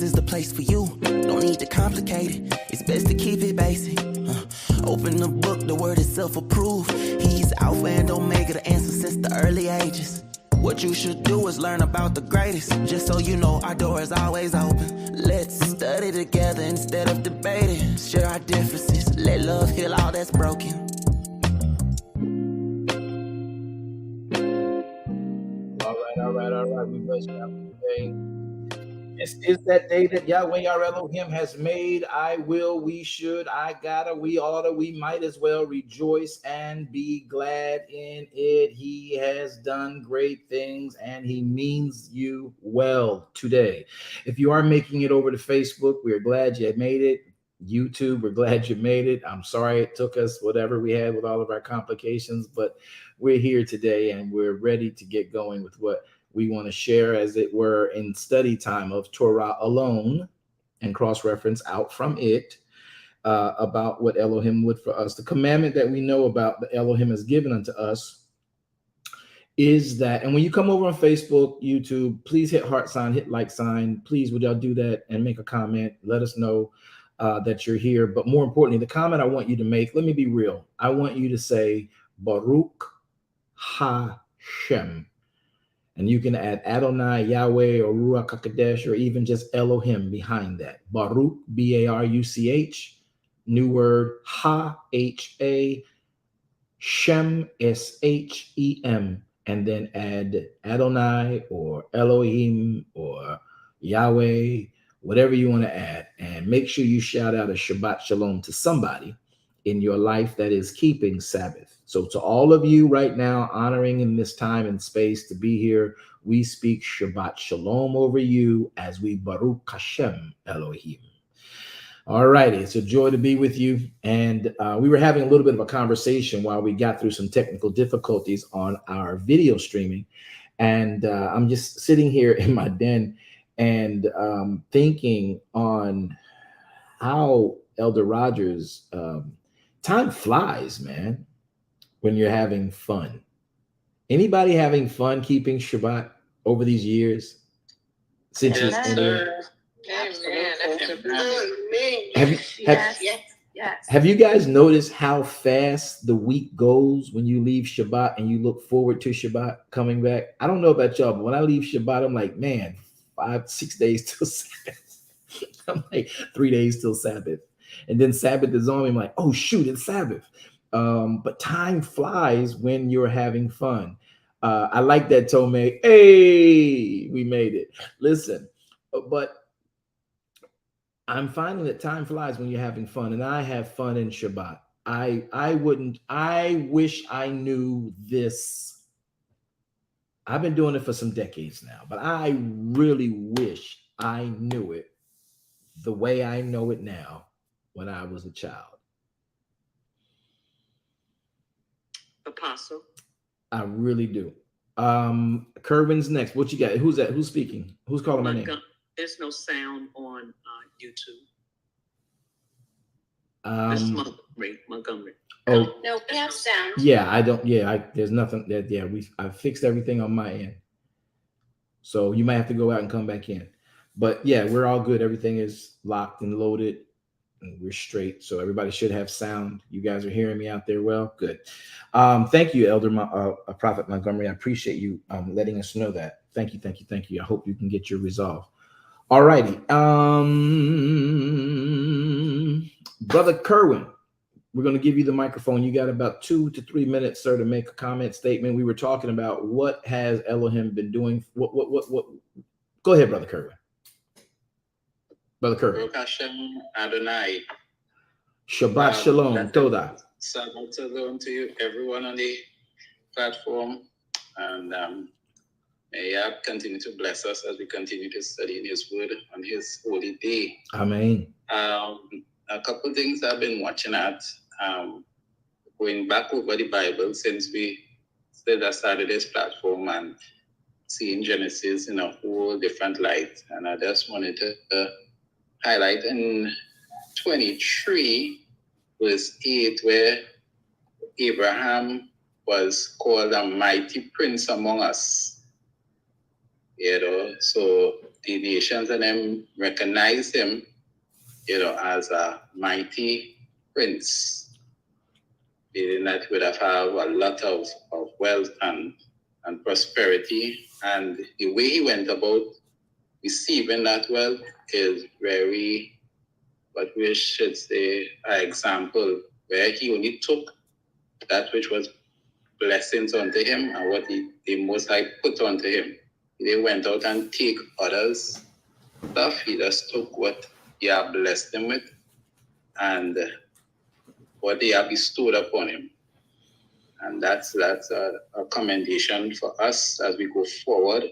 is the place for you. No need to complicate it. It's best to keep it basic. Open the book, the word is self-approved. He's Alpha and Omega, the answer since the early ages. What you should do is learn about the greatest. Just so you know, our door is always open. Let's study together instead of debating. Share our differences. Let love heal all that's broken. All right. We bless you today. This is that day that Yahweh our Elohim has made. I will, we should, I gotta, we oughta, we might as well rejoice and be glad in it. He has done great things and he means you well today. If you are making it over to Facebook, we're glad you made it. YouTube, we're glad you made it. I'm sorry it took us whatever we had with all of our complications, but we're here today and we're ready to get going with what we want to share, as it were, in study time of Torah alone and cross-reference out from it about what Elohim would for us. The commandment that we know about that Elohim has given unto us is that, and when you come over on Facebook, YouTube, please hit heart sign, hit like sign. Please, would y'all do that and make a comment? Let us know that you're here. But more importantly, the comment I want you to make, let me be real. I want you to say, Baruch Hashem. And you can add Adonai, Yahweh, or Ruach HaKodesh, or even just Elohim behind that. Baruch, B-A-R-U-C-H, new word, Ha-H-A, Shem, S-H-E-M, and then add Adonai, or Elohim, or Yahweh, whatever you want to add. And make sure you shout out a Shabbat Shalom to somebody in your life that is keeping Sabbath. So to all of you right now, honoring in this time and space to be here, we speak Shabbat Shalom over you as we Baruch Hashem Elohim. All righty, it's a joy to be with you. And we were having a little bit of a conversation while we got through some technical difficulties on our video streaming. And I'm just sitting here in my den and thinking on how Elder Rogers, time flies, man, when you're having fun. Anybody having fun keeping Shabbat over these years? Since yes, sir. Have you guys noticed how fast the week goes when you leave Shabbat and you look forward to Shabbat coming back? I don't know about y'all, but when I leave Shabbat, I'm like, man, 5-6 days till Sabbath. I'm like 3 days till Sabbath. And then Sabbath is on me. I'm like, oh, shoot, it's Sabbath. But time flies when you're having fun. I like that, Tome. Hey, we made it. Listen, but I'm finding that time flies when you're having fun, and I have fun in Shabbat. I wish I knew this. I've been doing it for some decades now, but I really wish I knew it the way I know it now when I was a child. Apostle. I really do. Kerwin's next. What you got? Who's that? Who's speaking? Who's calling my name? There's no sound on YouTube. This is Montgomery. Oh no, we have sound. Yeah, I don't. Yeah, there's nothing. Yeah, I fixed everything on my end. So you might have to go out and come back in. But yeah, we're all good. Everything is locked and loaded, and we're straight. So everybody should have sound. You guys are hearing me out there well? Good. Thank you, Elder Prophet Montgomery. I appreciate you letting us know that. Thank you. I hope you can get your resolve. All righty. Brother Kerwin, we're going to give you the microphone. You got about 2 to 3 minutes, sir, to make a comment statement. We were talking about what has Elohim been doing. What? Go ahead, Brother Kerwin. Brother Kerwin. Hashem Adonai. Shabbat Shalom. Toda. Shabbat Shalom to you, everyone on the platform. And may Yah continue to bless us as we continue to study in His Word on His holy day. Amen. A couple of things I've been watching at, going back over the Bible since we started this platform and seeing Genesis in a whole different light. And I just wanted to highlight in 23, verse 8, where Abraham was called a mighty prince among us. So the nations and them recognize him, as a mighty prince, meaning that he would have a lot of wealth and prosperity. And the way he went about receiving that wealth is very, what we should say, an example where he only took that which was blessings unto him and what the Most High put unto him. They went out and take others' stuff. He just took what he had blessed him with and what they have bestowed upon him. And that's a commendation for us as we go forward,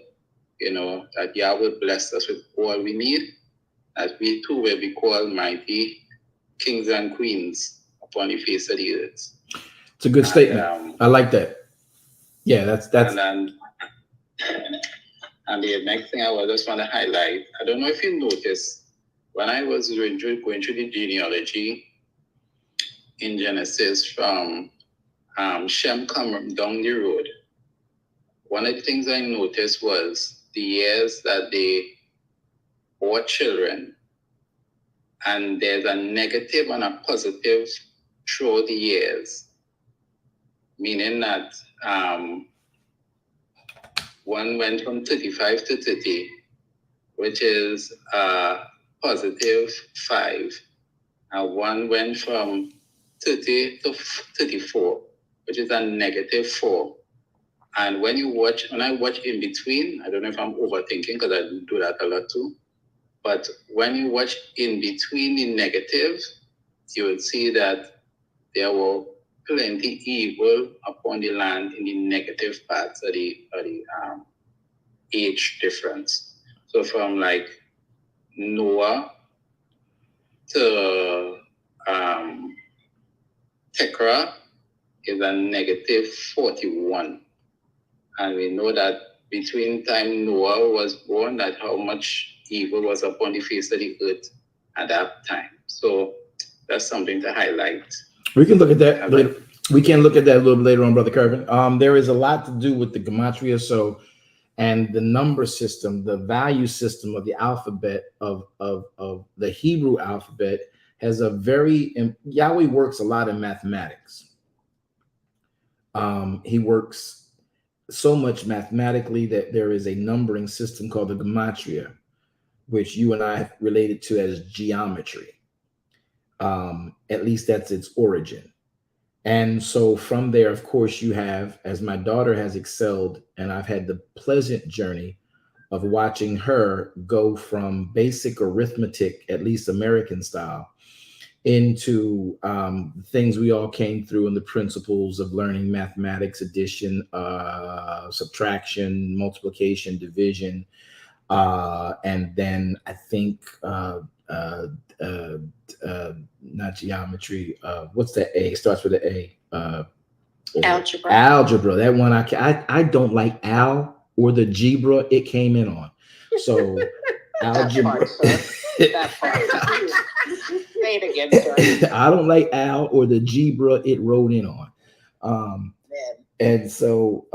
that Yah will bless us with all we need, as we too will be called mighty kings and queens upon the face of the earth. It's a good statement. I like that. Yeah, that's. And the next thing I just want to highlight, I don't know if you noticed, when I was going through the genealogy in Genesis from Shem coming down the road, one of the things I noticed was the years that they bore children, and there's a negative and a positive throughout the years, meaning that one went from 35 to 30, which is positive 5, and one went from 30 to 34, which is a negative 4. And when I watch in between, I don't know if I'm overthinking because I do that a lot too, but when you watch in between the negative, you will see that there were plenty evil upon the land in the negative parts of the age difference. So from like Noah to Tekra is a negative 41. And we know that between time Noah was born, that how much evil was upon the face of the earth at that time. So that's something to highlight. We can look at that later. We can look at that a little bit later on, Brother Kervin. There is a lot to do with the gematria, and the number system, the value system of the alphabet of the Hebrew alphabet has a Yahweh works a lot in mathematics. He works so much mathematically that there is a numbering system called the gematria, which you and I have related to as geometry. At least that's its origin. And so from there, of course, you have, as my daughter has excelled, and I've had the pleasant journey of watching her go from basic arithmetic, at least American style, into things we all came through in the principles of learning mathematics, addition, subtraction, multiplication, division. And then I think not geometry. What's that A? Starts with an A. Algebra. Algebra. That one I don't like Al or the Gebra it came in on. So algebra. That part. Say it again, sir. I don't like Al or the Gebra it rode in on. And so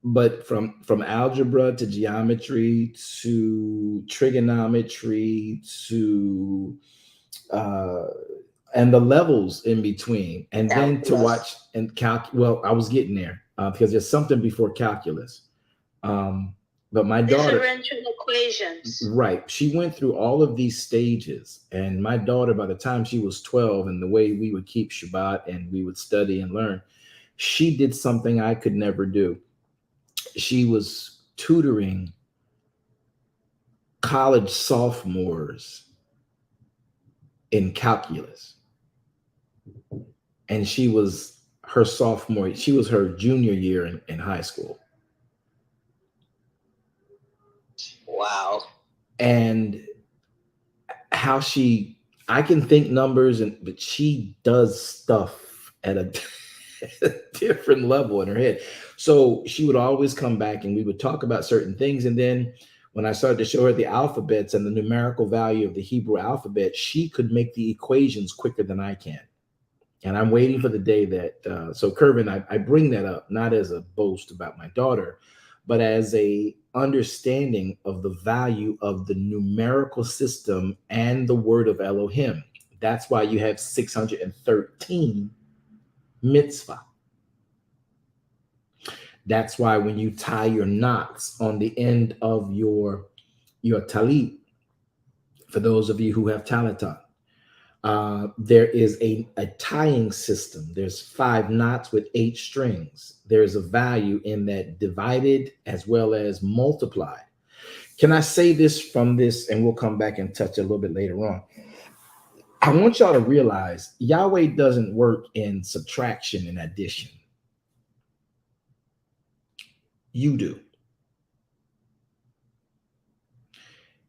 but from algebra to geometry to trigonometry to and the levels in between, and then to watch and well, I was getting there because there's something before calculus. But my daughter, differential equations, right? She went through all of these stages, and my daughter, by the time she was 12, and the way we would keep Shabbat and we would study and learn, she did something I could never do. She was tutoring college sophomores in calculus. And she was her junior year in high school. Wow. And how I can think numbers, but she does stuff at a different level in her head. So she would always come back and we would talk about certain things. And then when I started to show her the alphabets and the numerical value of the Hebrew alphabet, she could make the equations quicker than I can. And I'm waiting for the day that, so Kervin, I bring that up, not as a boast about my daughter, but as a understanding of the value of the numerical system and the word of Elohim. That's why you have 613 mitzvah. That's why when you tie your knots on the end of your talit, for those of you who have talitot, there is a tying system. There's 5 knots with 8 strings. There's a value in that divided as well as multiplied. Can I say this from this, and we'll come back and touch a little bit later on. I want y'all to realize Yahweh doesn't work in subtraction and addition. You do.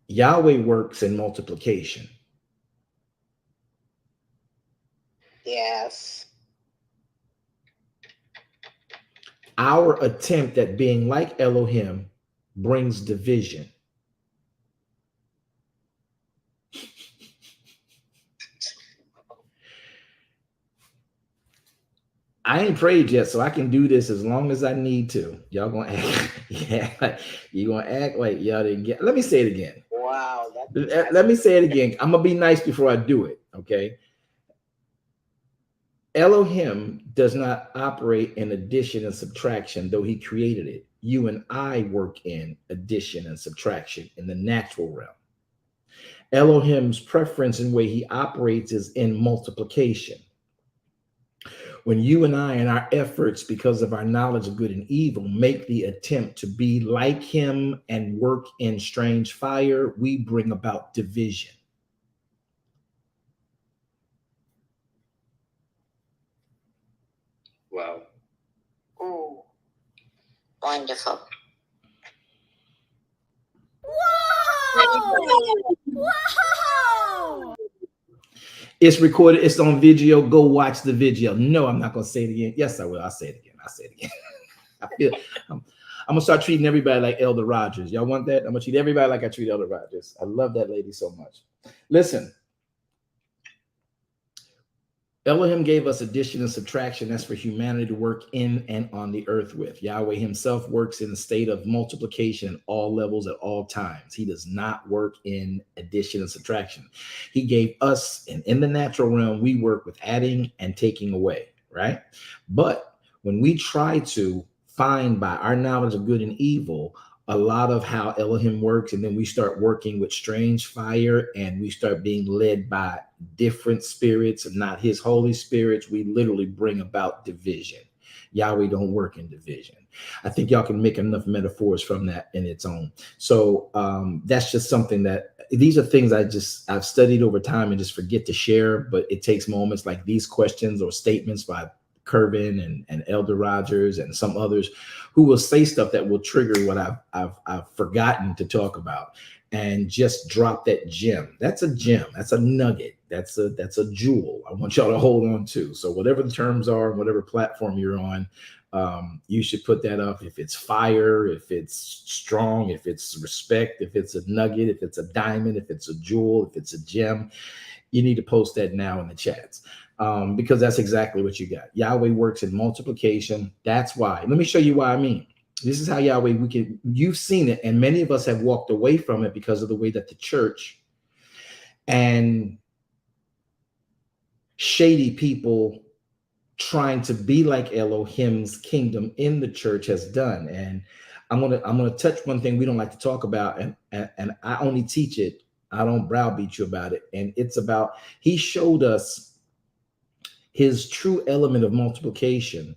Yahweh works in multiplication. Yes. Our attempt at being like Elohim brings division. I ain't prayed yet, so I can do this as long as I need to. Y'all gonna act, yeah, you gonna act like y'all didn't get. Let me say it again. Wow. Let me say it again. I'm gonna be nice before I do it. Okay. Elohim does not operate in addition and subtraction, though he created it. You and I work in addition and subtraction in the natural realm. Elohim's preference and way he operates is in multiplication. When you and I, in our efforts, because of our knowledge of good and evil, make the attempt to be like him and work in strange fire, we bring about division. Wow. Ooh. Wonderful. Whoa! Whoa! It's recorded. It's on video. Go watch the video. No, I'm not going to say it again. Yes, I will. I'll say it again. I feel I'm going to start treating everybody like Elder Rogers. Y'all want that? I'm going to treat everybody like I treat Elder Rogers. I love that lady so much. Listen. Elohim gave us addition and subtraction. That's for humanity to work in and on the earth with. Yahweh himself works in a state of multiplication at all levels at all times. He does not work in addition and subtraction. He gave us, and in the natural realm, we work with adding and taking away, right? But when we try to find by our knowledge of good and evil a lot of how Elohim works, and then we start working with strange fire and we start being led by different spirits and not his holy spirits, we literally bring about division. Yahweh don't work in division. I think y'all can make enough metaphors from that in its own. So that's just something that these are things I've studied over time and just forget to share, but it takes moments like these questions or statements by Kervin and Elder Rogers and some others who will say stuff that will trigger what I've forgotten to talk about, and just drop that gem. That's a gem. That's a nugget. That's a jewel. I want y'all to hold on to. So whatever the terms are, whatever platform you're on, you should put that up. If it's fire, if it's strong, if it's respect, if it's a nugget, if it's a diamond, if it's a jewel, if it's a gem, you need to post that now in the chats. Because that's exactly what you got. Yahweh works in multiplication. That's why. Let me show you why I mean. This is how Yahweh, you've seen it, and many of us have walked away from it because of the way that the church and shady people trying to be like Elohim's kingdom in the church has done. And I'm gonna touch one thing we don't like to talk about, and I only teach it. I don't browbeat you about it. And it's about, he showed us his true element of multiplication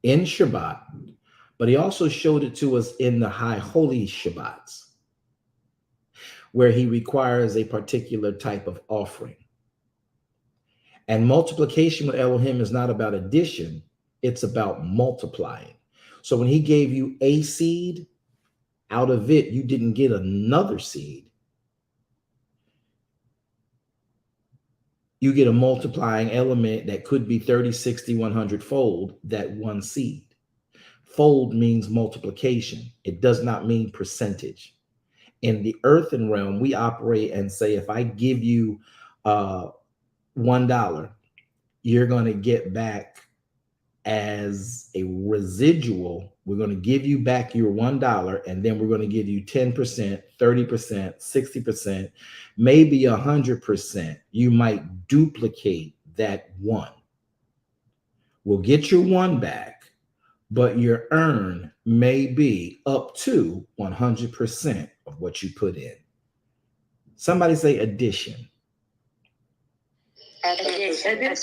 in Shabbat, but he also showed it to us in the high holy Shabbats, where he requires a particular type of offering. And multiplication with Elohim is not about addition, it's about multiplying. So when he gave you a seed, out of it, you didn't get another seed. You get a multiplying element that could be 30, 60, 100 fold that one seed. Fold means multiplication. It does not mean percentage. In the earthen realm, we operate and say, if I give you $1, you're going to get back as a residual. We're going to give you back your $1, and then we're going to give you 10%, 30%, 60%, maybe 100%. You might duplicate that one. We'll get your one back, but your earn may be up to 100% of what you put in. Somebody say addition. Addition.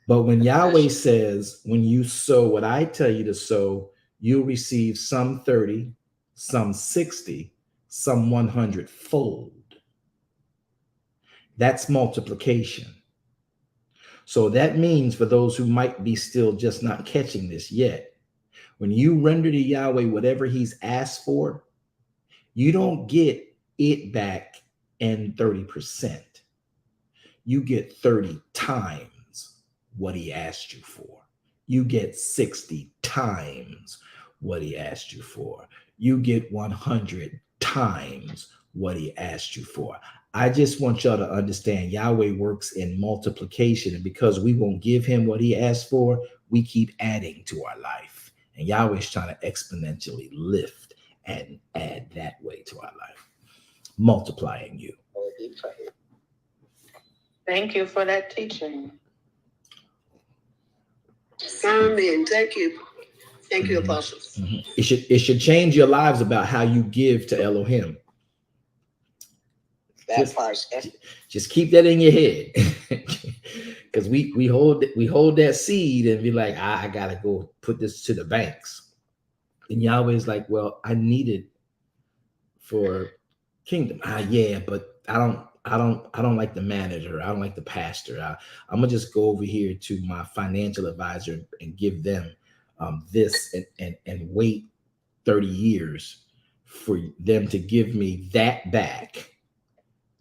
But when Yahweh says, when you sow what I tell you to sow, you'll receive some 30, some 60, some 100 fold. That's multiplication. So that means, for those who might be still just not catching this yet, when you render to Yahweh whatever he's asked for, you don't get it back in 30%. You get 30 times what he asked you for. You get 60 times what he asked you for. You get 100 times what he asked you for. I just want y'all to understand Yahweh works in multiplication, and because we won't give him what he asked for, we keep adding to our life. And Yahweh's trying to exponentially lift and add that way to our life, multiplying you. Thank you for that teaching. Amen. Thank you. Thank you, Apostle. Mm-hmm. It should change your lives about how you give to Elohim. Just keep that in your head, because we hold that seed and be like, I gotta go put this to the banks, and Yahweh's like, well, I need it for kingdom. Yeah, but I don't like the manager. I don't like the pastor. I'm gonna just go over here to my financial advisor and give them this and wait 30 years for them to give me that back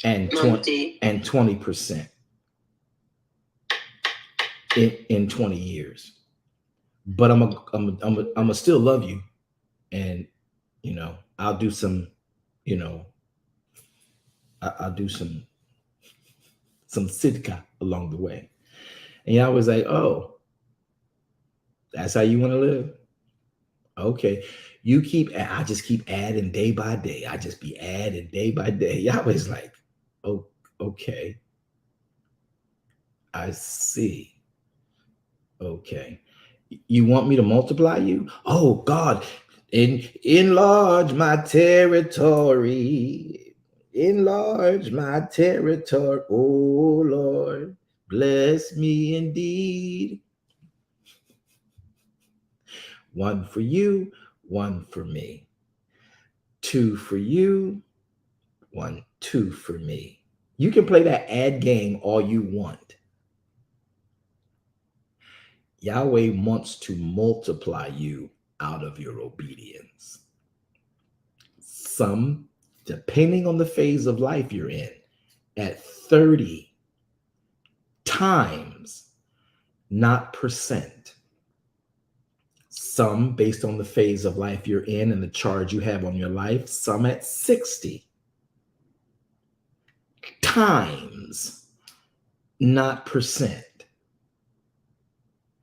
and 20% in 20 years. But I'm gonna still love you, and I'll do some, I'll do some sidka along the way. And I was like, oh, that's how you want to live? Okay. I just keep adding day by day. I just be adding day by day. Yahweh's like, oh, okay. I see. Okay. You want me to multiply you? Oh, God, enlarge my territory. Enlarge my territory. Oh, Lord, bless me indeed. One for you, one for me. Two for you, 1, 2 for me. You can play that add game all you want. Yahweh wants to multiply you out of your obedience. Some, depending on the phase of life you're in, at 30 times, not percent. Some, based on the phase of life you're in and the charge you have on your life, some at 60 times, not percent.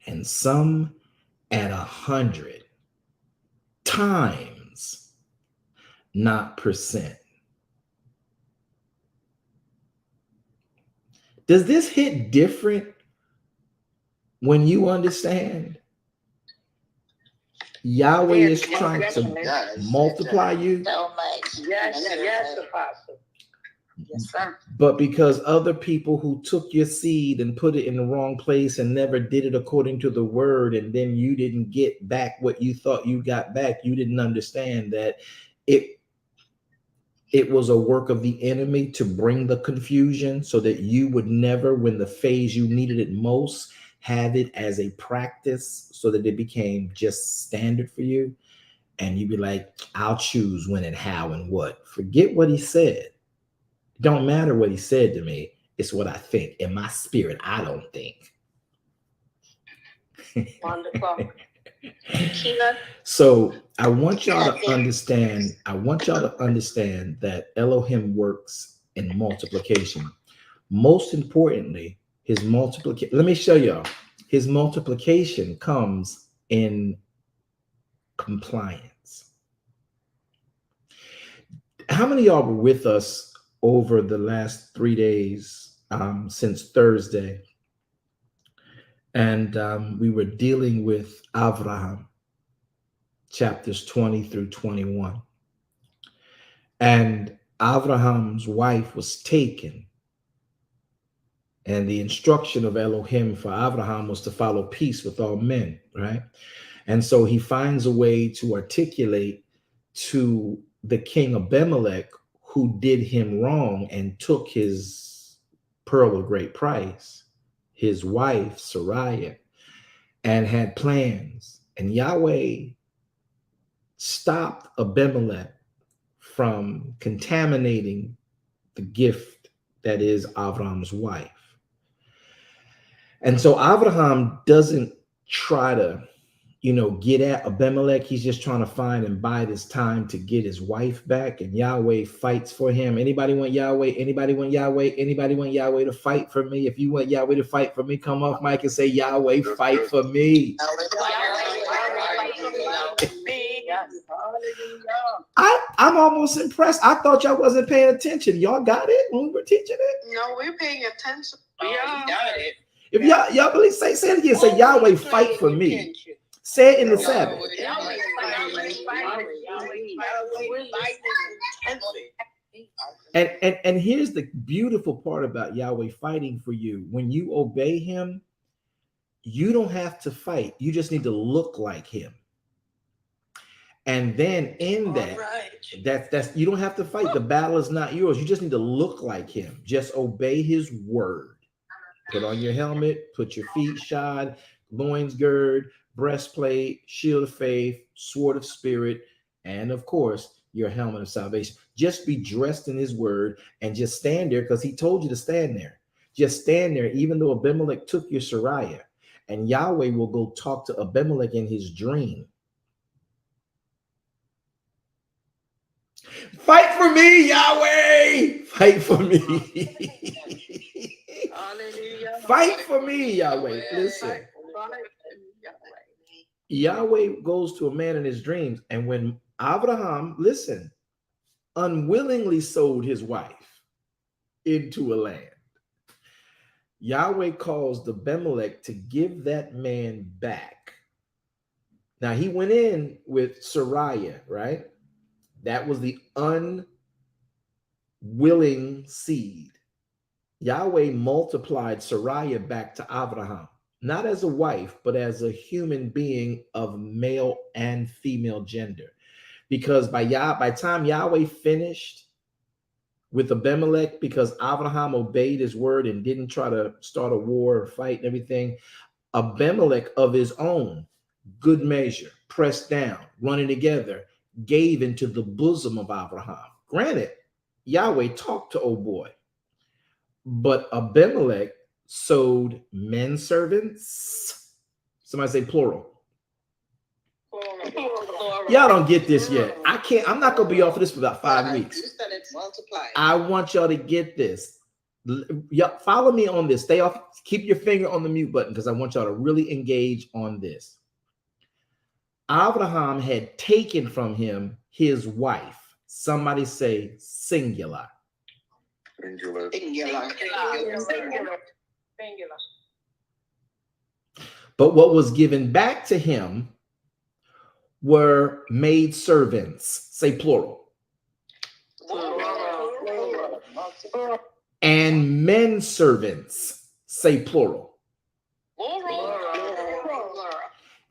And some at 100 times, not percent. Does this hit different when you understand Yahweh is trying to multiply you? So much. Yes, Apostle. Yes, sir. But because other people who took your seed and put it in the wrong place and never did it according to the word, and then you didn't get back what you thought you got back, you didn't understand that it was a work of the enemy to bring the confusion so that you would never, when the phase you needed it most, have it as a practice so that it became just standard for you. And you'd be like, I'll choose when and how and what. Forget what he said. Don't matter what he said to me. It's what I think. In my spirit, I don't think. Wonderful. So I want y'all to understand. I want y'all to understand that Elohim works in multiplication. Most importantly, his multiplication. Let me show y'all. His multiplication comes in compliance. How many of y'all were with us over the last 3 days since Thursday? And we were dealing with Abraham, chapters 20 through 21. And Abraham's wife was taken. And the instruction of Elohim for Abraham was to follow peace with all men, right? And so he finds a way to articulate to the king Abimelech, who did him wrong and took his pearl of great price, his wife, Sarai, and had plans. And Yahweh stopped Abimelech from contaminating the gift that is Avram's wife. And so Abraham doesn't try to, get at Abimelech. He's just trying to find and buy this time to get his wife back. And Yahweh fights for him. Anybody want Yahweh? Anybody want Yahweh? Anybody want Yahweh to fight for me? If you want Yahweh to fight for me, come off mic and say, Yahweh, fight for me. I'm almost impressed. I thought y'all wasn't paying attention. Y'all got it when we were teaching it? No, we're paying attention. Yeah. Got it. If y'all believe, say it again. Say, Yahweh, fight for me. Say it in the Sabbath. And here's the beautiful part about Yahweh fighting for you. When you obey him, you don't have to fight. You just need to look like him. And then in that's you don't have to fight. The battle is not yours. You just need to look like him. Just obey his word. Put on your helmet, put your feet shod, loins gird, breastplate, shield of faith, sword of spirit, and of course, your helmet of salvation. Just be dressed in his word and just stand there because he told you to stand there. Just stand there, even though Abimelech took your Sariah, and Yahweh will go talk to Abimelech in his dream. Fight for me, Yahweh! Fight for me. Fight for me, Yahweh. Listen. Yahweh goes to a man in his dreams, and when Abraham, listen, unwillingly sold his wife into a land, Yahweh calls the Abimelech to give that man back. Now, he went in with Sarai, right? That was the unwilling seed. Yahweh multiplied Sarai back to Abraham, not as a wife, but as a human being of male and female gender. Because by time Yahweh finished with Abimelech, because Abraham obeyed his word and didn't try to start a war or fight and everything, Abimelech of his own, good measure, pressed down, running together, gave into the bosom of Abraham. Granted, Yahweh talked to old boy, but Abimelech sowed men servants. Somebody say plural. Y'all don't get this yet. I'm not gonna be off of this for about 5 weeks. I want y'all to get this. Y'all follow me on this. Stay off, keep your finger on the mute button because I want y'all to really engage on this. Abraham had taken from him his wife. Somebody say singular. Singular. But what was given back to him were maid servants. Say plural. And men servants. Say plural.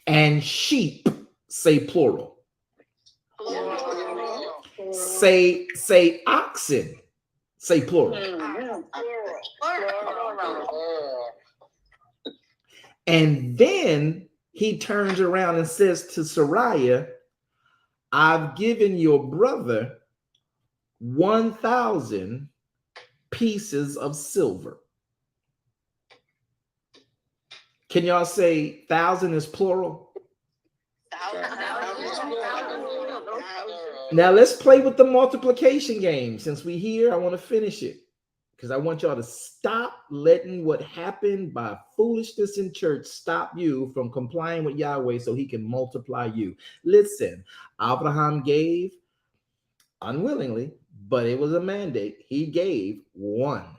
And sheep. Say plural. Say oxen. Say plural. And then he turns around and says to Sarai, I've given your brother 1,000 pieces of silver. Can y'all say 1,000 is plural? Now let's play with the multiplication game. Since we're here, I want to finish it. because I want y'all to stop letting what happened by foolishness in church stop you from complying with Yahweh so he can multiply you. Listen, Abraham gave unwillingly, but it was a mandate. He gave one.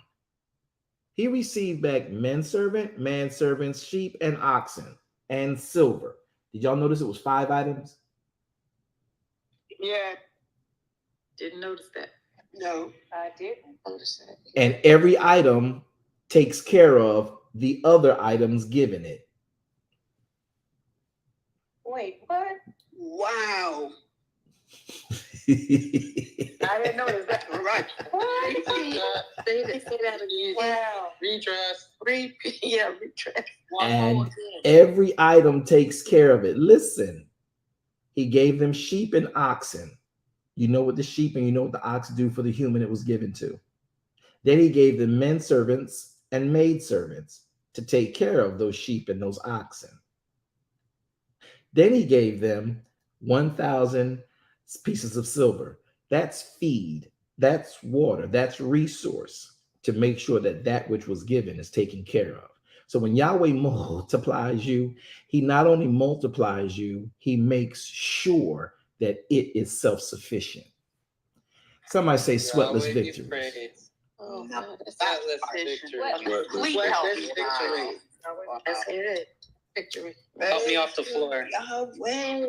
He received back manservants, sheep, and oxen, and silver. Did y'all notice it was 5 items? Yeah. Didn't notice that. No, I didn't notice that. And every item takes care of the other items given it. Wait, what? Wow. I I didn't notice that. Right. What? Say that again. Wow. Redress. Yeah, redress. And every item takes care of it. Listen, he gave them sheep and oxen. You know what the sheep and you know what the ox do for the human it was given to. Then he gave them men servants and maid servants to take care of those sheep and those oxen. Then he gave them 1,000 pieces of silver. That's feed, that's water, that's resource to make sure that that which was given is taken care of. So when Yahweh multiplies you, he not only multiplies you, he makes sure that it is self-sufficient. Somebody say sweatless victory. Oh, No, God, that's Victory. Sweet healthy. Victory. That's good. Victory. Help me off the floor. Yahweh.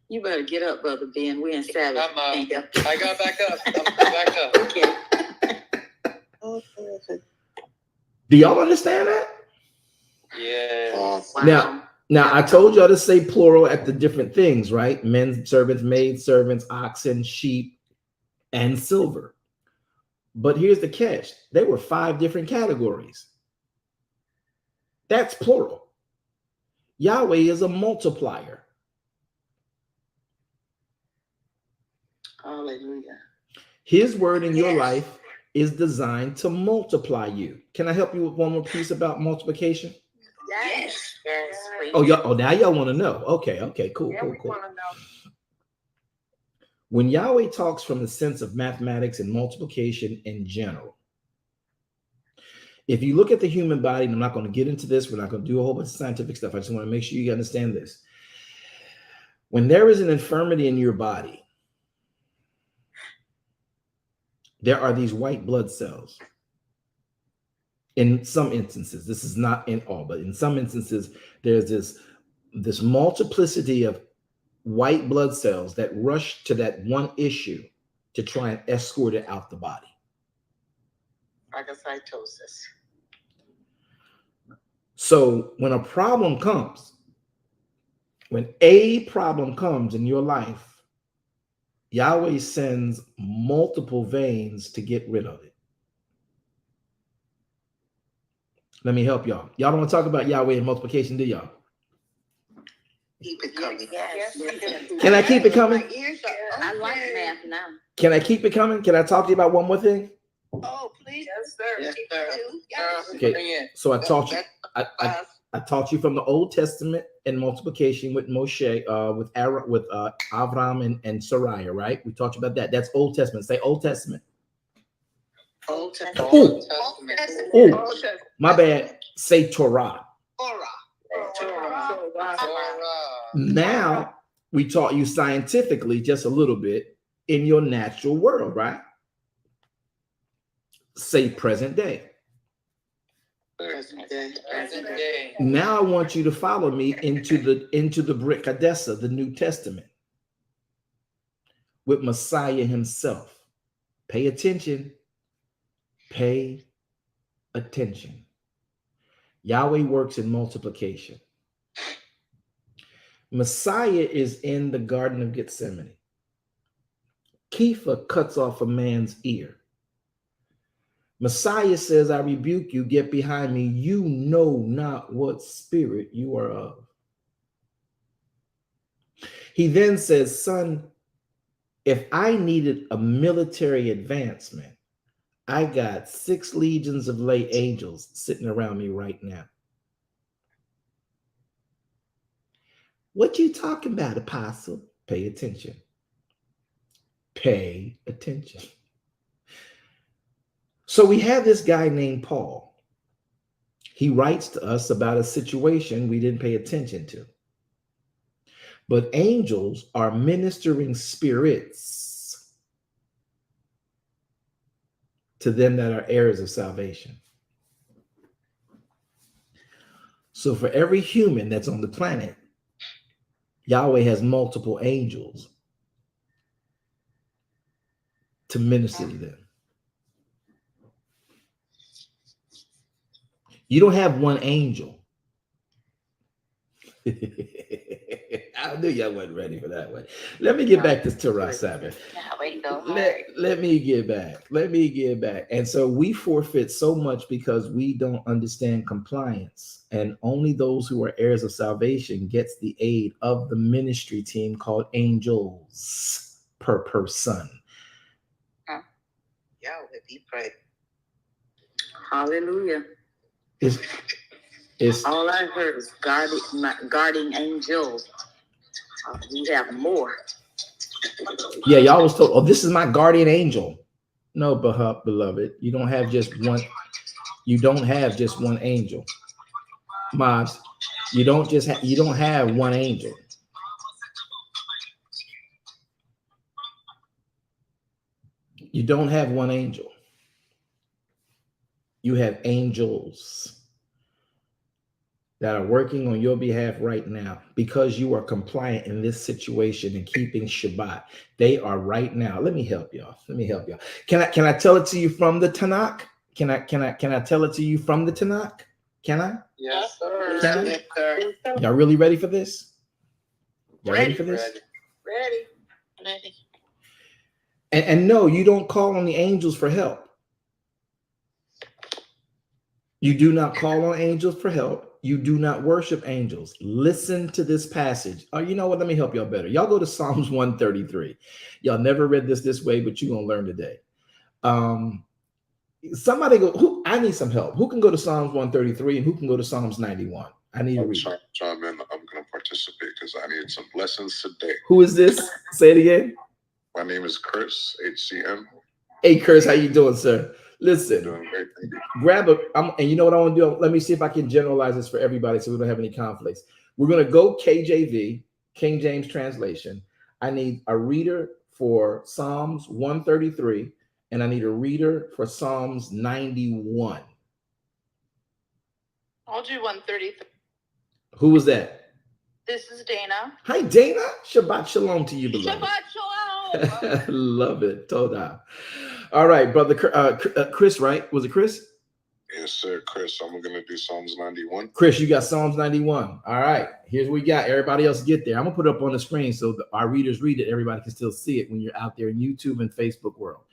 You better get up, Brother Ben. We're in Sabbath. I got back up. I'm back up. Okay. Do y'all understand that? Yeah. Wow. Now I told y'all to say plural at the different things, right? Men servants, maid servants, oxen, sheep, and silver. But here's the catch. There were 5 different categories. That's plural. Yahweh is a multiplier. Hallelujah. His word in your life is designed to multiply you. Can I help you with one more piece about multiplication? Yes. Yes. Oh, now y'all want to know. Okay, cool. Yeah, we want to know. When Yahweh talks from the sense of mathematics and multiplication in general, if you look at the human body, and I'm not going to get into this, we're not going to do a whole bunch of scientific stuff. I just want to make sure you understand this. When there is an infirmity in your body, there are these white blood cells. In some instances, this is not in all, but in some instances, there's this multiplicity of white blood cells that rush to that one issue to try and escort it out the body. Phagocytosis. So when a problem comes, when a problem comes in your life, Yahweh sends multiple veins to get rid of it. Let me help y'all. Y'all don't want to talk about Yahweh and multiplication, do y'all? Keep it coming. Yes. Can I keep it coming? I like math now. Can I keep it coming? Can I talk to you about one more thing? Oh, please. Yes, sir. Yes, sir. Yes. Okay. So I taught you. I taught you from the Old Testament and multiplication with Moshe, with Avram and Sariah, right? We talked about that. That's Old Testament. Say Old Testament. Old Testament. Ooh. Ooh. Old Testament. My bad. Say Torah. Torah. Now we taught you scientifically just a little bit in your natural world, right? Say present day. Present day. Now I want you to follow me into the Brit Hadessa, the New Testament, with Messiah himself. Pay attention. Pay attention. Yahweh works in multiplication. Messiah is in the Garden of Gethsemane. Kepha cuts off a man's ear. Messiah says, I rebuke you, get behind me. You know not what spirit you are of. He then says, son, if I needed a military advancement, I got 6 legions of lay angels sitting around me right now. What you talking about, apostle? Pay attention. Pay attention. So we have this guy named Paul. He writes to us about a situation we didn't pay attention to. But angels are ministering spirits to them that are heirs of salvation. So for every human that's on the planet, Yahweh has multiple angels to minister to them. You don't have one angel. I knew y'all wasn't ready for that one. Let me get back to To Sabbath. Let me get back. And so we forfeit so much because we don't understand compliance. And only those who are heirs of salvation gets the aid of the ministry team called angels per person. Yahweh be praised. Hallelujah. It's All I heard was guarding angels. We have more. Yeah, y'all was told, oh, this is my guardian angel. No, beloved, you don't have just one. You don't have just one angel. Mods, you don't have one angel. You don't have one angel. You have angels that are working on your behalf right now because you are compliant in this situation and keeping Shabbat. They are right now. Let me help y'all. Can I tell it to you from the Tanakh? Can I tell it to you from the Tanakh? Can I? Yes, sir. Can I? Yes, sir. Y'all really ready for this? Y'all ready for this? Ready. And no, you don't call on the angels for help. You do not call on angels for help. You do not worship angels. Listen to this passage. Oh, you know what? Let me help y'all better. Y'all go to Psalms 133. Y'all never read this way, but you're going to learn today. Somebody go, I need some help. Who can go to Psalms 133 and who can go to Psalms 91? I need to read. Chime in. I'm going to participate because I need some lessons today. Who is this? Say it again. My name is Chris, HCM. Hey, Chris, how you doing, sir? Listen, Doing great, thank you. grab and you know what I want to do? Let me see if I can generalize this for everybody so we don't have any conflicts. We're going to go KJV, King James translation. I need a reader for Psalms 133, and I need a reader for Psalms 91. I'll do 133. Who was that? This is Dana. Hi, Dana. Shabbat shalom to you, beloved. Shabbat shalom. Love it. Toda. All right, brother. Chris, right? Was it Chris? Yes, sir, Chris. I'm going to do Psalms 91. Chris, you got Psalms 91. All right, here's what we got. Everybody else get there. I'm going to put it up on the screen so that our readers read it. Everybody can still see it when you're out there in YouTube and Facebook world.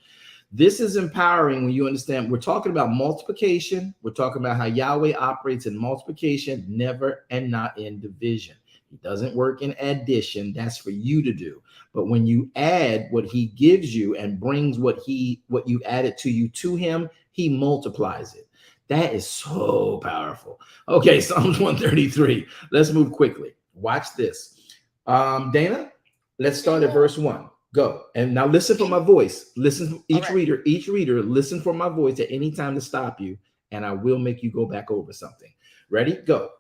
This is empowering when you understand. We're talking about multiplication. We're talking about how Yahweh operates in multiplication, never and not in division. He doesn't work in addition. That's for you to do. But when you add what he gives you and brings what you added to him, he multiplies it. That is so powerful. Okay, Psalms 133. Let's move quickly. Watch this. Dana, let's start at verse 1. Go. And now listen for my voice. Listen, each reader, listen for my voice at any time to stop you, and I will make you go back over something. Ready? Go.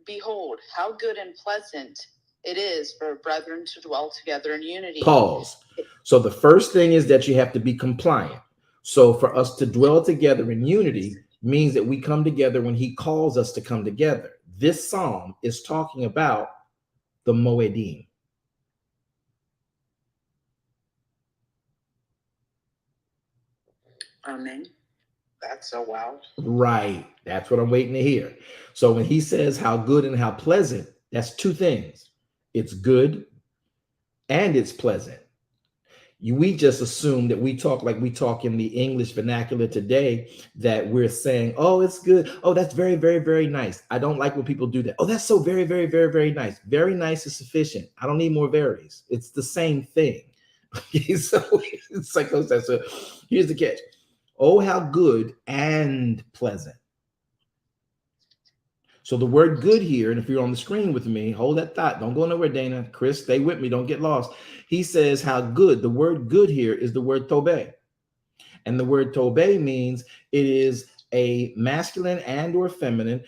Behold, how good and pleasant it is for brethren to dwell together in unity. Pause. So the first thing is that you have to be compliant. So for us to dwell together in unity means that we come together when he calls us to come together. This psalm is talking about the Moedim. Amen. That's so wild. Right. That's what I'm waiting to hear. So when he says how good and how pleasant, that's two things. It's good and it's pleasant. We just assume that we talk like we talk in the English vernacular today, that we're saying, oh, it's good. Oh, that's very, very, very nice. I don't like when people do that. Oh, that's so very, very, very, very nice. Very nice is sufficient. I don't need more varies. It's the same thing. Okay, so it's like, so here's the catch. Oh, how good and pleasant. So the word good here, and if you're on the screen with me, hold that thought. Don't go nowhere, Dana. Chris, stay with me. Don't get lost. He says how good. The word good here is the word tobeh. And the word tobe means it is a masculine and or feminine.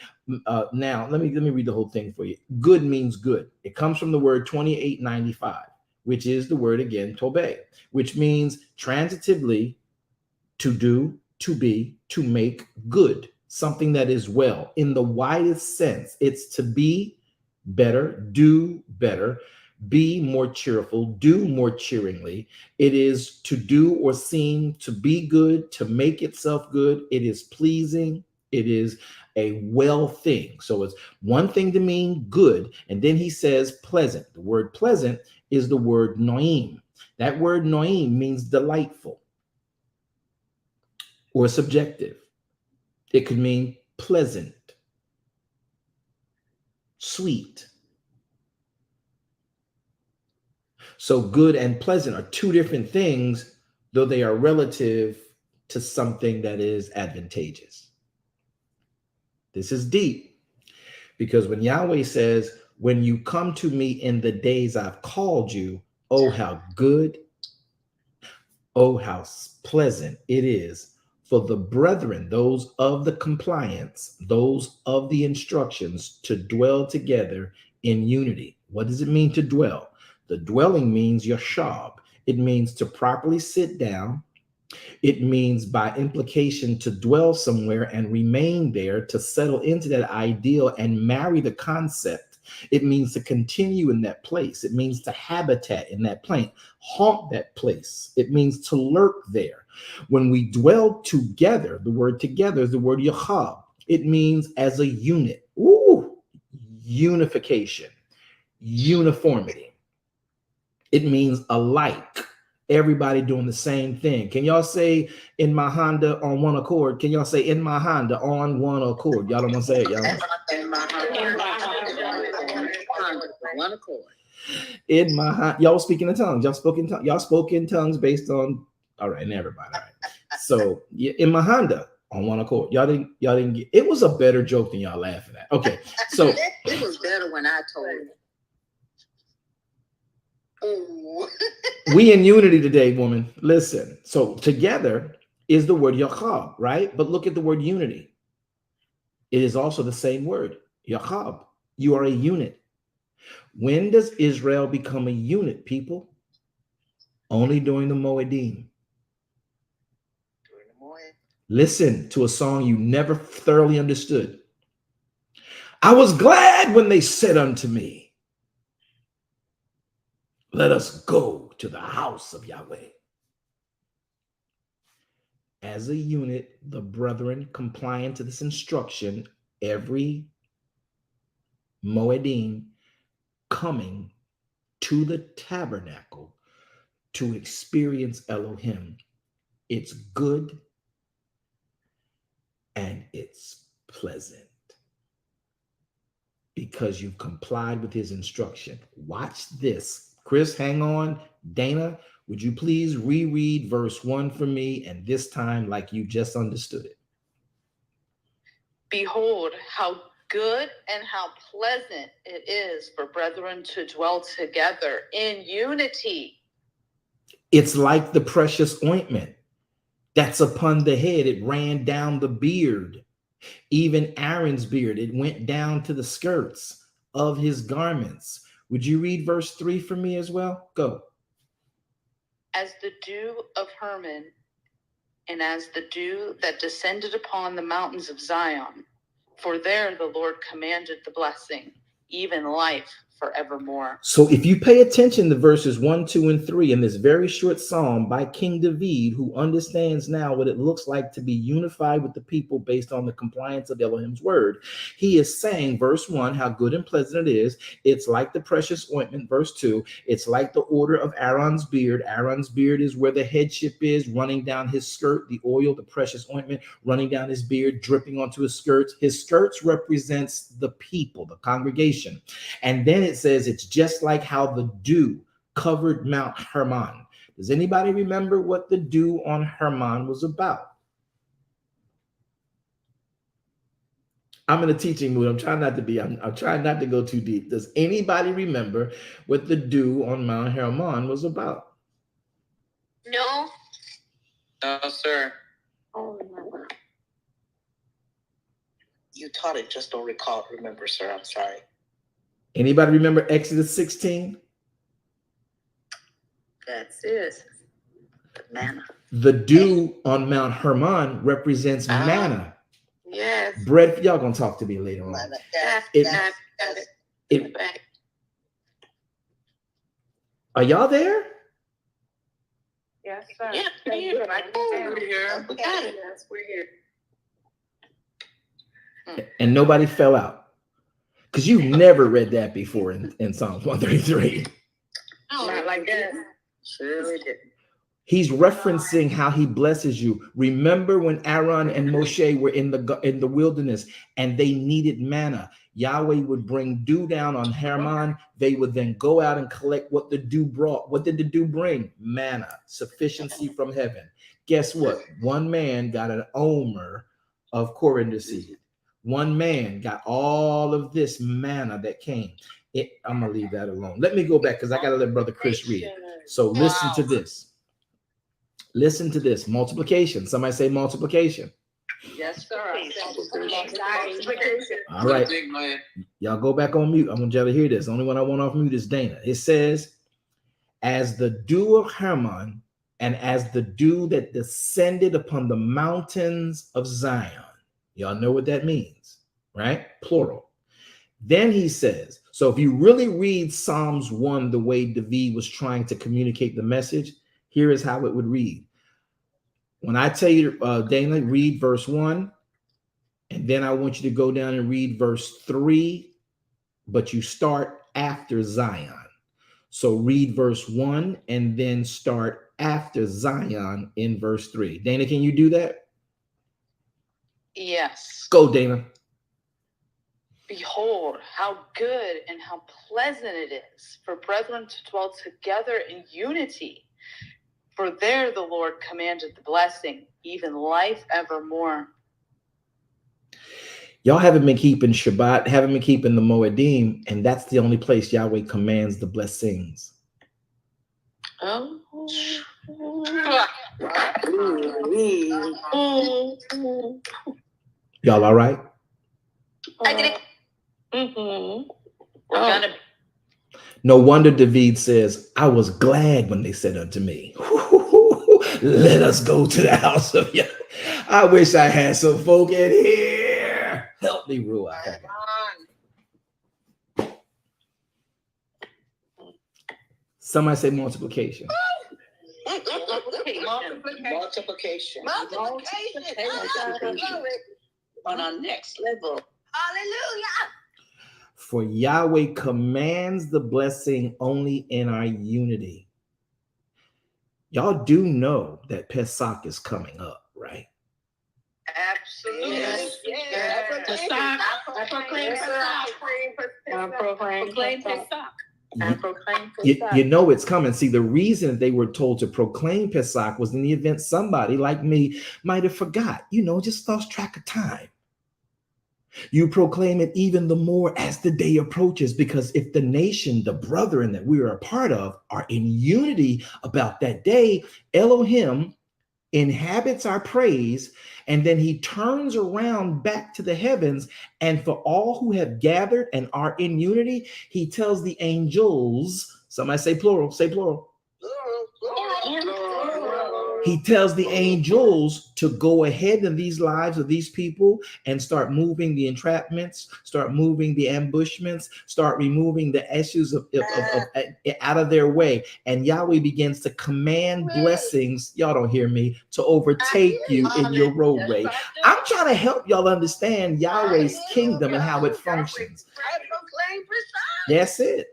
Now, let me read the whole thing for you. Good means good. It comes from the word 2895, which is the word again, tobe, which means transitively to do, to be, to make good, something that is well. In the widest sense, it's to be better, do better, be more cheerful, do more cheeringly. It is to do or seem to be good, to make itself good. It is pleasing. It is a well thing. So it's one thing to mean good. And then he says pleasant. The word pleasant is the word noim. That word noim means delightful or subjective. It could mean pleasant, sweet. So good and pleasant are two different things, though they are relative to something that is advantageous. This is deep, because when Yahweh says, when you come to me in the days I've called you, oh, how good, oh, how pleasant it is for the brethren, those of the compliance, those of the instructions, to dwell together in unity. What does it mean to dwell? The dwelling means yashab. It means to properly sit down. It means by implication to dwell somewhere and remain there, to settle into that ideal and marry the concept. It means to continue in that place. It means to habitat in that place, haunt that place. It means to lurk there. When we dwell together, the word together is the word yachab. It means as a unit. Ooh, unification, uniformity. It means alike. Everybody doing the same thing. Can y'all say in my Honda on one accord? Can y'all say in my Honda on one accord? Y'all don't want to say it, y'all. In my Honda, one accord. In my Honda, y'all speaking in tongues. Y'all spoke in tongues based on. All right, and everybody. All right. So yeah, in my Honda on one accord. Y'all didn't get. It was a better joke than y'all laughing at. Okay, so it was better when I told you. We in unity today, woman. Listen. So together is the word yachab, right? But look at the word unity. It is also the same word, yachab. You are a unit. When does Israel become a unit, people? Only during the Moedim. Listen to a song you never thoroughly understood. I was glad when they said unto me, let us go to the house of Yahweh. As a unit, the brethren, compliant to this instruction, every Moedim coming to the tabernacle to experience Elohim. It's good and it's pleasant because you've complied with his instruction. Watch this. Chris, hang on. Dana, would you please reread verse 1 for me, and this time like you just understood it? Behold, how good and how pleasant it is for brethren to dwell together in unity. It's like the precious ointment that's upon the head. It ran down the beard, even Aaron's beard. It went down to the skirts of his garments. Would you read verse 3 for me as well? Go. As the dew of Hermon, and as the dew that descended upon the mountains of Zion, for there the Lord commanded the blessing, even life forevermore. So if you pay attention to verses 1, 2, and 3 in this very short psalm by King David, who understands now what it looks like to be unified with the people based on the compliance of Elohim's word, he is saying, verse 1, how good and pleasant it is. It's like the precious ointment. Verse 2, it's like the order of Aaron's beard. Aaron's beard is where the headship is, running down his skirt, the oil, the precious ointment, running down his beard, dripping onto his skirts. His skirts represents the people, the congregation. And then it says it's just like how the dew covered Mount Hermon. Does anybody remember what the dew on Hermon was about? I'm in a teaching mood. I'm trying not to go too deep. Does anybody remember what the dew on Mount Hermon was about? No. No, sir. Oh, my God. You taught it, just don't remember, sir. I'm sorry. Anybody remember Exodus 16? That's it. Manna. The dew on Mount Hermon represents manna. Yes. Bread, y'all gonna talk to me later on. Are y'all there? Yes, sir. Yeah, We're here. we're here. We got it. Yes, we're here. And nobody fell out. Because you've never read that before in Psalms 133. Not like that. Surely didn't. He's referencing how he blesses you. Remember when Aaron and Moshe were in the wilderness and they needed manna. Yahweh would bring dew down on Hermon. They would then go out and collect what the dew brought. What did the dew bring? Manna, sufficiency from heaven. Guess what? One man got an omer of coriander seed. One man got all of this manna that came. I'm going to leave that alone. Let me go back because I got to let Brother Chris read. So listen to this. Listen to this. Multiplication. Somebody say multiplication. Yes, sir. All right. Y'all go back on mute. I want y'all to hear this. The only one I want off mute is Dana. It says, as the dew of Hermon and as the dew that descended upon the mountains of Zion. Y'all know what that means, right? Plural. Then he says, so if you really read Psalms 1 the way David was trying to communicate the message, here is how it would read. When I tell you, Dana, read verse 1, and then I want you to go down and read verse 3, but you start after Zion. So read verse 1 and then start after Zion in verse 3. Dana, can you do that? Yes. Go, Dana. Behold, how good and how pleasant it is for brethren to dwell together in unity. For there the Lord commanded the blessing, even life evermore. Y'all haven't been keeping Shabbat, haven't been keeping the Moedim, and that's the only place Yahweh commands the blessings. Oh. Y'all all right? No wonder David says, I was glad when they said unto me, let us go to the house of Yahweh. I wish I had some folk in here. Help me, Ruach. Somebody say multiplication. Multiplication. On our next level. Hallelujah. For Yahweh commands the blessing only in our unity. Y'all do know that Pesach is coming up, right? Absolutely. Yes. Yes. I proclaim Pesach. You know it's coming. See, the reason they were told to proclaim Pesach was in the event somebody like me might have forgot, just lost track of time. You proclaim it even the more as the day approaches, because if the nation, the brethren that we are a part of, are in unity about that day, Elohim inhabits our praise, and then he turns around back to the heavens, and for all who have gathered and are in unity, he tells the angels, somebody say plural, say plural. He tells the angels to go ahead in these lives of these people and start moving the entrapments, start moving the ambushments, start removing the issues out of their way. And Yahweh begins to command blessings, y'all don't hear me, to overtake you in your roadway. I'm trying to help y'all understand Yahweh's kingdom and how it functions. That's it.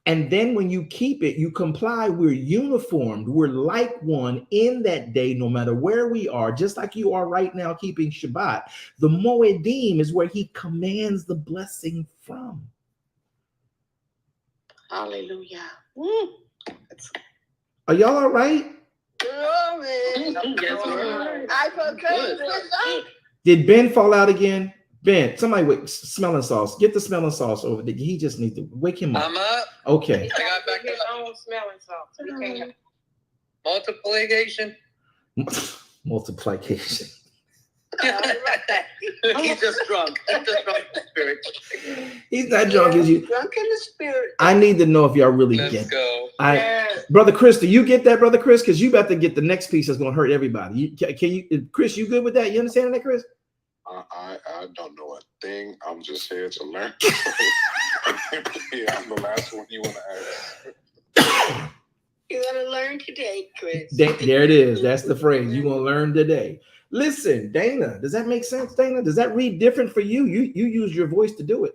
And then when you keep it, you comply, we're uniformed, we're like one in that day, no matter where we are, just like you are right now keeping Shabbat. The Moedim is where he commands the blessing from. Hallelujah. Are y'all all right? I proclaim Pesach. Did Ben fall out again? Ben, somebody with smelling sauce. Get the smelling sauce over there. He just needs to wake him up. I'm up. Okay. I got back His own smelling sauce. We can't. multiplication. Multiplication. He's just drunk. He's just drunk in the spirit. He's not drunk as you. Drunk in the spirit. I need to know if y'all really Let's get. go. Brother Chris, do you get that, Brother Chris? Because you about to get the next piece that's going to hurt everybody. Can you, Chris? You good with that? You understand that, Chris? I don't know a thing. I'm just here to learn. Yeah, I'm the last one you want to ask. You're gonna learn today, Chris. There it is. That's the phrase. You're going to learn today. Listen, Dana, does that make sense, Dana? Does that read different for you? You use your voice to do it.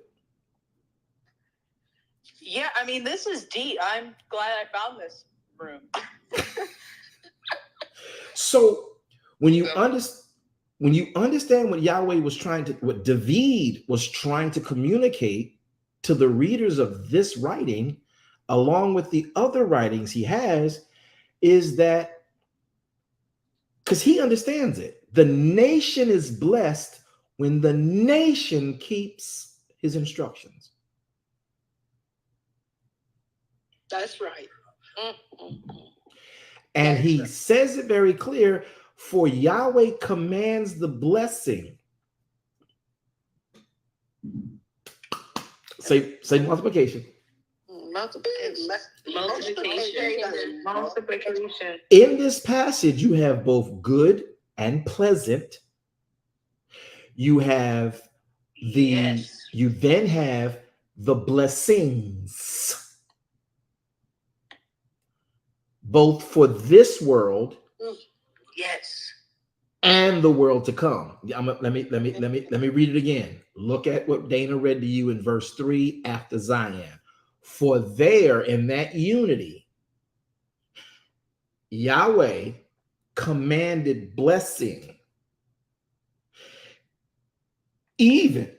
Yeah, I mean, this is deep. I'm glad I found this room. So when you understand what Yahweh was what David was trying to communicate to the readers of this writing, along with the other writings he has, is that because he understands it. The nation is blessed when the nation keeps his instructions. That's right. And he says it very clear, for Yahweh commands the blessing. Say multiplication. Multiplication. In this passage, you have both good and pleasant. You have you then have the blessings, both for this world, Yes, and the world to come. Let me read it again. Look at what Dana read to you in verse 3 after Zion. For there, in that unity, Yahweh commanded blessing, even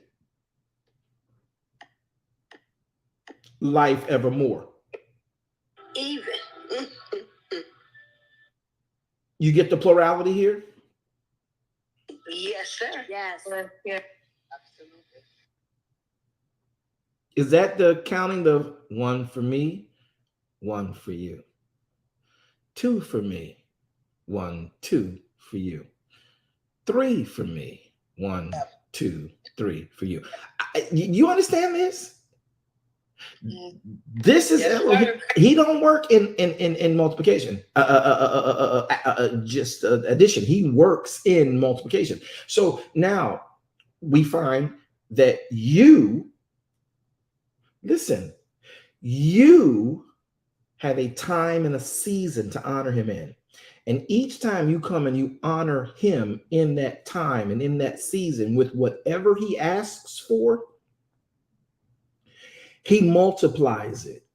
life evermore. even. You get the plurality here? Yes, sir. Yes. Yeah. Is that the counting the 1 for me, 1 for you, 2 for me, 1, 2 for you, 3 for me, 1, 2, 3 for you? You understand this? This is Elohim. He don't work in multiplication, just addition. He works in multiplication. So now we find that you have a time and a season to honor him in. And each time you come and you honor him in that time and in that season with whatever he asks for, he multiplies it.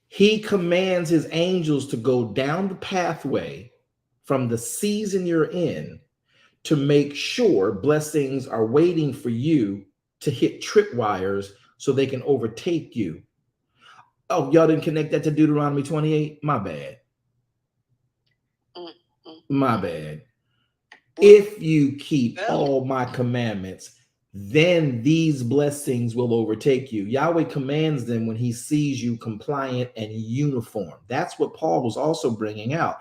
He commands his angels to go down the pathway from the season you're in to make sure blessings are waiting for you to hit tripwires so they can overtake you. Oh, y'all didn't connect that to Deuteronomy 28? My bad. My bad. If you keep all my commandments, then these blessings will overtake you. Yahweh commands them when he sees you compliant and uniform. That's what Paul was also bringing out.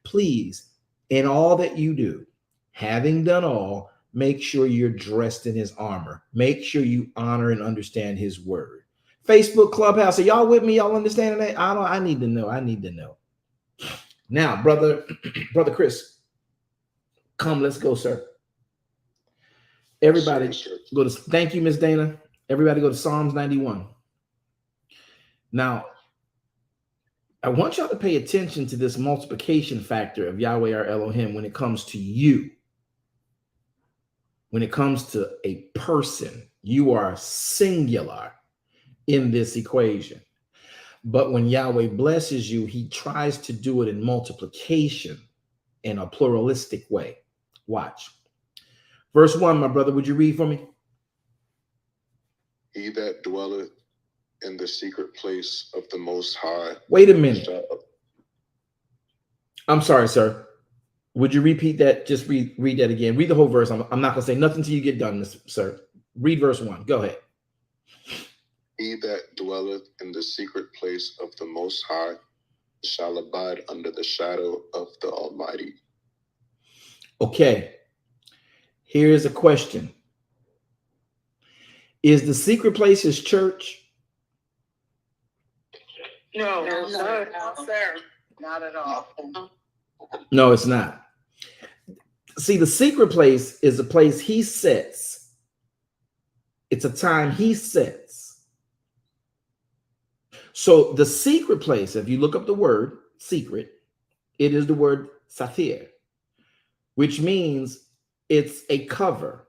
Please, in all that you do, having done all, make sure you're dressed in his armor. Make sure you honor and understand his word. Facebook Clubhouse, are y'all with me? Y'all understanding that? I need to know. I need to know. Now, brother Chris, come, let's go, sir. Everybody go to, thank you, Miss Dana. Everybody go to Psalms 91. Now, I want y'all to pay attention to this multiplication factor of Yahweh our Elohim when it comes to you. When it comes to a person, you are singular in this equation. But when Yahweh blesses you, he tries to do it in multiplication in a pluralistic way. Watch. Verse 1, my brother, would you read for me? He that dwelleth in the secret place of the Most High. Wait a minute. I'm sorry, sir. Would you repeat that? Just read that again. Read the whole verse. I'm not going to say nothing till you get done, sir. Read verse 1. Go ahead. He that dwelleth in the secret place of the Most High shall abide under the shadow of the Almighty. Okay, here's a question. Is the secret place his church? No, No, sir. no, sir. Not at all. No, it's not. See, the secret place is a place he sets. It's a time he sets. So the secret place, if you look up the word secret, it is the word sathir, which means it's a cover.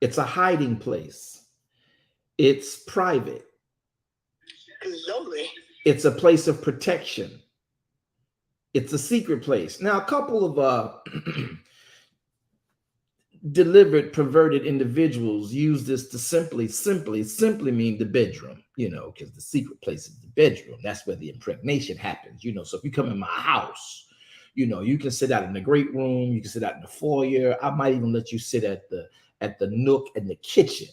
It's a hiding place. It's private. Lonely. It's a place of protection. It's a secret place. Now, a couple of delivered, perverted individuals use this to simply mean the bedroom, because the secret place is the bedroom. That's where the impregnation happens, So if you come in my house, you can sit out in the great room, you can sit out in the foyer. I might even let you sit at the nook in the kitchen,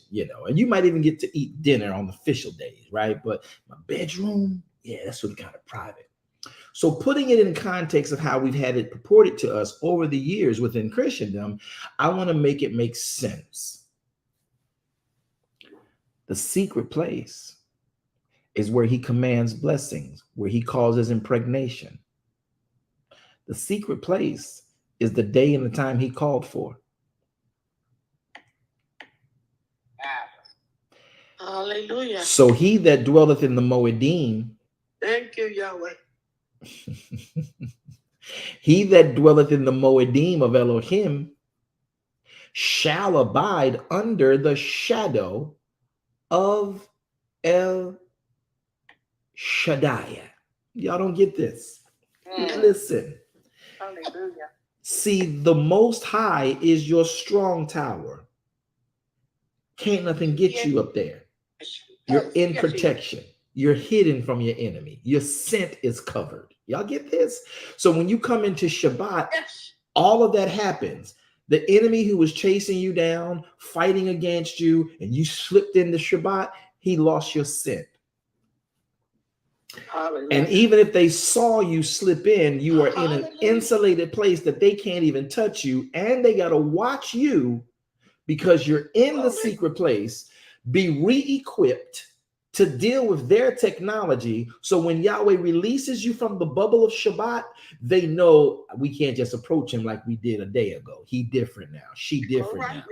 and you might even get to eat dinner on official days, right? But my bedroom, yeah, that's really kind of private. So putting it in context of how we've had it purported to us over the years within Christendom, I want to make it make sense. The secret place is where he commands blessings, where he causes impregnation. The secret place is the day and the time he called for. Hallelujah. So he that dwelleth in the Moedim, Thank you, Yahweh. he that dwelleth in the Moedim of Elohim shall abide under the shadow of El Shaddai. Y'all don't get this. Listen. Hallelujah. See, the Most High is your strong tower. Can't nothing get you up there. You're in protection. You're hidden from your enemy. Your scent is covered. Y'all get this? So when you come into Shabbat, all of that happens. The enemy who was chasing you down, fighting against you, and you slipped into Shabbat, he lost your scent. Hallelujah. And even if they saw you slip in, you are in an insulated place that they can't even touch you, and they got to watch you because you're in the secret place, be re-equipped to deal with their technology. So when Yahweh releases you from the bubble of Shabbat, they know we can't just approach him like we did a day ago. He different now. She different now.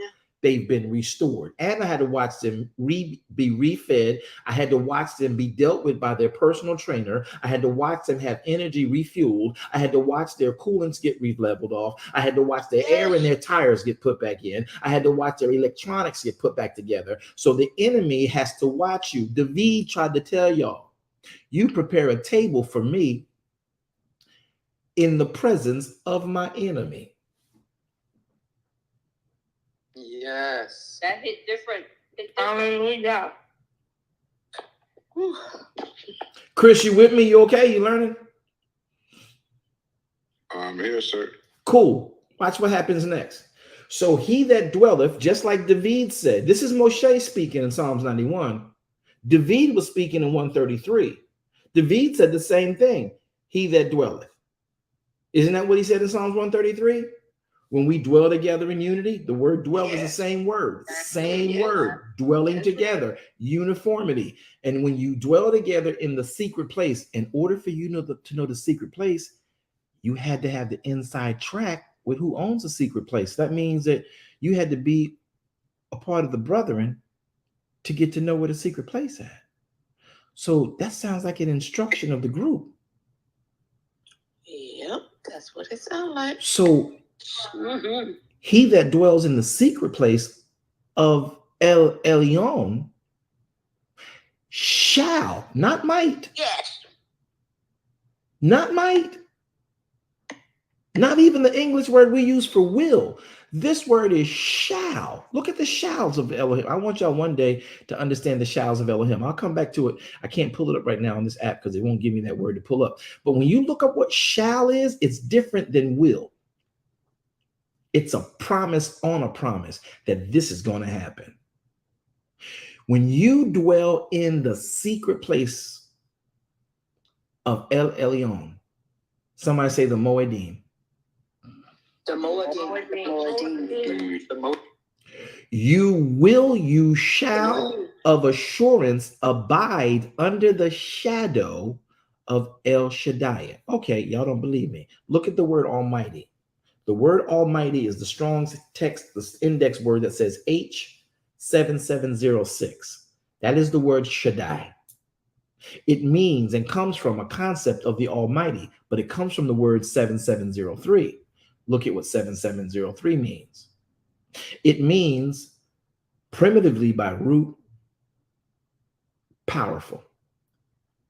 They've been restored. And I had to watch them be refed. I had to watch them be dealt with by their personal trainer. I had to watch them have energy refueled. I had to watch their coolants get leveled off. I had to watch their air in their tires get put back in. I had to watch their electronics get put back together. So the enemy has to watch you. David tried to tell y'all, you prepare a table for me in the presence of my enemy. Yes. That hit different. Hallelujah. Chris, you with me? You okay? You learning? I'm here, sir. Cool. Watch what happens next. So he that dwelleth, just like David said, this is Moshe speaking in Psalms 91. David was speaking in 133. David said the same thing. He that dwelleth. Isn't that what he said in Psalms 133? When we dwell together in unity, the word dwell is the same word, word, dwelling together, uniformity. And when you dwell together in the secret place, in order for you to know the secret place, you had to have the inside track with who owns the secret place. That means that you had to be a part of the brethren to get to know where the secret place at. So that sounds like an instruction of the group. Yep, that's what it sounds like. So he that dwells in the secret place of El Elyon shall, not might. Yes. Not might. Not even the English word we use for will. This word is shall. Look at the shalls of Elohim. I want y'all one day to understand the shalls of Elohim. I'll come back to it. I can't pull it up right now on this app because it won't give me that word to pull up. But when you look up what shall is, it's different than will. It's a promise on a promise that this is going to happen. When you dwell in the secret place of El Elyon. Somebody say the Moedim. The Moedim. You shall of assurance abide under the shadow of El Shaddai. Okay, y'all don't believe me. Look at the word Almighty. The word Almighty is the Strong's text, the index word that says H7706. That is the word Shaddai. It means and comes from a concept of the Almighty, but it comes from the word 7703. Look at what 7703 means. It means primitively by root, powerful.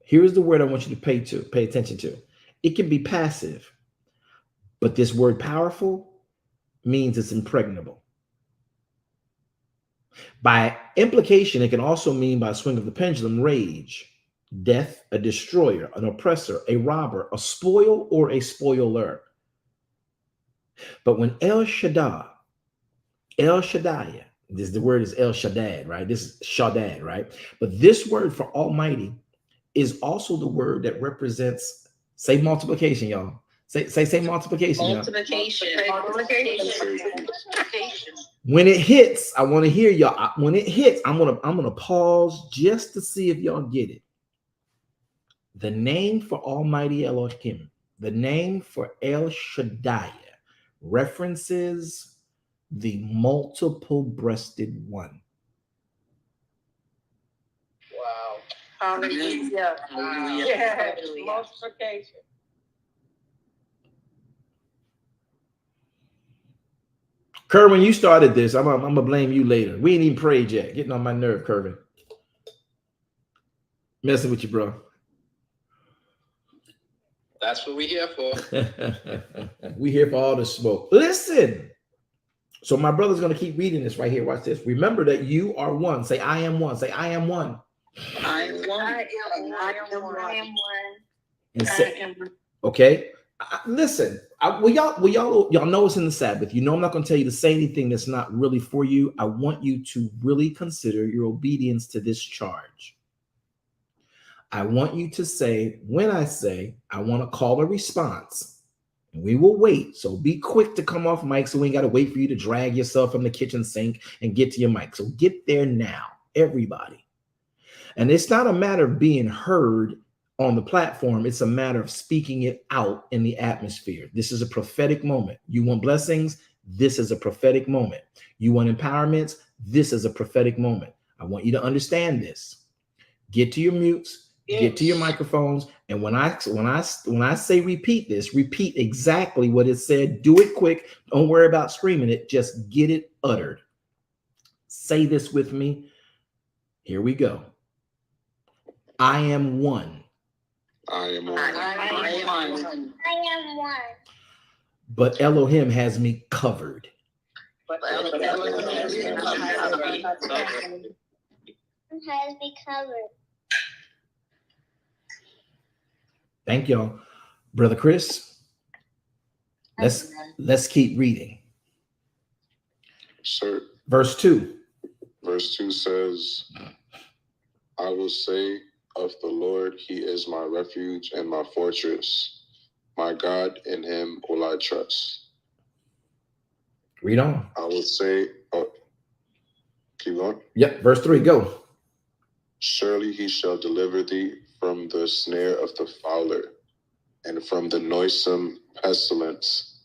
Here's the word I want you to pay attention to. It can be passive, but this word powerful means it's impregnable. By implication, it can also mean by swing of the pendulum, rage, death, a destroyer, an oppressor, a robber, a spoil, or a spoiler. But when El Shaddai, the word is El Shaddad, right? This is Shaddad, right? But this word for Almighty is also the word that represents, say multiplication, y'all. Say multiplication, y'all. Multiplication. When it hits, I want to hear y'all. When it hits, I'm gonna pause just to see if y'all get it. The name for Almighty Elohim, the name for El Shaddai, references the multiple-breasted one. Wow. Hallelujah. Hallelujah. Yes. Multiplication. Kerwin, you started this. I'm gonna blame you later. We ain't even prayed yet. Getting on my nerve, Kerwin. Messing with you, bro. That's what we're here for. We here for all the smoke. Listen. So my brother's going to keep reading this right here. Watch this. Remember that you are one. Say, I am one. Say, I am one. I am one. I am one. And say, okay. Listen. Y'all know it's in the Sabbath. You know I'm not going to tell you to say anything that's not really for you. I want you to really consider your obedience to this charge. I want you to say, when I say, I want to call a response. And we will wait. So be quick to come off mic so we ain't got to wait for you to drag yourself from the kitchen sink and get to your mic. So get there now, everybody. And it's not a matter of being heard on the platform. It's a matter of speaking it out in the atmosphere. This is a prophetic moment. You want blessings? This is a prophetic moment. You want empowerments? This is a prophetic moment. I want you to understand this. Get to your mutes. Get to your microphones, and when I say repeat this, repeat exactly what it said. Do it quick. Don't worry about screaming it. Just get it uttered. Say this with me. Here we go. I am one. I am one. I am one. I am one. But Elohim has me covered. Has me covered. Thank y'all. Brother Chris, let's keep reading. Sir. Verse 2. Verse 2 says, I will say of the Lord, he is my refuge and my fortress. My God, in him will I trust. Read on. I will say, keep going. Yep, verse 3, go. Surely he shall deliver thee from the snare of the fowler and from the noisome pestilence.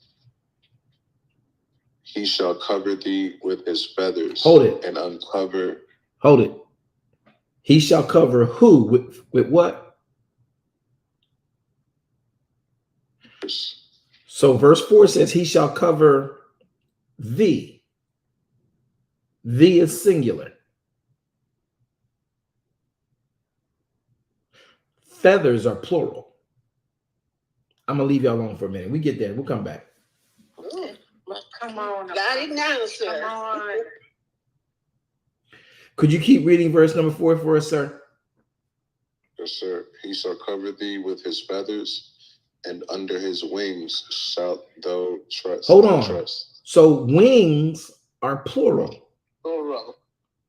He shall cover thee with his feathers. Hold it. And uncover. Hold it. He shall cover who? With what? So verse 4 says he shall cover thee. Thee is singular. Feathers are plural. I'm going to leave y'all alone for a minute. We get there. We'll come back. Ooh, come on. Got it now, sir. Come on. Could you keep reading verse number 4 for us, sir? Yes, sir. He shall cover thee with his feathers, and under his wings shalt thou trust. Hold on. Trust. So wings are plural. Plural.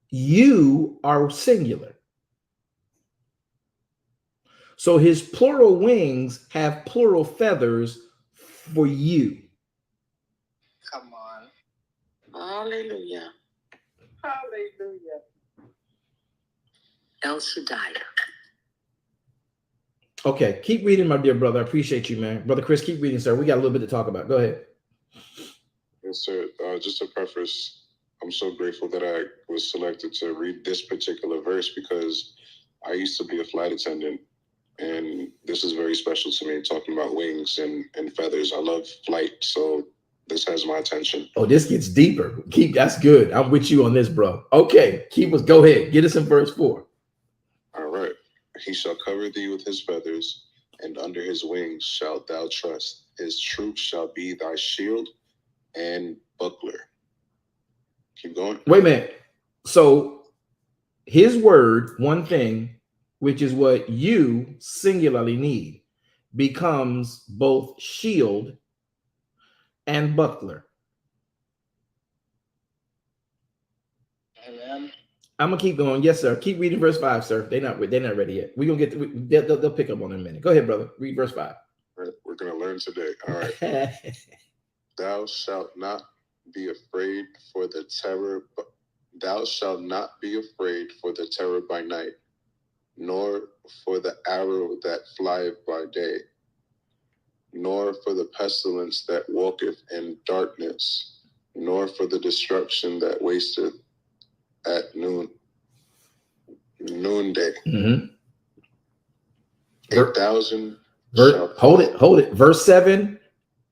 You are singular. So his plural wings have plural feathers for you. Come on. Hallelujah. Hallelujah. El Shaddai. Okay, keep reading, my dear brother. I appreciate you, man. Brother Chris, keep reading, sir. We got a little bit to talk about. Go ahead. Yes, sir. Just to preface, I'm so grateful that I was selected to read this particular verse because I used to be a flight attendant, and this is very special to me, talking about wings and feathers. I love flight, so this has my attention. Oh, this gets deeper. That's good. I'm with you on this, bro. Okay, go ahead. Get us in verse 4. All right. He shall cover thee with his feathers, and under his wings shalt thou trust. His truth shall be thy shield and buckler. Keep going. Wait a minute. So his word, one thing, which is what you singularly need, becomes both shield and buckler. Amen. I'm gonna keep going. Yes, sir. Keep reading verse 5, sir. They're not ready yet. We're gonna get they'll pick up on it in a minute. Go ahead, brother. Read verse 5. We're gonna learn today. All right. Thou shalt not be afraid for the terror. Thou shalt not be afraid for the terror by night, nor for the arrow that flieth by day, nor for the pestilence that walketh in darkness, nor for the destruction that wasteth at noonday. Mm-hmm. 8,000. Hold it. Verse 7.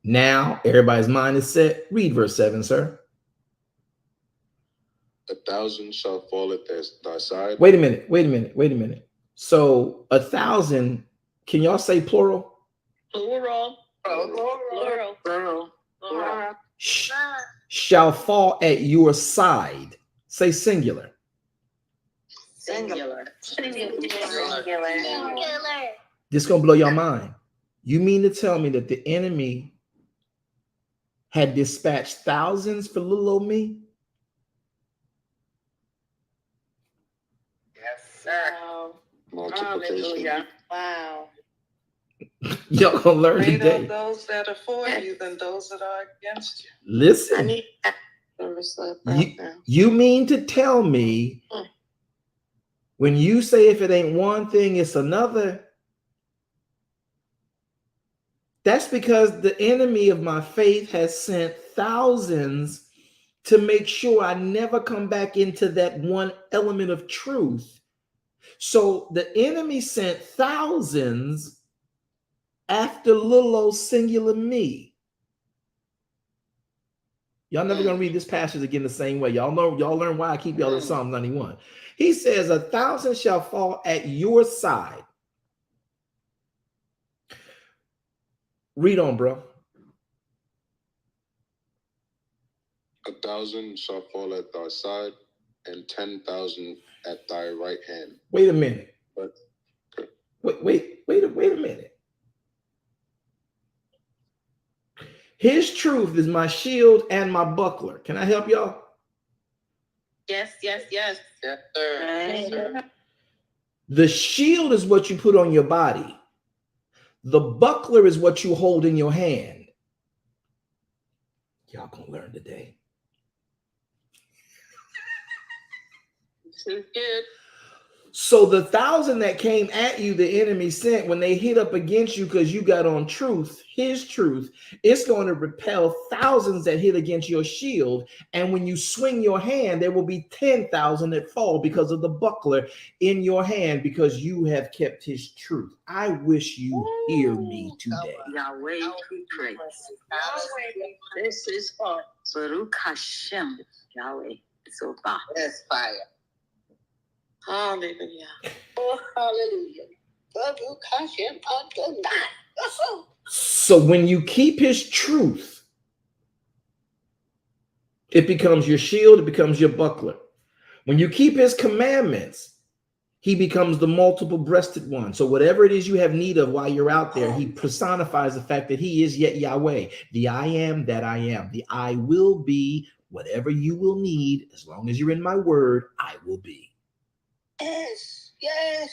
Now everybody's mind is set. Read verse 7, sir. 1,000 shall fall at thy side. Wait a minute. So 1,000, can y'all say plural? Plural. Shall fall at your side. Say singular. Singular. This is gonna blow your mind. You mean to tell me that the enemy had dispatched thousands for little old me? Yes, sir. Hallelujah. Wow. Y'all gonna learn Greater today. those that are for you than those that are against you. Listen. You mean to tell me when you say if it ain't one thing, it's another? That's because the enemy of my faith has sent thousands to make sure I never come back into that one element of truth. So the enemy sent thousands after little old singular me. Y'all never gonna read this passage again the same way. Y'all learn why I keep y'all in Psalm 91. He says, 1,000 shall fall at your side. Read on, bro. 1,000 shall fall at thy side, and 10,000 at thy right hand. Wait a minute. But, okay. Wait a minute. His truth is my shield and my buckler. Can I help y'all? Yes. Yes, sir. Yes, sir. The shield is what you put on your body. The buckler is what you hold in your hand. Y'all gonna learn today. Good. So the 1,000 that came at you, the enemy sent, when they hit up against you because you got on truth, his truth, it's going to repel thousands that hit against your shield. And when you swing your hand, there will be 10,000 that fall because of the buckler in your hand, because you have kept his truth. I wish you hear me today. Yahweh, we praise. This is for Baruch Hashem. Yahweh. So far. That's fire. Hallelujah. Oh, hallelujah. Baruch Hashem Adonai. So when you keep his truth, it becomes your shield, it becomes your buckler. When you keep his commandments, he becomes the multiple-breasted one. So whatever it is you have need of while you're out there, he personifies the fact that he is yet Yahweh, the I am that I am, the I will be. Whatever you will need, as long as you're in my word, I will be. Yes, yes.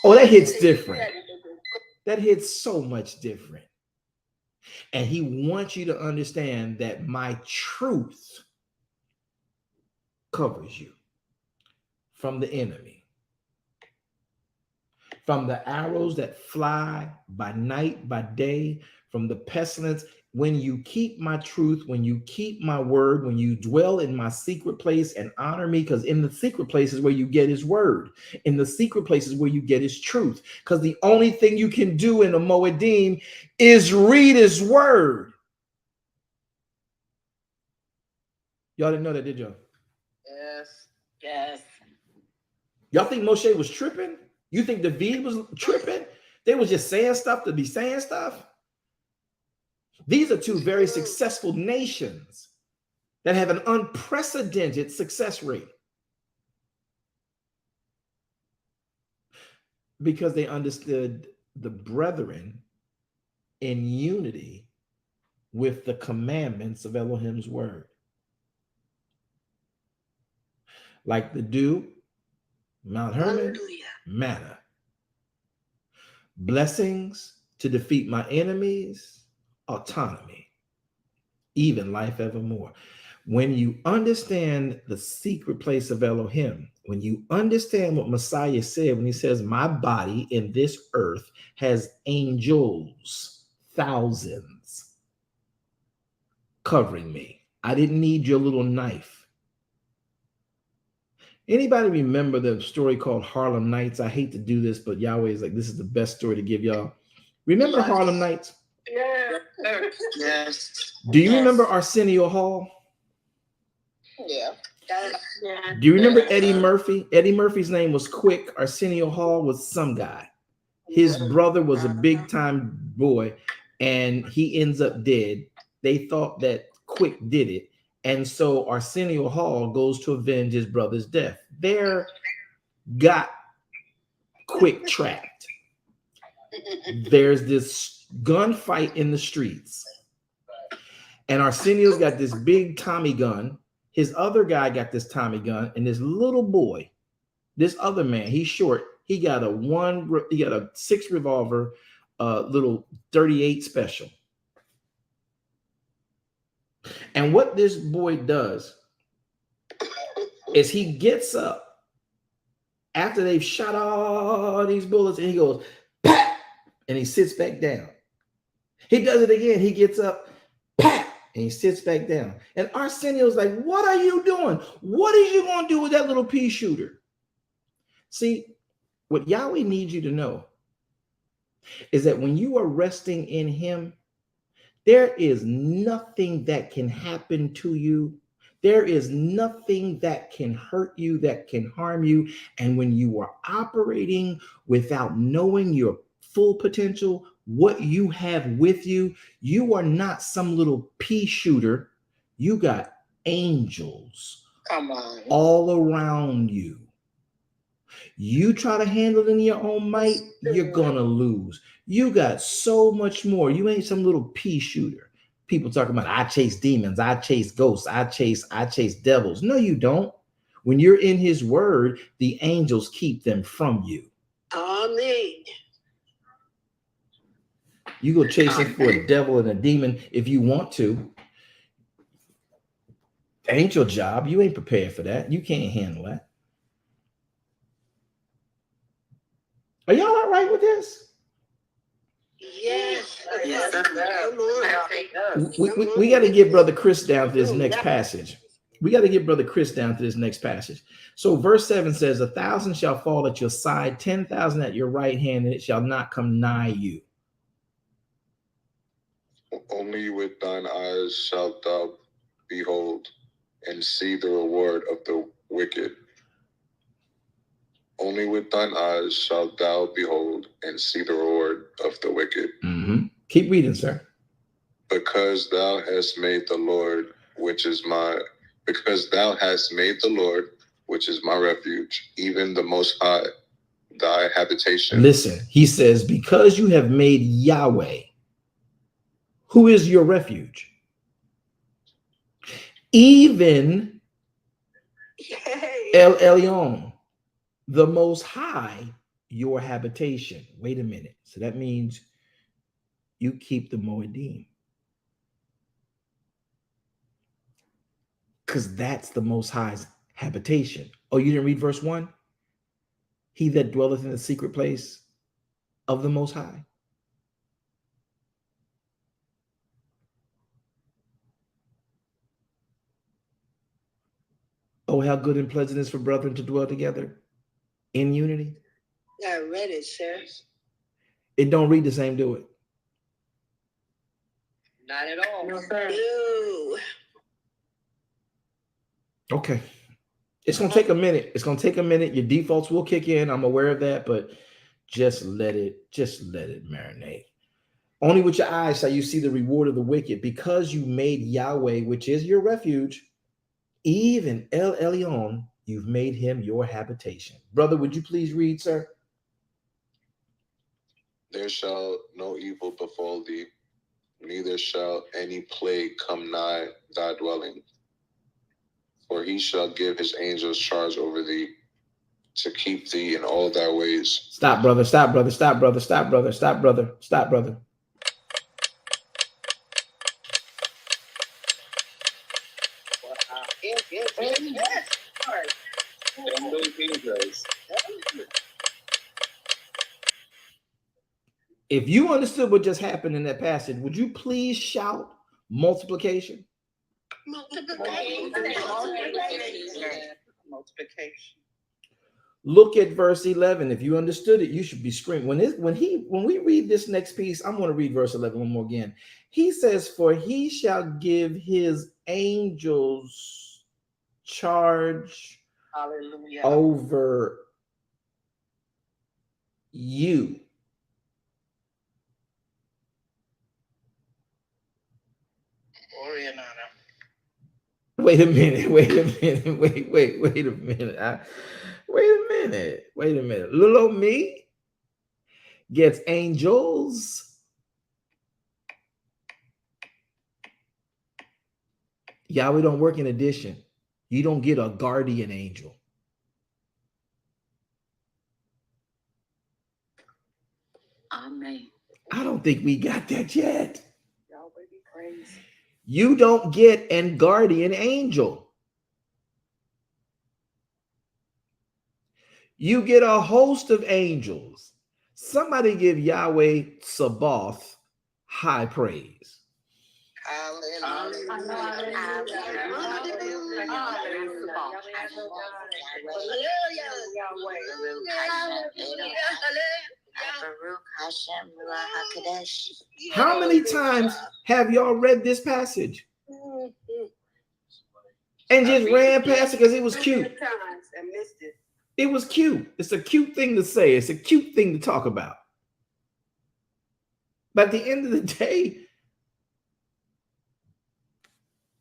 Oh, that hits different. That hits so much different. And he wants you to understand that my truth covers you from the enemy, from the arrows that fly by night, by day, from the pestilence. When you keep my truth, when you keep my word, when you dwell in my secret place and honor me, because in the secret place is where you get his word. In the secret place is where you get his truth. Because the only thing you can do in a Moedim is read his word. Y'all didn't know that, did y'all? Yes. Yes. Y'all think Moshe was tripping? You think David was tripping? They was just saying stuff to be saying stuff? These are two very successful nations that have an unprecedented success rate because they understood the brethren in unity with the commandments of Elohim's word. Like the dew, Mount Hermon, manna. Blessings to defeat my enemies, autonomy, even life evermore. When you understand the secret place of Elohim, when you understand what Messiah said when he says, my body in this earth has angels, thousands, covering me. I didn't need your little knife. Anybody remember the story called Harlem Nights? I hate to do this, but Yahweh is like, this is the best story to give y'all. Remember Harlem Nights? Yes. Do you remember Arsenio Hall? Yeah. Do you remember Eddie Murphy? Eddie Murphy's name was Quick. Arsenio Hall was some guy. His brother was a big time boy and he ends up dead. They thought that Quick did it. And so Arsenio Hall goes to avenge his brother's death. There got Quick trapped. There's this gunfight in the streets. And Arsenio's got this big Tommy gun. His other guy got this Tommy gun, and this little boy, this other man, he's short. He got a 6 revolver, little 38 special. And what this boy does is he gets up after they've shot all these bullets, and he goes, pat, and he sits back down. He does it again. He gets up, pat, and he sits back down. And Arsenio's like, what are you doing? What are you going to do with that little pea shooter? See, what Yahweh needs you to know is that when you are resting in him, there is nothing that can happen to you. There is nothing that can hurt you, that can harm you. And when you are operating without knowing your full potential, what you have with you, you are not some little pea shooter. You got angels all around you. You try to handle it in your own might, you're gonna lose. You got so much more. You ain't some little pea shooter. People talking about, I chase demons, I chase ghosts, I chase devils. No, you don't. When you're in his word, the angels keep them from you. Amen. You go chasing for a devil and a demon if you want to. Ain't your job. You ain't prepared for that. You can't handle that. Are y'all all right with this? Yes. Yes, We got to get Brother Chris down to this next passage. We got to get Brother Chris down to this next passage. So verse 7 says, 1,000 shall fall at your side, 10,000 at your right hand, and it shall not come nigh you. Only with thine eyes shalt thou behold and see the reward of the wicked. Only with thine eyes shalt thou behold and see the reward of the wicked. Mm-hmm. Keep reading, sir. Because thou hast made the Lord, which is my refuge, even the Most High, thy habitation. Listen, he says, because you have made Yahweh, who is your refuge, even El Elyon, the Most High, your habitation. Wait a minute. So that means you keep the Moedim. Because that's the Most High's habitation. Oh, you didn't read verse 1? He that dwelleth in the secret place of the Most High. Oh, how good and pleasant is for brethren to dwell together in unity. I read it, sir. It don't read the same, do it? Not at all. No, sir. No. Okay. It's going to take a minute. It's going to take a minute. Your defaults will kick in. I'm aware of that, but just let it marinate. Only with your eyes shall you see the reward of the wicked, because you made Yahweh, which is your refuge, even El Elyon, you've made him your habitation. Brother, would you please read, sir? There shall no evil befall thee, neither shall any plague come nigh thy dwelling. For he shall give his angels charge over thee, to keep thee in all thy ways. Stop, brother. Stop, brother. Stop, brother. Stop, brother. Stop, brother. Stop, brother. Yes. If you understood what just happened in that passage, would you please shout multiplication? Multiplication. Look at verse 11. If you understood it, you should be screaming. When we read this next piece, I'm going to read verse 11 one more again. He says, "For he shall give his angels charge Hallelujah. over you." Glory and honor. Wait a minute. Wait a minute. Wait a minute. Wait a minute. Little old me gets angels. Yahweh don't work in addition. You don't get a guardian angel. Amen. I don't think we got that yet. Yahweh be praised. You don't get an guardian angel. You get a host of angels. Somebody give Yahweh Sabbath high praise. How many times have y'all read this passage and just ran past it because it was cute? I missed it. It was cute. It's a cute thing to say. It's a cute thing to talk about. But at the end of the day,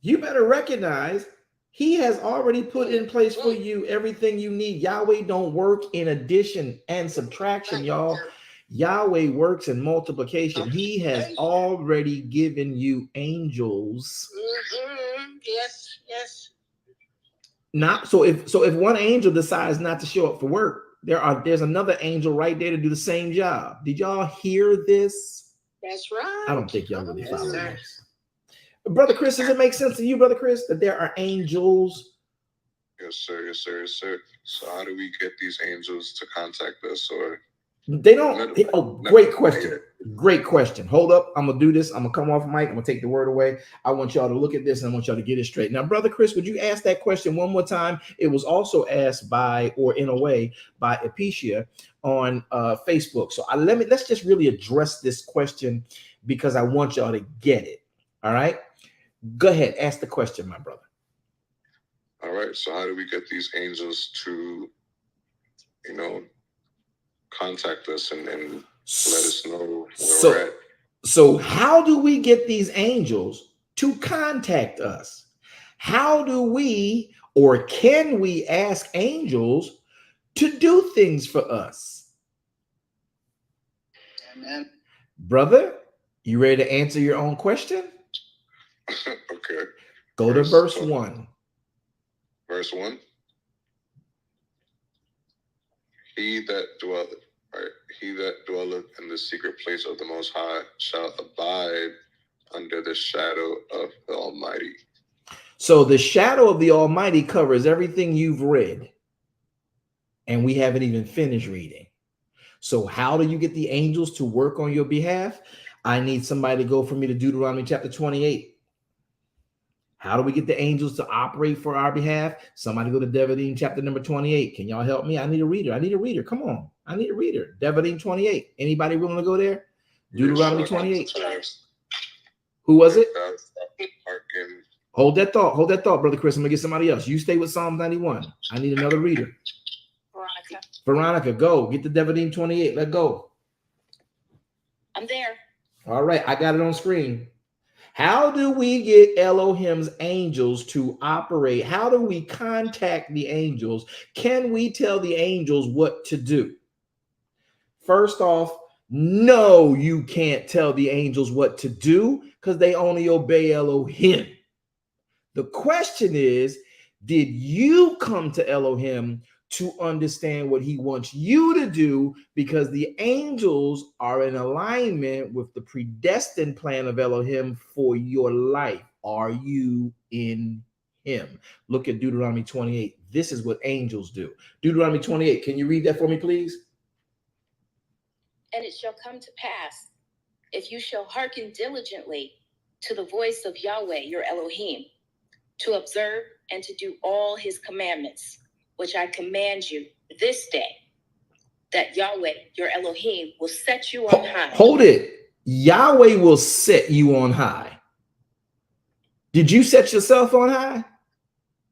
you better recognize he has already put in place for you everything you need. Yahweh don't work in addition and subtraction, y'all. Yahweh works in multiplication. He has already given you angels. Yes. Not so if one angel decides not to show up for work, there's another angel right there to do the same job. Did y'all hear this? That's right. I don't think y'all really follow this. Brother Chris, does it make sense to you, Brother Chris, that there are angels? Yes, sir. Yes, sir. Yes, sir. So how do we get these angels to contact us? Or They don't. Great question. Great question. Hold up. I'm going to do this. I'm going to come off mic. I'm going to take the word away. I want y'all to look at this and I want y'all to get it straight. Now, Brother Chris, would you ask that question one more time? It was also asked by Epicia on Facebook. So let's just really address this question because I want y'all to get it. All right. Go ahead. Ask the question, my brother. All right. So how do we get these angels to, contact us and let us know where we're at? So how do we get these angels to contact us? How do we, or can we ask angels to do things for us? Amen. Brother, you ready to answer your own question? Okay. Go to verse 1. Verse 1. He that dwelleth. He that dwelleth in the secret place of the Most High shall abide under the shadow of the Almighty. So the shadow of the Almighty covers everything you've read, and we haven't even finished reading. So how do you get the angels to work on your behalf? I need somebody to go for me to Deuteronomy chapter 28. How do we get the angels to operate for our behalf? Somebody go to Devarim chapter number 28. Can y'all help me? I need a reader. I need a reader. Come on. I need a reader. Devarim 28. Anybody willing to go there? Deuteronomy 28. Who was it? Hold that thought. Hold that thought, Brother Chris. I'm going to get somebody else. You stay with Psalm 91. I need another reader. Veronica, go. Get the Devarim 28. Let's go. I'm there. All right. I got it on screen. How do we get Elohim's angels to operate? How do we contact the angels? Can we tell the angels what to do? First off, no, you can't tell the angels what to do because they only obey Elohim. The question is, did you come to Elohim to understand what he wants you to do? Because the angels are in alignment with the predestined plan of Elohim for your life. Are you in him? Look at Deuteronomy 28. This is what angels do. Deuteronomy 28. Can you read that for me, please? And it shall come to pass, if you shall hearken diligently to the voice of Yahweh your Elohim, to observe and to do all his commandments, which I command you this day, that Yahweh your Elohim will set you on high. Hold it. Yahweh will set you on high. Did you set yourself on high?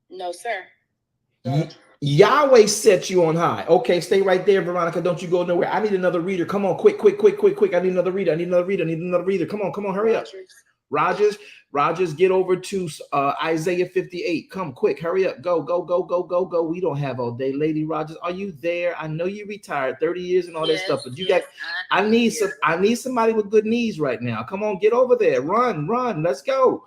No, sir. Yahweh set you on high. Okay, stay right there, Veronica. Don't you go nowhere. I need another reader. Come on, quick. I need another reader. I need another reader. Come on, hurry up. Rogers, get over to Isaiah 58. Come quick, hurry up. Go. We don't have all day. Lady Rogers, are you there? I know you retired 30 years and all that stuff, but I need somebody with good knees right now. Come on, get over there. Run. Let's go.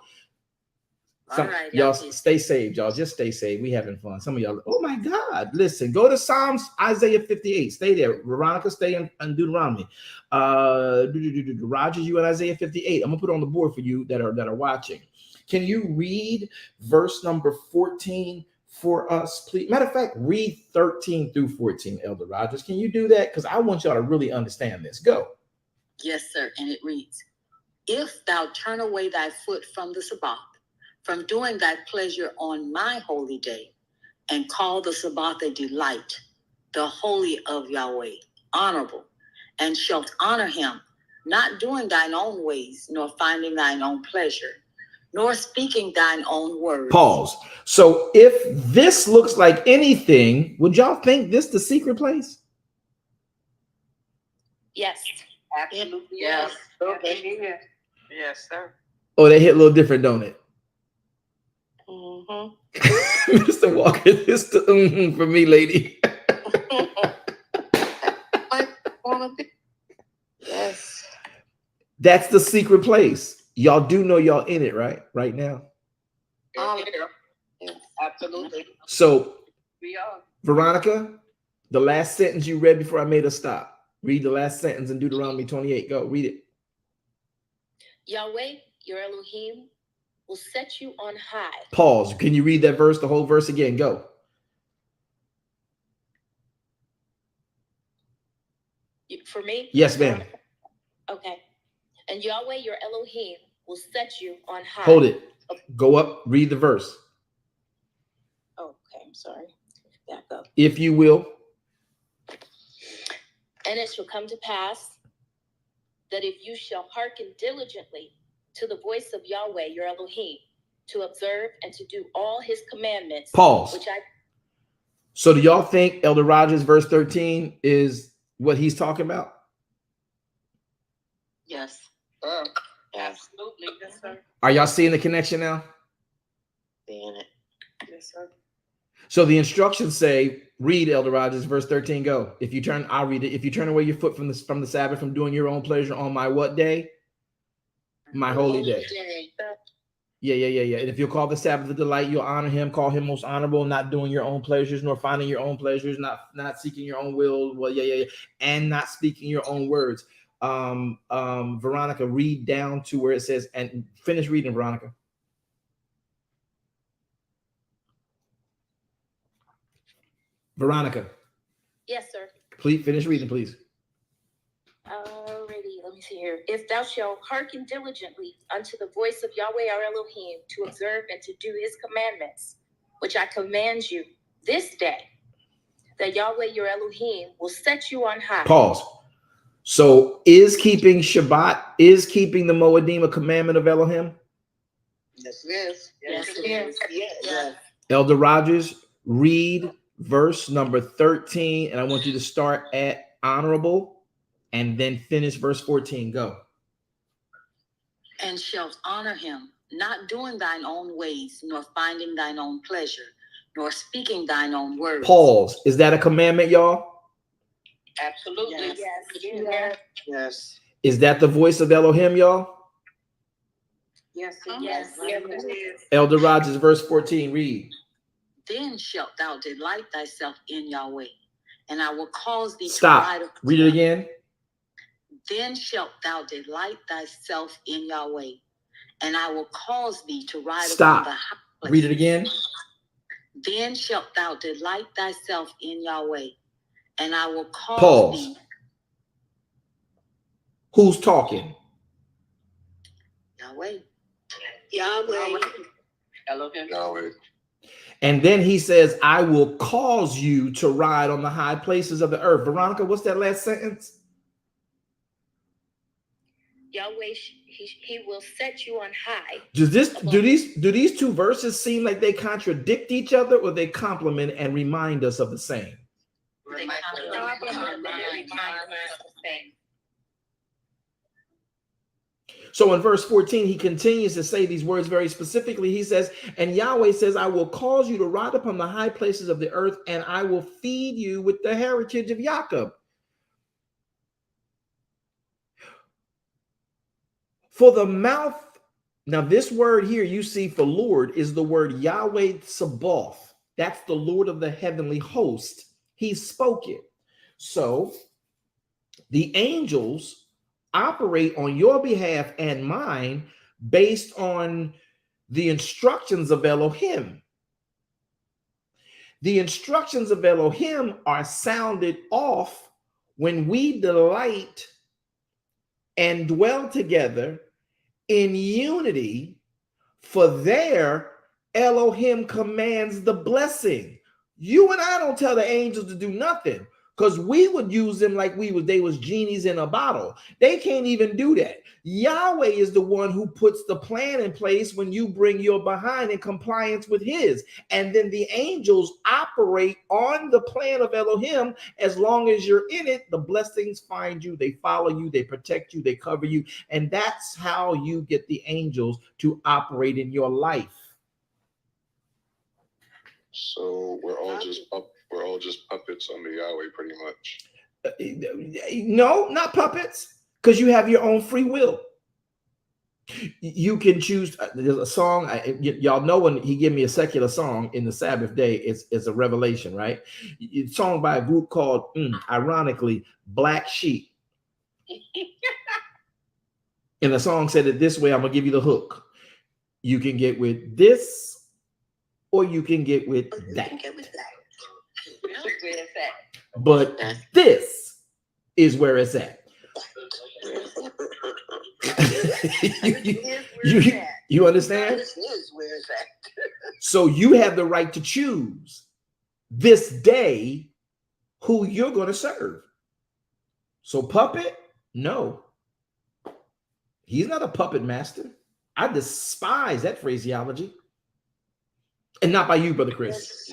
All right, y'all stay saved, y'all. Just stay saved. We having fun. Some of y'all, oh my God. Listen, go to Psalms, Isaiah 58. Stay there. Veronica, stay in Deuteronomy. Roger, you at Isaiah 58. I'm gonna put it on the board for you that are watching. Can you read verse number 14 for us, please? Matter of fact, read 13 through 14, Elder Rogers. Can you do that? Because I want y'all to really understand this. Go. Yes, sir. And it reads, if thou turn away thy foot from the Sabbath, from doing thy pleasure on my holy day, and call the Sabbath a delight, the holy of Yahweh, honorable, and shalt honor him, not doing thine own ways, nor finding thine own pleasure, nor speaking thine own words. Pause. So if this looks like anything, would y'all think this the secret place? Yes. Absolutely. Yes. Okay. Yes, sir. Oh, they hit a little different, don't it? Mm-hmm. Mr. Walker, it's the for me, lady. Yes. That's the secret place. Y'all do know y'all in it, right? Right now. Yes, absolutely. So, We are. Veronica, the last sentence you read before I made her stop. Read the last sentence in Deuteronomy 28. Go, read it. Yahweh, your Elohim, will set you on high. Pause. Can you read that verse, the whole verse again? Go. For me? Yes, ma'am. Okay. And Yahweh, your Elohim, will set you on high. Hold it. Go up. Read the verse. Okay, I'm sorry. Back up. If you will. And it shall come to pass that if you shall hearken diligently to the voice of Yahweh, your Elohim, to observe and to do all his commandments. Pause. So do y'all think Elder Rogers verse 13 is what he's talking about? Yes. Absolutely. Yes, sir. Are y'all seeing the connection now? Seeing it. Yes, sir. So the instructions say, read Elder Rogers, verse 13, go. If you turn, I'll read it. If you turn away your foot from the Sabbath, from doing your own pleasure on my what day? My holy day. Yeah. And if you call the Sabbath a delight, you'll honor him, call him most honorable, not doing your own pleasures, nor finding your own pleasures, not seeking your own will. Well, yeah. And not speaking your own words. Veronica, read down to where it says, and finish reading, Veronica. Veronica. Yes, sir. Please finish reading, please. Alrighty, let me see here. If thou shalt hearken diligently unto the voice of Yahweh our Elohim to observe and to do his commandments, which I command you this day, that Yahweh your Elohim will set you on high. Pause. So is keeping Shabbat, is keeping the Moedim a commandment of Elohim? Yes, it is. Yes, it is. Yes. Elder Rogers, read verse number 13, and I want you to start at honorable and then finish verse 14. Go. And shalt honor him, not doing thine own ways, nor finding thine own pleasure, nor speaking thine own words. Pause. Is that a commandment, y'all? Absolutely. Yes. Is that the voice of Elohim, y'all? Yes. Yes. Elder Rogers, verse 14, read. Then shalt thou delight thyself in Yahweh, and I will cause thee Stop. to ride. Read it again. Then shalt thou delight thyself in Yahweh, and I will cause thee to ride Stop. upon the high places. Read it again. Then shalt thou delight thyself in Yahweh, and I will cause Pause. thee. Who's talking? Yahweh. Yahweh. Elohim. Yahweh. And then he says, I will cause you to ride on the high places of the earth. Veronica, what's that last sentence? Yahweh, he will set you on high. Do these two verses seem like they contradict each other, or they complement and remind us of the same? They complement and remind us of the same. So in verse 14, he continues to say these words very specifically. He says, and Yahweh says, I will cause you to ride upon the high places of the earth, and I will feed you with the heritage of Jacob. For the mouth, now this word here you see for Lord is the word Yahweh Sabaoth. That's the Lord of the heavenly host. He spoke it. So the angels operate on your behalf and mine based on the instructions of Elohim. The instructions of Elohim are sounded off when we delight and dwell together in unity, for there Elohim commands the blessing. You and I don't tell the angels to do nothing, because we would use them like they was genies in a bottle. They can't even do that. Yahweh is the one who puts the plan in place when you bring your behind in compliance with his. And then the angels operate on the plan of Elohim. As long as you're in it, the blessings find you, they follow you, they protect you, they cover you. And that's how you get the angels to operate in your life. So we're all just puppets under Yahweh, pretty much. No, not puppets, because you have your own free will. You can choose. There's a song, y'all know, when he gave me a secular song in the Sabbath day, it's a revelation, right? It's a song by a group called, ironically, Black Sheep. And the song said it this way. I'm gonna give you the hook. You can get with this, or you can get with that. But this is where it's at. you understand? This is where it's at. So you have the right to choose this day who you're going to serve. So puppet, no. He's not a puppet master. I despise that phraseology. And not by you, Brother Chris.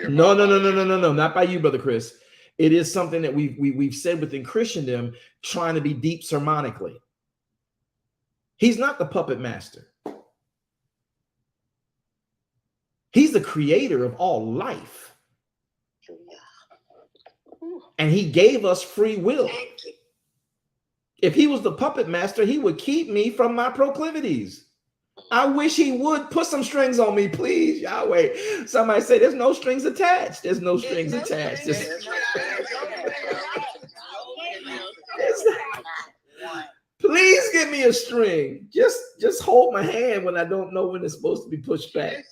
No, not by you, Brother Chris. It is something that we've said within Christendom, trying to be deep sermonically. He's not the puppet master. He's the creator of all life. And he gave us free will. If he was the puppet master, he would keep me from my proclivities. I wish he would put some strings on me, please, Yahweh. Somebody say there's no strings attached. There's no strings attached. Please give me a string. Just hold my hand when I don't know when it's supposed to be pushed back.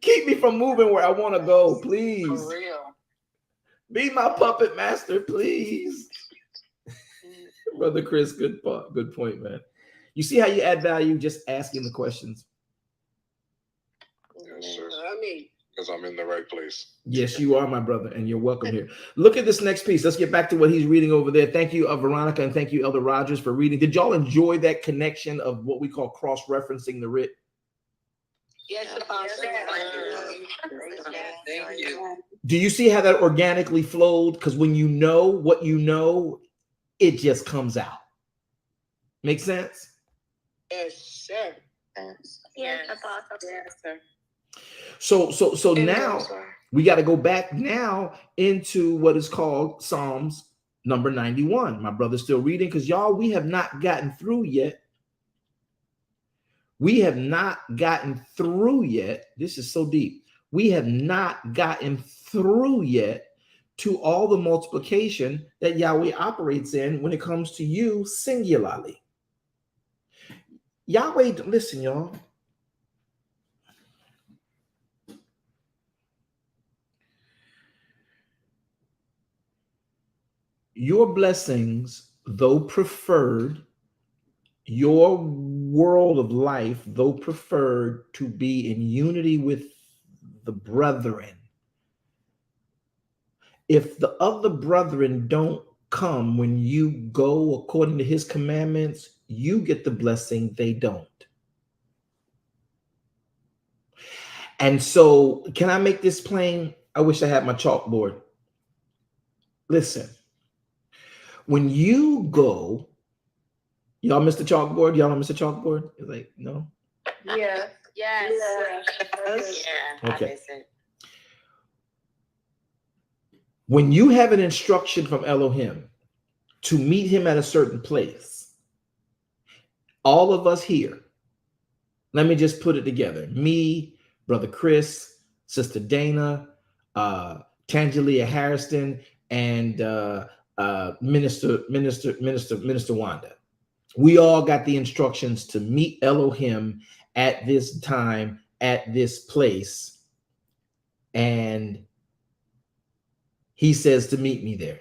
Keep me from moving where I want to go, please. For real. Be my puppet master, please. Brother Chris, good point, man. You see how you add value just asking the questions? Yes, sir. Because I'm in the right place. Yes, you are, my brother, and you're welcome here. Look at this next piece. Let's get back to what he's reading over there. Thank you, Veronica, and thank you, Elder Rogers, for reading. Did y'all enjoy that connection of what we call cross-referencing the writ? Yes, Apostle. Thank you. Do you see how that organically flowed? Because when you know what you know, it just comes out. Make sense? Yes, sir. Yes, Apostle. Yes, sir. So now we got to go back now into what is called Psalms number 91. My brother's still reading because y'all, we have not gotten through yet. We have not gotten through yet. This is so deep. We have not gotten through yet to all the multiplication that Yahweh operates in when it comes to you singularly. Yahweh, listen, y'all. Your blessings, though preferred, your world of life, though preferred to be in unity with the brethren, if the other brethren don't come when you go according to his commandments, you get the blessing, they don't. And so, can I make this plain? I wish I had my chalkboard. Listen, when you go, y'all miss the chalkboard? Y'all don't miss the chalkboard? It's like, no? Yeah. Yes. Yeah. Okay. When you have an instruction from Elohim to meet him at a certain place, all of us here, let me just put it together. Me, Brother Chris, Sister Dana, Tangelia Harrison, and Minister Wanda. We all got the instructions to meet Elohim at this time, at this place. And he says to meet me there.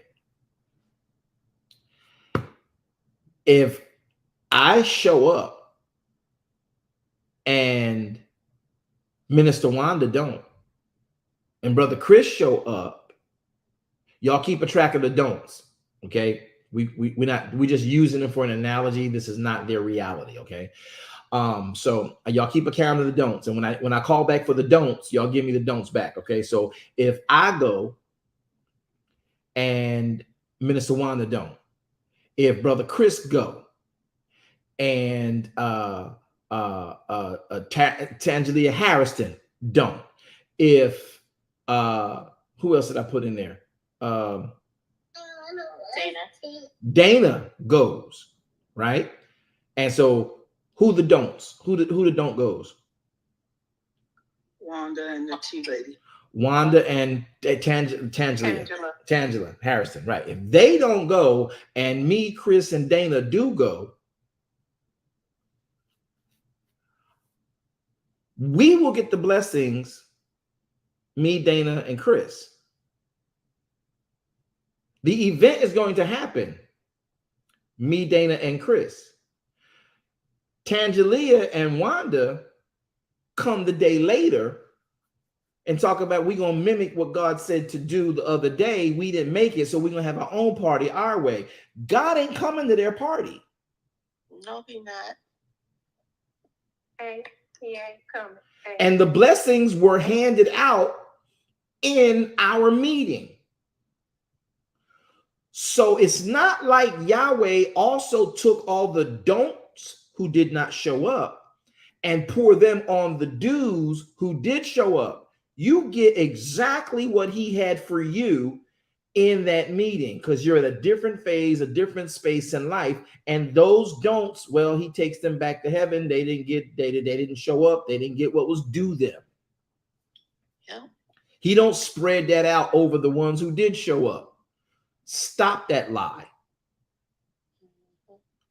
If I show up and Minister Wanda don't, and Brother Chris show up, y'all keep a track of the don'ts, okay? We're just using it for an analogy. This is not their reality, okay? So y'all keep account of the don'ts, and when I call back for the don'ts, y'all give me the don'ts back, okay? So if I go and Minister Wanda don't, if Brother Chris go and Tangelia Harrison don't, if who else did I put in there? Dana goes, right? And so who the don'ts? Who the don't goes? Wanda and the T lady. Wanda and Tangela Harrison, right? If they don't go and me, Chris, and Dana do go, we will get the blessings, me, Dana, and Chris. The event is going to happen, me, Dana, and Chris. Tangelia and Wanda come the day later and talk about we're going to mimic what God said to do the other day. We didn't make it, so we're going to have our own party our way. God ain't coming to their party. No, he not. Hey, he ain't coming. Hey. And the blessings were handed out in our meeting. So it's not like Yahweh also took all the don'ts who did not show up and pour them on the do's who did show up. You get exactly what he had for you in that meeting, because you're at a different phase, a different space in life. And those don'ts, well, he takes them back to heaven. They didn't show up. They didn't get what was due them. Yeah. He don't spread that out over the ones who did show up. Stop that lie.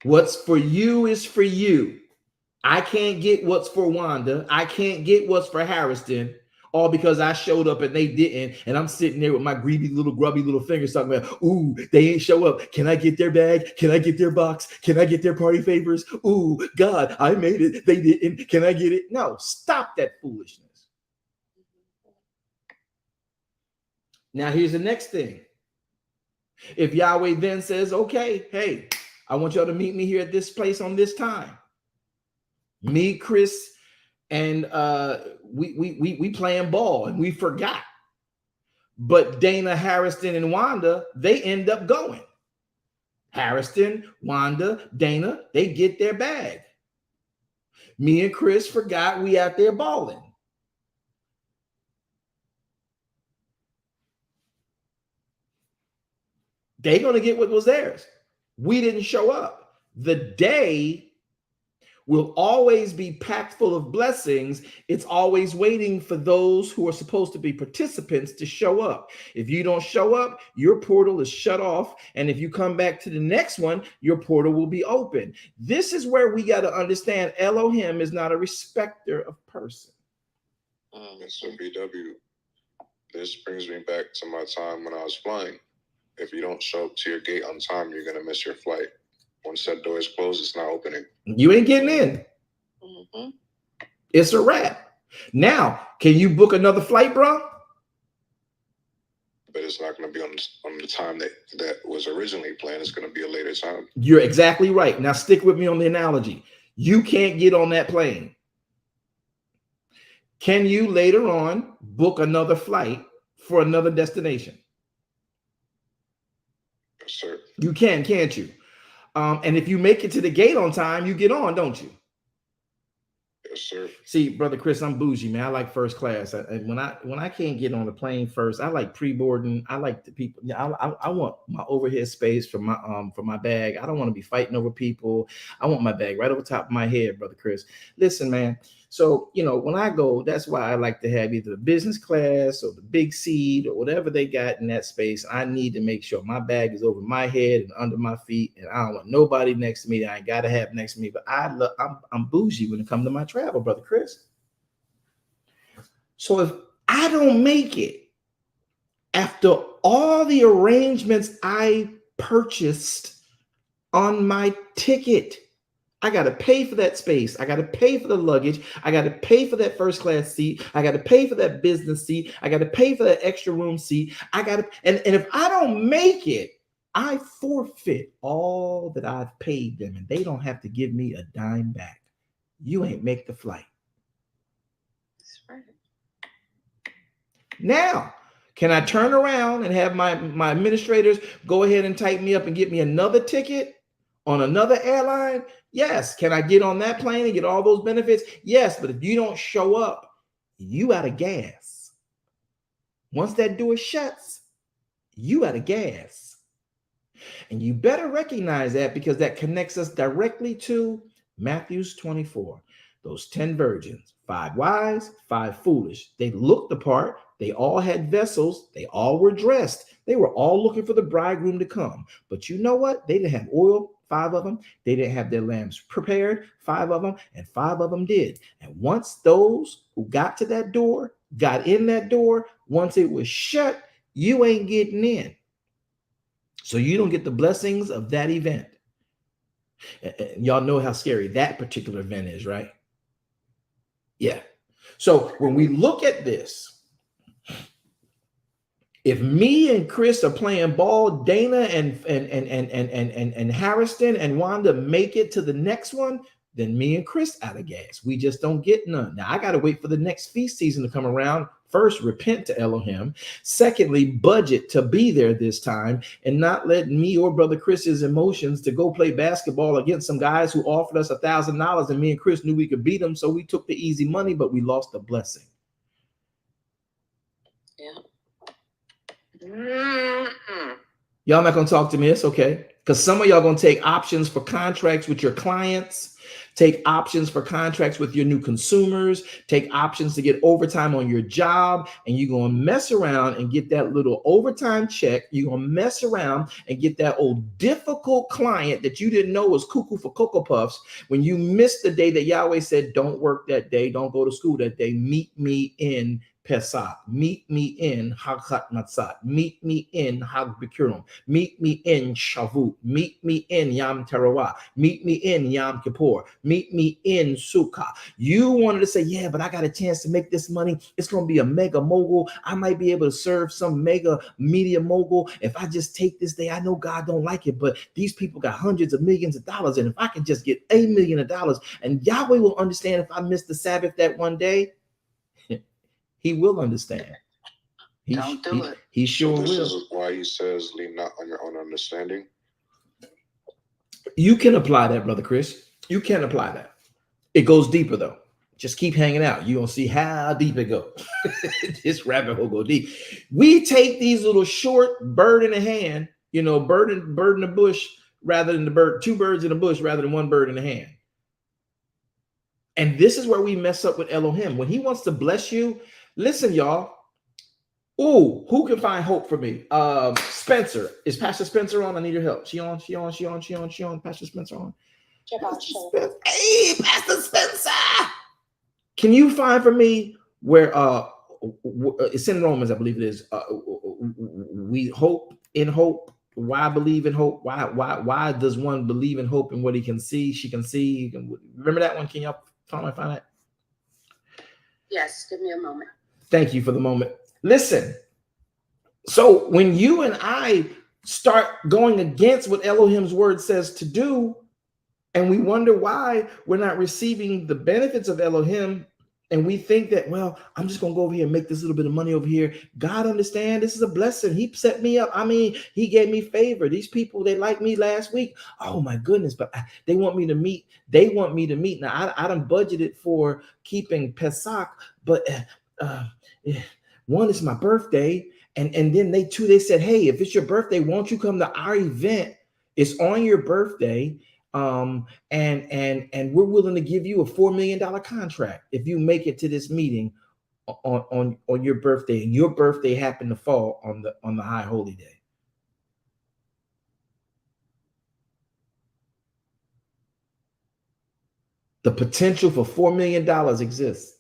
What's for you is for you. I can't get what's for Wanda. I can't get what's for Harrison, all because I showed up and they didn't. And I'm sitting there with my grubby little fingers talking about, ooh, they ain't show up. Can I get their bag? Can I get their box? Can I get their party favors? Ooh, God, I made it. They didn't. Can I get it? No, stop that foolishness. Now, here's the next thing. If Yahweh then says, okay, hey, I want y'all to meet me here at this place on this time. Me, Chris, and we playing ball and we forgot. But Dana, Harrison, and Wanda, they end up going. Harrison, Wanda, Dana, they get their bag. Me and Chris forgot, we out there balling. They're going to get what was theirs. We didn't show up. The day will always be packed full of blessings. It's always waiting for those who are supposed to be participants to show up. If you don't show up, your portal is shut off. And if you come back to the next one, your portal will be open. This is where we got to understand Elohim is not a respecter of person. So BW, this brings me back to my time when I was flying. If you don't show up to your gate on time, you're going to miss your flight. Once that door is closed, it's not opening. You ain't getting in. Mm-hmm. It's a wrap. Now, can you book another flight, bro? But it's not going to be on the time that was originally planned. It's going to be a later time. You're exactly right. Now, stick with me on the analogy. You can't get on that plane. Can you later on book another flight for another destination? Yes, sir. You can, can't you? And if you make it to the gate on time, you get on, don't you? Yes, sir. See, brother Chris, I'm bougie, man. I like first class. And when I can't get on the plane first, I like pre-boarding. I like the people. I want my overhead space for my bag. I don't want to be fighting over people. I want my bag right over top of my head, brother Chris. Listen, man. So, when I go, that's why I like to have either the business class or the big seat or whatever they got in that space. I need to make sure my bag is over my head and under my feet, and I don't want nobody next to me that I ain't got to have next to me. But I'm bougie when it comes to my travel, brother Chris. So if I don't make it after all the arrangements I purchased on my ticket, I got to pay for that space. I got to pay for the luggage. I got to pay for that first class seat. I got to pay for that business seat. I got to pay for that extra room seat. And if I don't make it, I forfeit all that I've paid them, and they don't have to give me a dime back. You ain't make the flight. That's right. Now, can I turn around and have my administrators go ahead and type me up and get me another ticket on another airline? Yes. Can I get on that plane and get all those benefits? Yes. But if you don't show up, you out of gas. Once that door shuts, you out of gas. And you better recognize that, because that connects us directly to Matthew's 24. Those 10 virgins, 5 wise, 5 foolish. They looked the part. They all had vessels. They all were dressed. They were all looking for the bridegroom to come. But you know what? They didn't have oil, 5 of them. They didn't have their lamps prepared, 5 of them, and 5 of them did. And once those who got to that door, got in that door, once it was shut, you ain't getting in. So you don't get the blessings of that event. Y'all know how scary that particular event is, right? Yeah. So when we look at this, if me and Chris are playing ball, Dana and Harrison and Wanda make it to the next one, then me and Chris out of gas. We just don't get none. Now I got to wait for the next feast season to come around. First, repent to Elohim. Secondly, budget to be there this time and not let me or brother Chris's emotions to go play basketball against some guys who offered us $1,000, and me and Chris knew we could beat them. So we took the easy money, but we lost the blessing. Yeah. Y'all not going to talk to me. It's okay. Because some of y'all going to take options for contracts with your clients, take options for contracts with your new consumers, take options to get overtime on your job, and you're going to mess around and get that little overtime check. You're going to mess around and get that old difficult client that you didn't know was cuckoo for Cocoa Puffs when you missed the day that Yahweh said, don't work that day, don't go to school that day, meet me in Pesach, meet me in Hagat Matzat, meet me in Hag Bikurim, meet me in Shavuot, meet me in Yom Teruah, meet me in Yom Kippur, meet me in Sukkah. You wanted to say, yeah, but I got a chance to make this money. It's going to be a mega mogul. I might be able to serve some mega media mogul. If I just take this day, I know God don't like it, but these people got hundreds of millions of dollars. And if I can just get $1 million, and Yahweh will understand if I miss the Sabbath that one day, he will understand. Don't do it. He sure So this will. is why he says, lean not on your own understanding. You can apply that, Brother Chris. You can apply that. It goes deeper, though. Just keep hanging out. You're going to see how deep it goes. This rabbit hole go deep. We take these little short bird in the hand, bird in the bush rather than the bird, two birds in the bush rather than one bird in the hand. And this is where we mess up with Elohim. When he wants to bless you, listen, y'all. Ooh, who can find hope for me? Spencer. Is Pastor Spencer on? I need your help. She on. Pastor Spencer on. Hey, Pastor Spencer. Can you find for me where it's in Romans, I believe it is. We hope in hope. Why believe in hope? Why does one believe in hope in what he can see? She can see. Remember that one? Can y'all find that? Yes, give me a moment. Thank you for the moment. Listen, so when you and I start going against what Elohim's word says to do, and we wonder why we're not receiving the benefits of Elohim, and we think that, well, I'm just going to go over here and make this little bit of money over here. God understand this is a blessing. He set me up. I mean, he gave me favor. These people, they liked me last week. Oh my goodness, but they want me to meet. They want me to meet. Now, I done budgeted for keeping Pesach, but one is my birthday, and then they said, hey, if it's your birthday, won't you come to our event? It's on your birthday, and we're willing to give you a $4 million contract if you make it to this meeting on your birthday, and your birthday happened to fall on the high holy day. The potential for $4 million exists.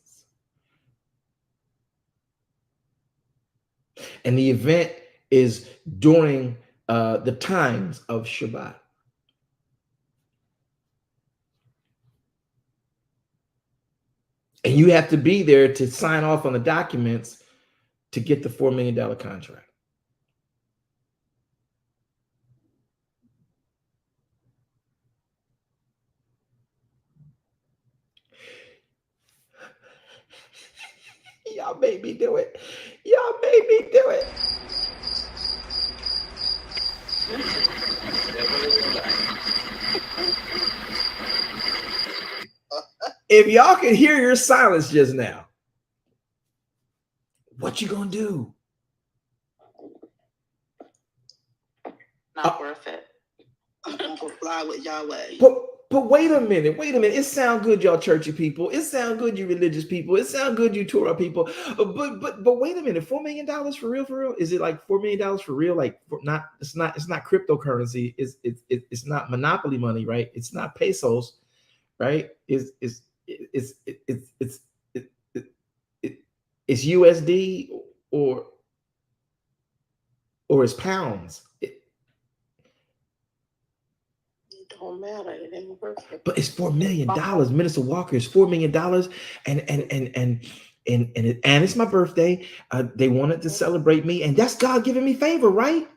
And the event is during the times of Shabbat. And you have to be there to sign off on the documents to get the $4 million contract. Y'all made me do it. Y'all made me do it. If y'all can hear your silence just now, what you gonna do? Not worth it. I'm gonna fly with Yahweh. But wait a minute. It sounds good, y'all churchy people. It sounds good, you religious people. It sounds good, you Torah people. But wait a minute. $4 million for real? Is it like $4 million for real? Like it's not cryptocurrency. It's not monopoly money, right? It's not pesos, right? It's USD or it's pounds. Don't matter. It ain't worth it. But it's $4 million. Minister Walker, is $4 million, and it's my birthday. They wanted to celebrate me, and that's God giving me favor, right?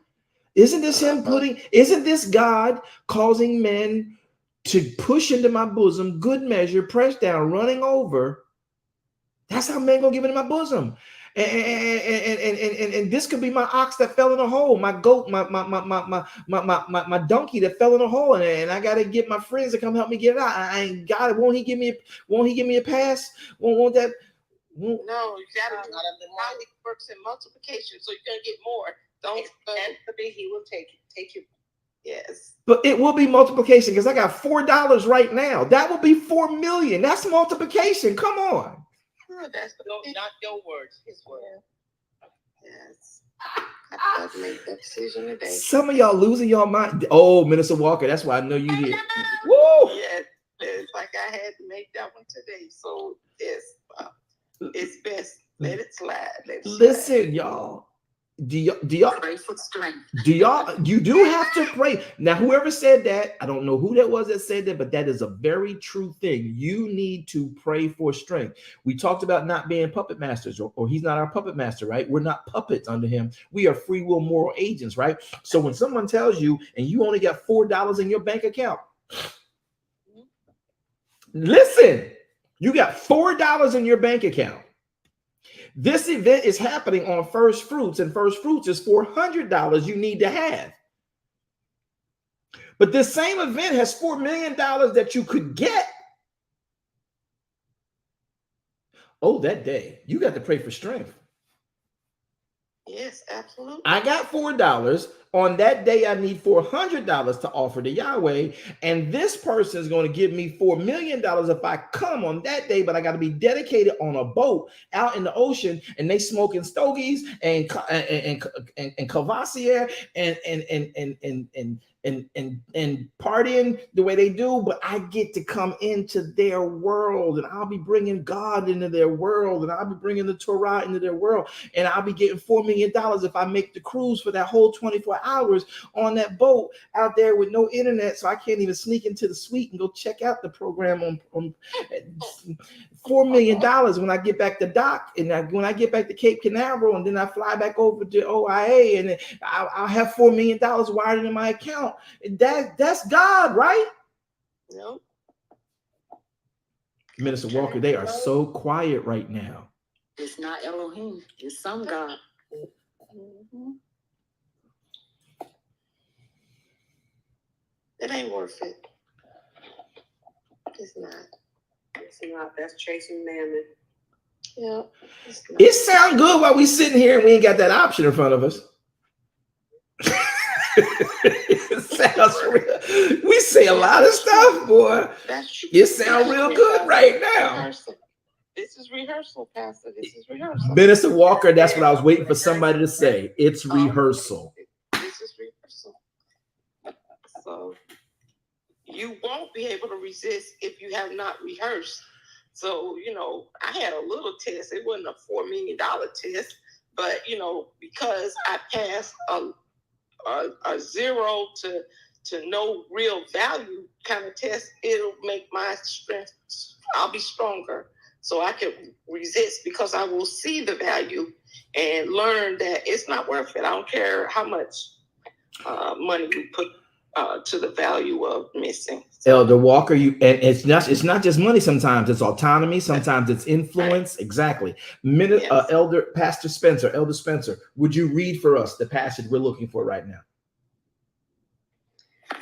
Isn't this God causing men to push into my bosom, good measure, pressed down, running over? That's how men gonna give it in my bosom. And this could be my ox that fell in a hole, my goat, my donkey that fell in a hole, and I gotta get my friends to come help me get it out. I ain't got it. Won't he give me a pass? Won't that? No, you gotta do how it works in multiplication, so you're gonna get more. Don't and to me, he will take you. Yes. But it will be multiplication because I got $4 right now. That will be 4 million. That's multiplication. Come on. Oh, that's not your words, his word. Yes. I have to make that decision today. Some of y'all losing your mind. Oh, Minister Walker, that's why I know you here. Woo! Yeah, it's like I had to make that one today. So yes, it's best. Let it slide. Listen, y'all. Do y'all pray for strength? You do have to pray. Now, whoever said that, I don't know who that was that said that, but that is a very true thing. You need to pray for strength. We talked about not being puppet masters, or he's not our puppet master, right? We're not puppets under him. We are free will moral agents, right? So when someone tells you and you only got $4 in your bank account, listen, you got $4 in your bank account. This event is happening on First Fruits, and First Fruits is $400 you need to have. But this same event has $4 million that you could get. Oh, that day, you got to pray for strength. Yes, absolutely. I got $4. On that day, I need $400 to offer to Yahweh. And this person is going to give me $4 million if I come on that day, but I got to be dedicated on a boat out in the ocean, and they smoking stogies and Cavassier and partying the way they do, but I get to come into their world, and I'll be bringing God into their world, and I'll be bringing the Torah into their world, and I'll be getting $4 million if I make the cruise for that whole 24 hours on that boat out there with no internet, so I can't even sneak into the suite and go check out the program on $4 million when I get back to dock, and when I get back to Cape Canaveral, and then I fly back over to OIA, and I'll have $4 million wired in my account. That's God, right? Nope. Minister Walker, they are so quiet right now. It's not Elohim. It's some God. Mm-hmm. It ain't worth it. It's not. It's not. That's chasing mammon. Yeah. It sounds good while we sitting here and we ain't got that option in front of us. It sounds real. We say a lot of stuff, boy. It sounds real good right now. This is rehearsal, Pastor. This is rehearsal. Minister Walker, that's what I was waiting for somebody to say. It's rehearsal. This is rehearsal. So you won't be able to resist if you have not rehearsed. So, I had a little test. It wasn't a $4 million test, but, because I passed a 0 to no real value kind of test, it'll make my strength, I'll be stronger. So I can resist because I will see the value and learn that it's not worth it. I don't care how much money you put to the value of missing. Elder Walker, and it's not just money. Sometimes it's autonomy. Sometimes it's influence. Exactly. Elder Spencer, would you read for us the passage we're looking for right now?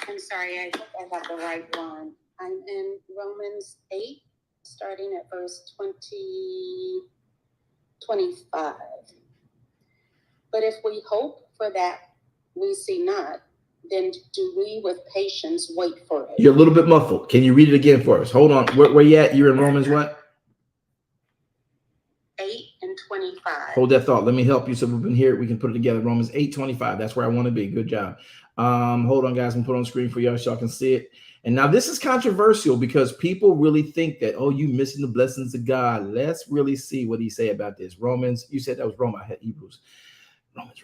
I'm sorry, I hope I have the right one. I'm in Romans 8, starting at verse 25. But if we hope for that we see not, then do we with patience wait for it. You're a little bit muffled. Can you read it again for us? Hold on. Where you at? You're in Romans what? 8 and 25. Hold that thought. Let me help you so we can hear it. We can put it together. Romans 8:25. That's where I want to be. Good job. Hold on, guys. I'm put on the screen for y'all so y'all can see it. And now this is controversial because people really think that, oh, you missing the blessings of God. Let's really see what he say about this. Romans, you said that was Rome. I had Hebrews. Romans.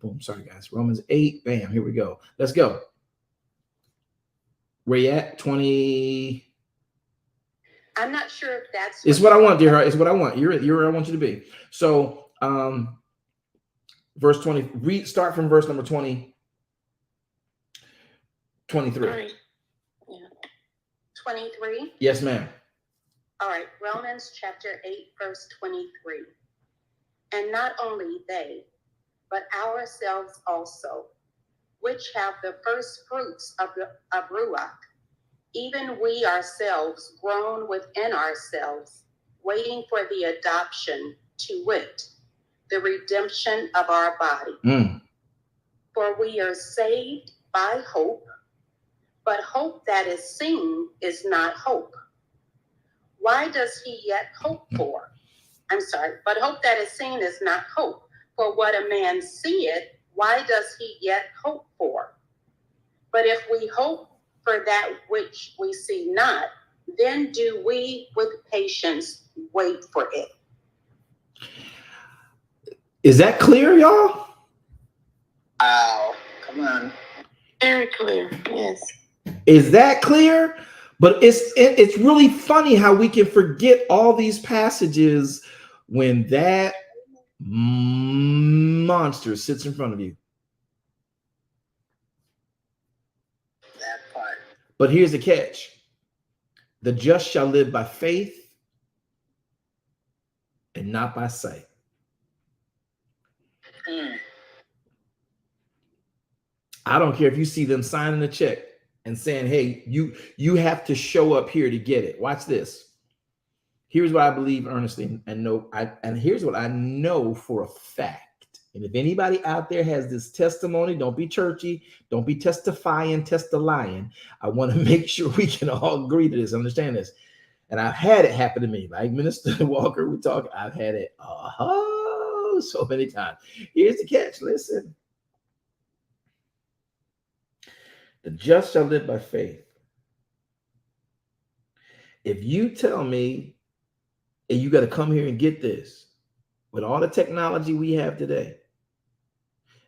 Boom. Sorry, guys. Romans 8. Bam. Here we go. Let's go. Where you at? 20. I'm not sure if that's. It's what I want, dear heart. It's what I want. You're where I want you to be. So, verse 20. Start from verse number 20. 23. Yeah. 23. Yes, ma'am. All right. Romans chapter 8, verse 23. And not only they, but ourselves also, which have the first fruits of Ruach, even we ourselves groan within ourselves, waiting for the adoption, to wit, the redemption of our body. For we are saved by hope, but hope that is seen is not hope. Why does he yet hope for? But hope that is seen is not hope. For what a man seeth, why does he yet hope for? But if we hope for that which we see not, then do we with patience wait for it. Is that clear, y'all? Wow, come on. Very clear, yes. Is that clear? But it's really funny how we can forget all these passages when that monster sits in front of you. That part. But here's the catch. The just shall live by faith and not by sight. I don't care if you see them signing a check and saying, hey, you have to show up here to get it. Watch this. Here's what I believe earnestly and here's what I know for a fact. And if anybody out there has this testimony, don't be churchy, don't be testifying, lying. I want to make sure we can all agree to this, understand this. And I've had it happen to me. Like Minister Walker, we talk, I've had it so many times. Here's the catch. Listen. The just shall live by faith. If you tell me, and you got to come here and get this, with all the technology we have today,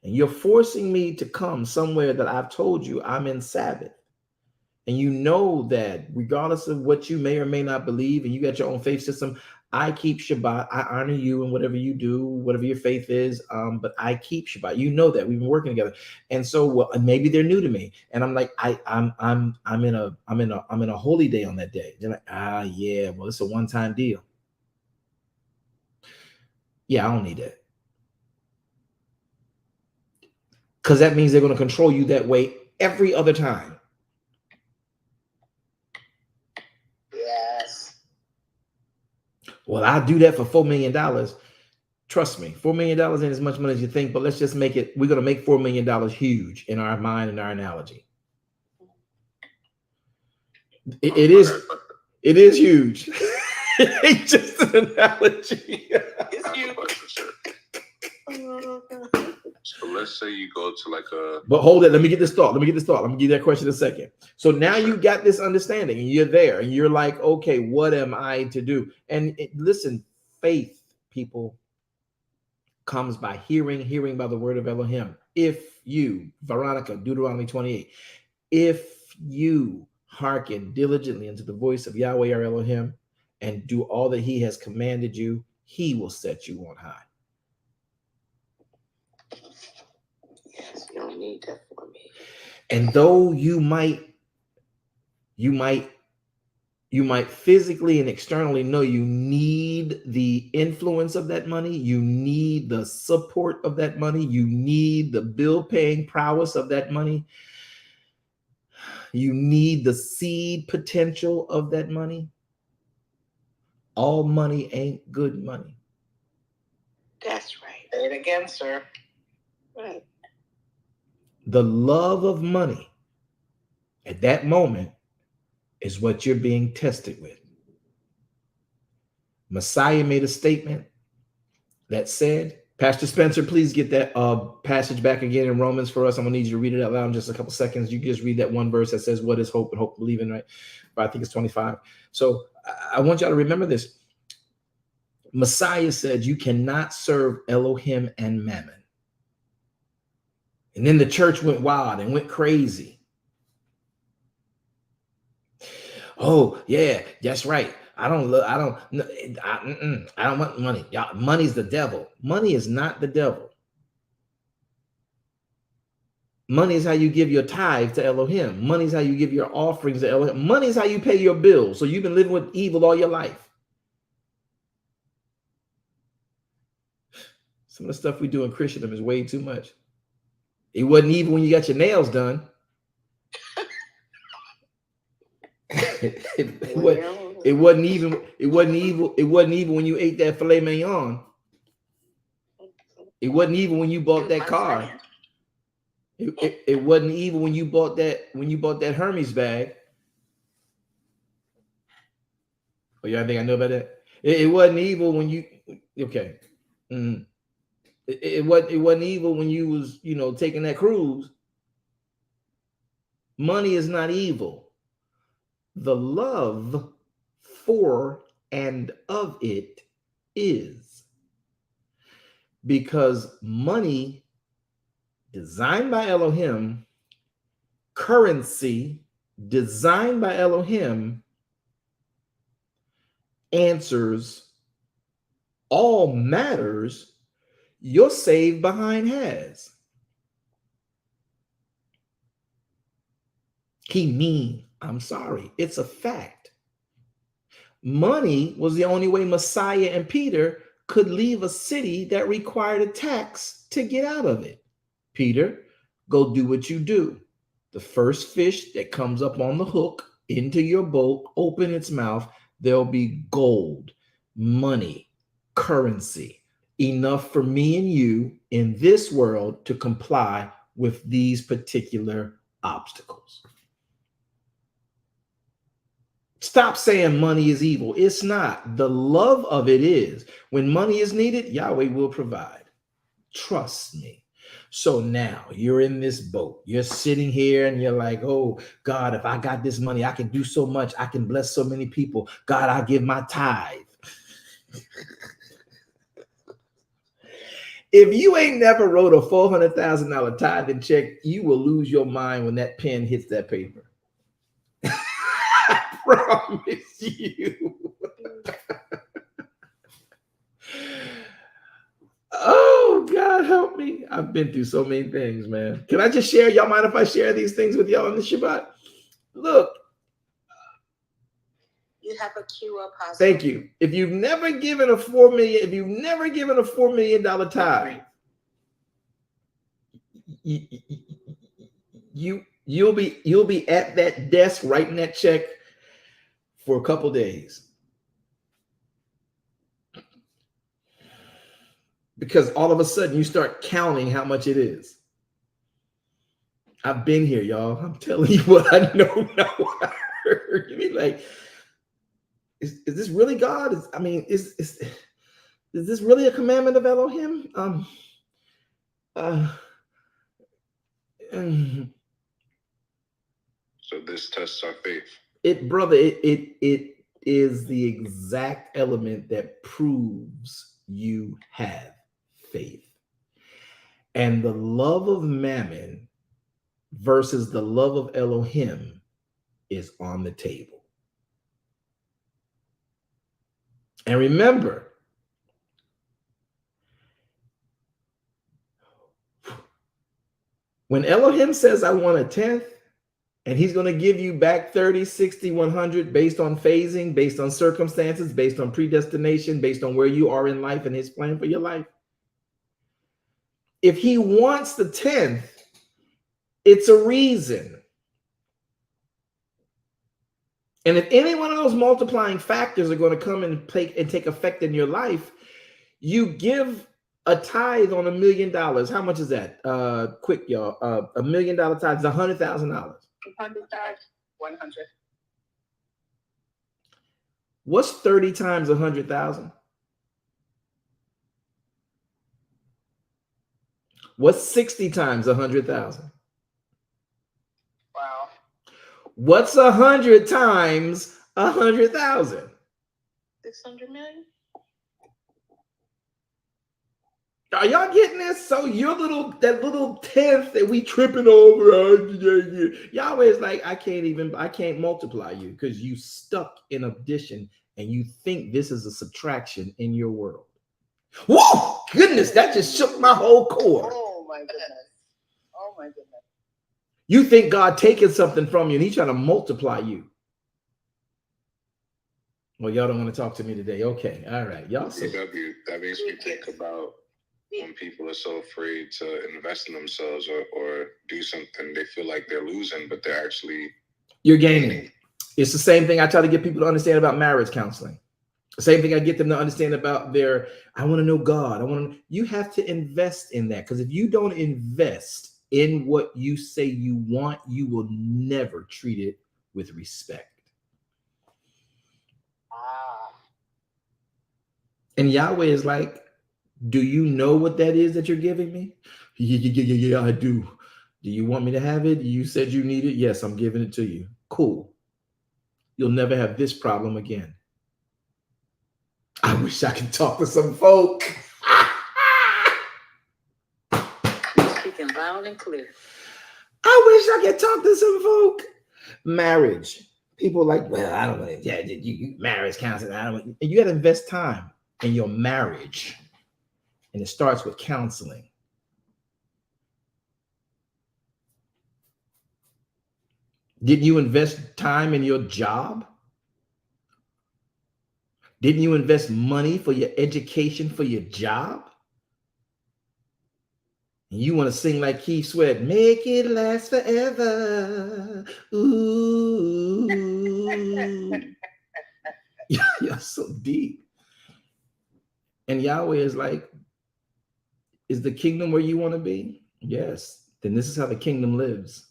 and you're forcing me to come somewhere that I've told you I'm in Sabbath, and you know that regardless of what you may or may not believe, and you got your own faith system, I keep Shabbat. I honor you in whatever you do, whatever your faith is. But I keep Shabbat. You know that we've been working together, and so maybe they're new to me, and I'm like, I'm in a holy day on that day. They're like, yeah, well, it's a one-time deal. Yeah, I don't need that, because that means they're going to control you that way every other time. Yes. Well, I'll do that for $4 million. Trust me, $4 million ain't as much money as you think, but let's just make it, we're going to make $4 million huge in our mind and our analogy. It is huge. It ain't just an analogy. It's huge. So let's say you go to like a... But hold it. Let me get this thought. Let me give you that question in a second. So now you got this understanding and you're there and you're like, okay, what am I to do? And listen, faith, people, comes by hearing by the word of Elohim. If you, Veronica, Deuteronomy 28, if you hearken diligently unto the voice of Yahweh our Elohim and do all that he has commanded you, he will set you on high. Yes, you don't need that for me. And though you might physically and externally know you need the influence of that money, you need the support of that money, you need the bill paying prowess of that money, you need the seed potential of that money. All money ain't good money. That's right. Say it again, sir. Right. The love of money at that moment is what you're being tested with. Messiah made a statement that said, Pastor Spencer, please get that passage back again in Romans for us. I'm gonna need you to read it out loud in just a couple seconds. You can just read that one verse that says, what is hope and hope believing, right? But I think it's 25. So I want y'all to remember this. Messiah said, you cannot serve Elohim and Mammon. And then the church went wild and went crazy. Oh, yeah, that's right. I don't want money. Y'all, money's the devil. Money is not the devil. Money is how you give your tithe to Elohim. Money is how you give your offerings to Elohim. Money is how you pay your bills. So you've been living with evil all your life. Some of the stuff we do in Christendom is way too much. It wasn't even when you got your nails done. It wasn't even. It wasn't evil. It wasn't even when you ate that filet mignon. It wasn't even when you bought that car. It wasn't even when you bought that Hermes bag. Oh, y'all think I know about that? It wasn't evil when you. Okay. Mm. It wasn't evil when you was taking that cruise. Money is not evil. The love for and of it is. Because money, designed by Elohim, currency, designed by Elohim, answers all matters your saved behind has. I'm sorry, it's a fact. Money was the only way Messiah and Peter could leave a city that required a tax to get out of it. Peter, go do what you do. The first fish that comes up on the hook into your boat, open its mouth, there'll be gold, money, currency, enough for me and you in this world to comply with these particular obstacles. Stop saying money is evil. It's not. The love of it is. When money is needed, Yahweh will provide. Trust me. So now you're in this boat. You're sitting here and you're like, oh, God, if I got this money, I can do so much. I can bless so many people. God, I give my tithe. If you ain't never wrote a $400,000 tithing check, you will lose your mind when that pen hits that paper. I promise you. Oh, God, help me. I've been through so many things, man. Can I just share? Y'all mind if I share these things with y'all on the Shabbat? Look. You have a queue up. Thank you. If you've never given a $4 million tithe, you'll be at that desk writing that check for a couple days. Because all of a sudden you start counting how much it is. I've been here, y'all. I'm telling you what I know now. What I heard. You mean like, is this really God? Is this really a commandment of Elohim? So this tests our faith. It is the exact element that proves you have faith. And the love of mammon versus the love of Elohim is on the table. And remember, when Elohim says, I want a 10th, and he's going to give you back 30, 60, 100 based on phasing, based on circumstances, based on predestination, based on where you are in life and his plan for your life. If he wants the 10th, it's a reason. And if any one of those multiplying factors are going to come and take effect in your life, you give a tithe on $1 million. How much is that? Quick, y'all. $1 million tithe is $100,000. 100. What's 30 times 100,000? What's 60 times 100,000? Wow. What's 100 times 100,000? 600 million. Are y'all getting this? So that little 10th that we tripping over, Yahweh is like, I can't multiply you because you stuck in addition and you think this is a subtraction in your world. Whoa, goodness, that just shook my whole core. Oh my goodness. Oh my goodness. You think God taking something from you and he's trying to multiply you. Well, y'all don't want to talk to me today. Okay, all right. Y'all say that makes me think about when people are so afraid to invest in themselves or do something, they feel like they're losing, but they're actually you're gaining. It's the same thing I try to get people to understand about marriage counseling. The same thing I get them to understand about their, I want to know God. You have to invest in that, because if you don't invest in what you say you want, you will never treat it with respect. And Yahweh is like, do you know what that is that you're giving me? Yeah, I do. Do you want me to have it? You said you need it. Yes, I'm giving it to you. Cool. You'll never have this problem again. I wish I could talk to some folk. You're speaking loud and clear. I wish I could talk to some folk. Marriage. People like, well, I don't know. Yeah, you marriage counseling. I don't. You got to invest time in your marriage, and it starts with counseling. Didn't you invest time in your job? Didn't you invest money for your education, for your job? And you want to sing like Keith Sweat, make it last forever. Ooh. You're so deep. And Yahweh is like, is the kingdom where you want to be? Yes. Then this is how the kingdom lives.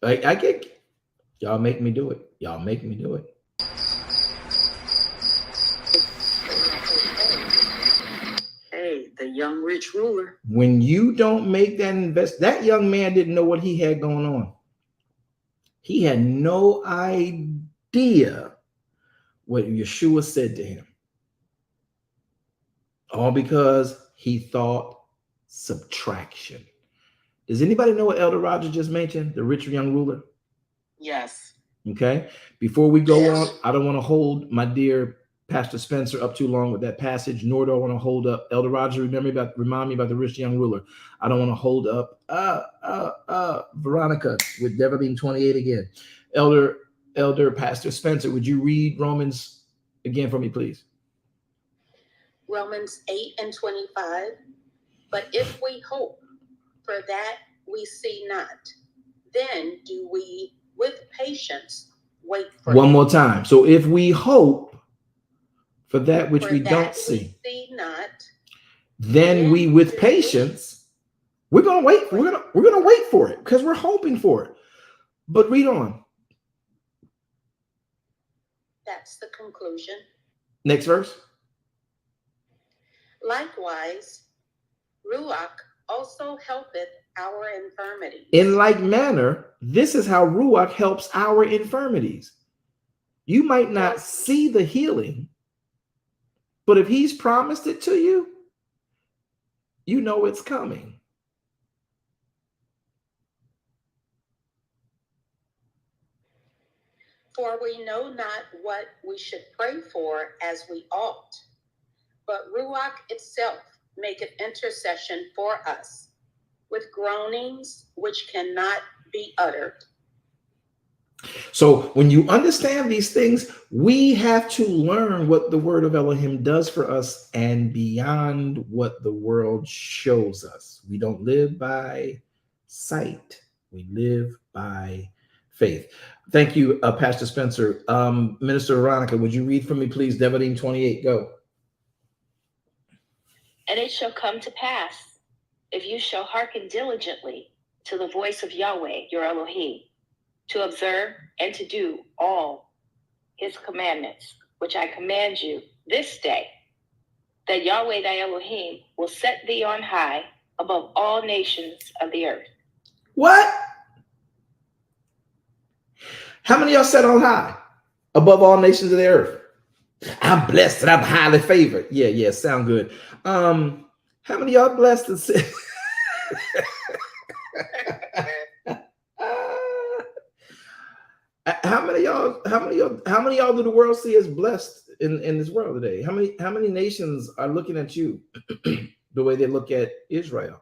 Like, I get, y'all make me do it. Y'all make me do it. Hey, the young rich ruler. When you don't make that invest, that young man didn't know what he had going on. He had no idea what Yeshua said to him. All because he thought subtraction. Does anybody know what Elder Roger just mentioned? The rich young ruler? Yes. Okay. Before we go on, I don't want to hold my dear Pastor Spencer up too long with that passage, nor do I want to hold up Elder Roger. Remind me about the rich young ruler. I don't want to hold up Veronica with Devaline 28 again. Elder Pastor Spencer, would you read Romans again for me, please? Romans 8:25. But if we hope for that we see not, then do we with patience wait for One it. more time. So if we hope for that which we don't see not, then we with patience, we're gonna wait. We're gonna wait for it because we're hoping for it. But read on. That's the conclusion. Next verse. Likewise, Ruach also helpeth our infirmities. In like manner, this is how Ruach helps our infirmities. You might not see the healing, but if he's promised it to you, you know it's coming. For we know not what we should pray for as we ought, but Ruach itself maketh intercession for us with groanings which cannot be uttered. So when you understand these things, we have to learn what the word of Elohim does for us and beyond what the world shows us. We don't live by sight. We live by faith. Thank you, Pastor Spencer. Minister Veronica, would you read for me, please? Devaline 28, go. And it shall come to pass, if you shall hearken diligently to the voice of Yahweh, your Elohim, to observe and to do all his commandments, which I command you this day, that Yahweh thy Elohim will set thee on high above all nations of the earth. What? How many of y'all set on high above all nations of the earth? I'm blessed and I'm highly favored. Yeah, sound good. How many of y'all blessed and sit? How many of y'all do the world see as blessed in this world today? How many nations are looking at you the way they look at Israel?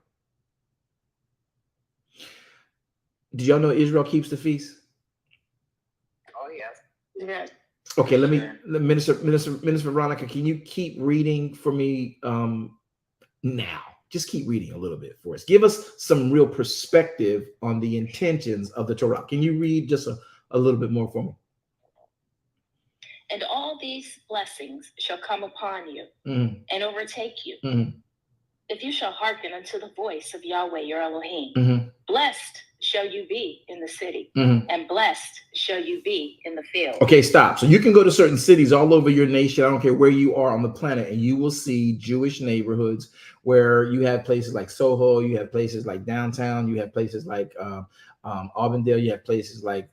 Do y'all know Israel keeps the feast? Oh, yes. Yes. Okay, Minister Veronica, can you keep reading for me now? Just keep reading a little bit for us. Give us some real perspective on the intentions of the Torah. Can you read just a little bit more for me? And all these blessings shall come upon you and overtake you. If you shall hearken unto the voice of Yahweh your Elohim, blessed shall you be in the city, and blessed shall you be in the field. Okay, stop. So you can go to certain cities all over your nation. I don't care where you are on the planet, and you will see Jewish neighborhoods where you have places like Soho, you have places like downtown, you have places like Auburndale, you have places like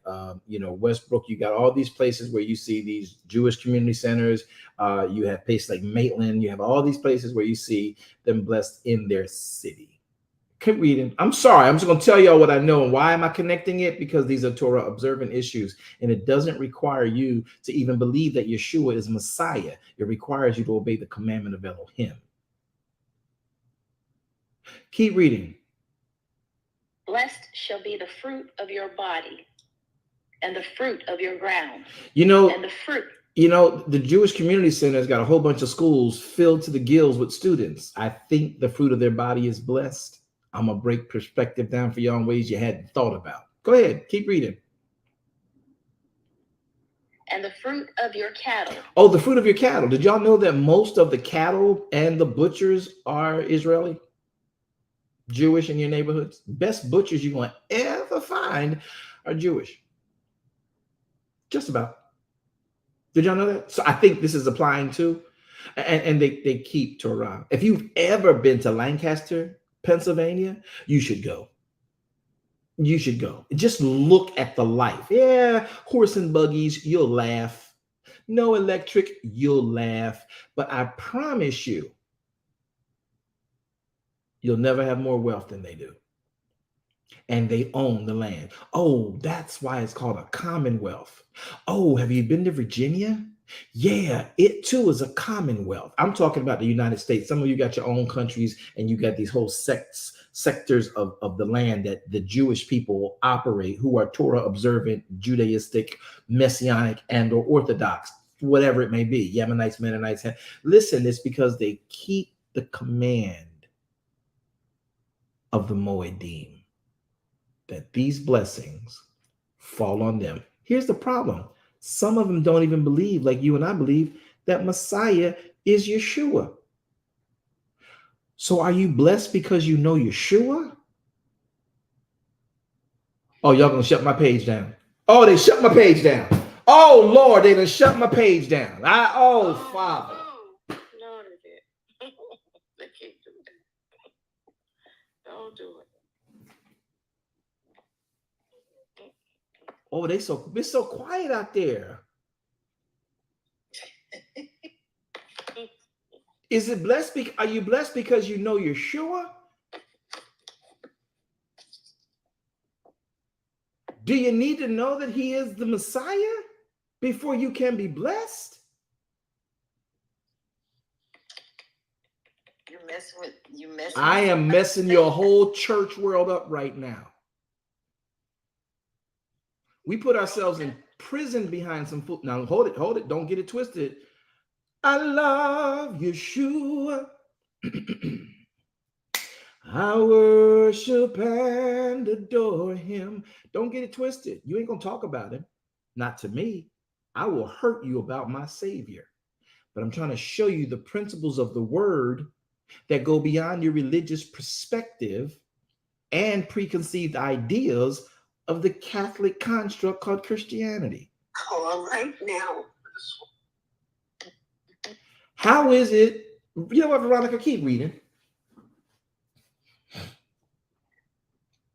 Westbrook. You got all these places where you see these Jewish community centers. You have places like Maitland. You have all these places where you see them blessed in their city. Keep reading. I'm sorry. I'm just going to tell y'all what I know. And why am I connecting it? Because these are Torah observant issues. And it doesn't require you to even believe that Yeshua is Messiah. It requires you to obey the commandment of Elohim. Keep reading. Blessed shall be the fruit of your body and the fruit of your ground. And the fruit. The Jewish community center has got a whole bunch of schools filled to the gills with students. I think the fruit of their body is blessed. I'm going to break perspective down for y'all in ways you hadn't thought about. Go ahead. Keep reading. And the fruit of your cattle. Oh, the fruit of your cattle. Did y'all know that most of the cattle and the butchers are Israeli? Jewish in your neighborhoods? Best butchers you're going to ever find are Jewish. Just about. Did y'all know that? So I think this is applying too. And they keep Torah. If you've ever been to Lancaster, Pennsylvania, you should go. You should go. Just look at the life. Yeah, horse and buggies, you'll laugh. No electric, you'll laugh. But I promise you, you'll never have more wealth than they do. And they own the land. Oh, that's why it's called a commonwealth. Oh, have you been to Virginia? Yeah, it too is a commonwealth. I'm talking about the United States. Some of you got your own countries and you got these whole sectors of the land that the Jewish people operate, who are Torah observant, Judaistic, Messianic, and or Orthodox, whatever it may be, Yemenites, Mennonites. Listen, it's because they keep the command of the Moedim that these blessings fall on them. Here's the problem. Some of them don't even believe, like you and I believe, that Messiah is Yeshua. So are you blessed because you know Yeshua? Oh, y'all gonna shut my page down. Oh, they shut my page down. Oh, Lord, they done shut my page down. Father. No, they did. They can't do that. Don't do it. Oh, it's so quiet out there. Is it blessed? Are you blessed because you know Yeshua? Do you need to know that he is the Messiah before you can be blessed? I am messing your whole church world up right now. We put ourselves in prison behind some food. Now, hold it. Don't get it twisted. I love Yeshua. I worship and adore him. Don't get it twisted. You ain't going to talk about him. Not to me. I will hurt you about my Savior. But I'm trying to show you the principles of the word that go beyond your religious perspective and preconceived ideas of the Catholic construct called Christianity. All right now. How is it? You know what, Veronica? Keep reading.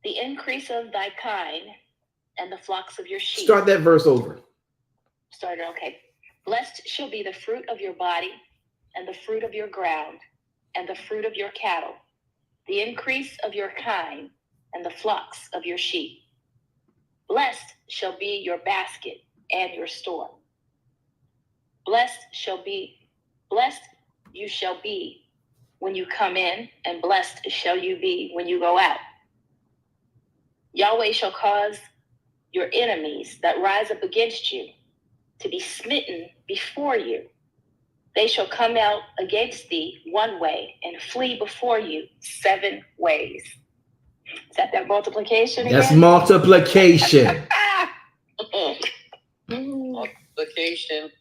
The increase of thy kind and the flocks of your sheep. Start that verse over. Okay. Blessed shall be the fruit of your body and the fruit of your ground and the fruit of your cattle, the increase of your kind and the flocks of your sheep. Blessed shall be your basket and your store. Blessed you shall be when you come in, and blessed shall you be when you go out. Yahweh shall cause your enemies that rise up against you to be smitten before you. They shall come out against thee one way and flee before you 7 ways. Is that multiplication again? That's multiplication. Multiplication.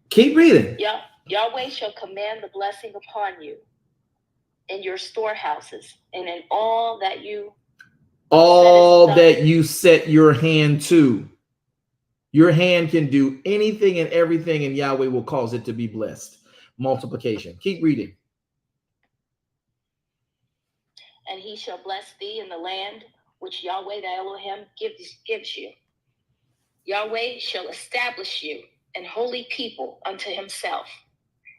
Keep reading. Yahweh shall command the blessing upon you in your storehouses and in all that you set your hand to. Your hand can do anything and everything, and Yahweh will cause it to be blessed. Multiplication. Keep reading. And he shall bless thee in the land which Yahweh thy Elohim gives you. Yahweh shall establish you an holy people unto himself,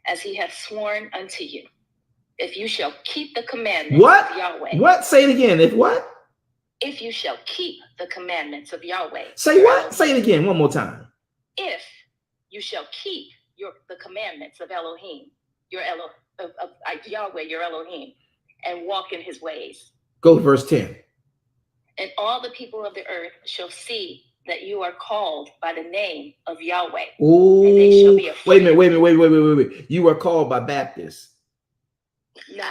as he hath sworn unto you. If you shall keep the commandments of Yahweh. What? Say it again. If what? If you shall keep the commandments of Yahweh. Say what? Elohim. Say it again one more time. If you shall keep the commandments of Elohim, of Yahweh, your Elohim, and walk in his ways. Go to verse 10. And all the people of the earth shall see that you are called by the name of Yahweh. Ooh, and they shall be afraid. Wait a minute. You are called by Baptists. No.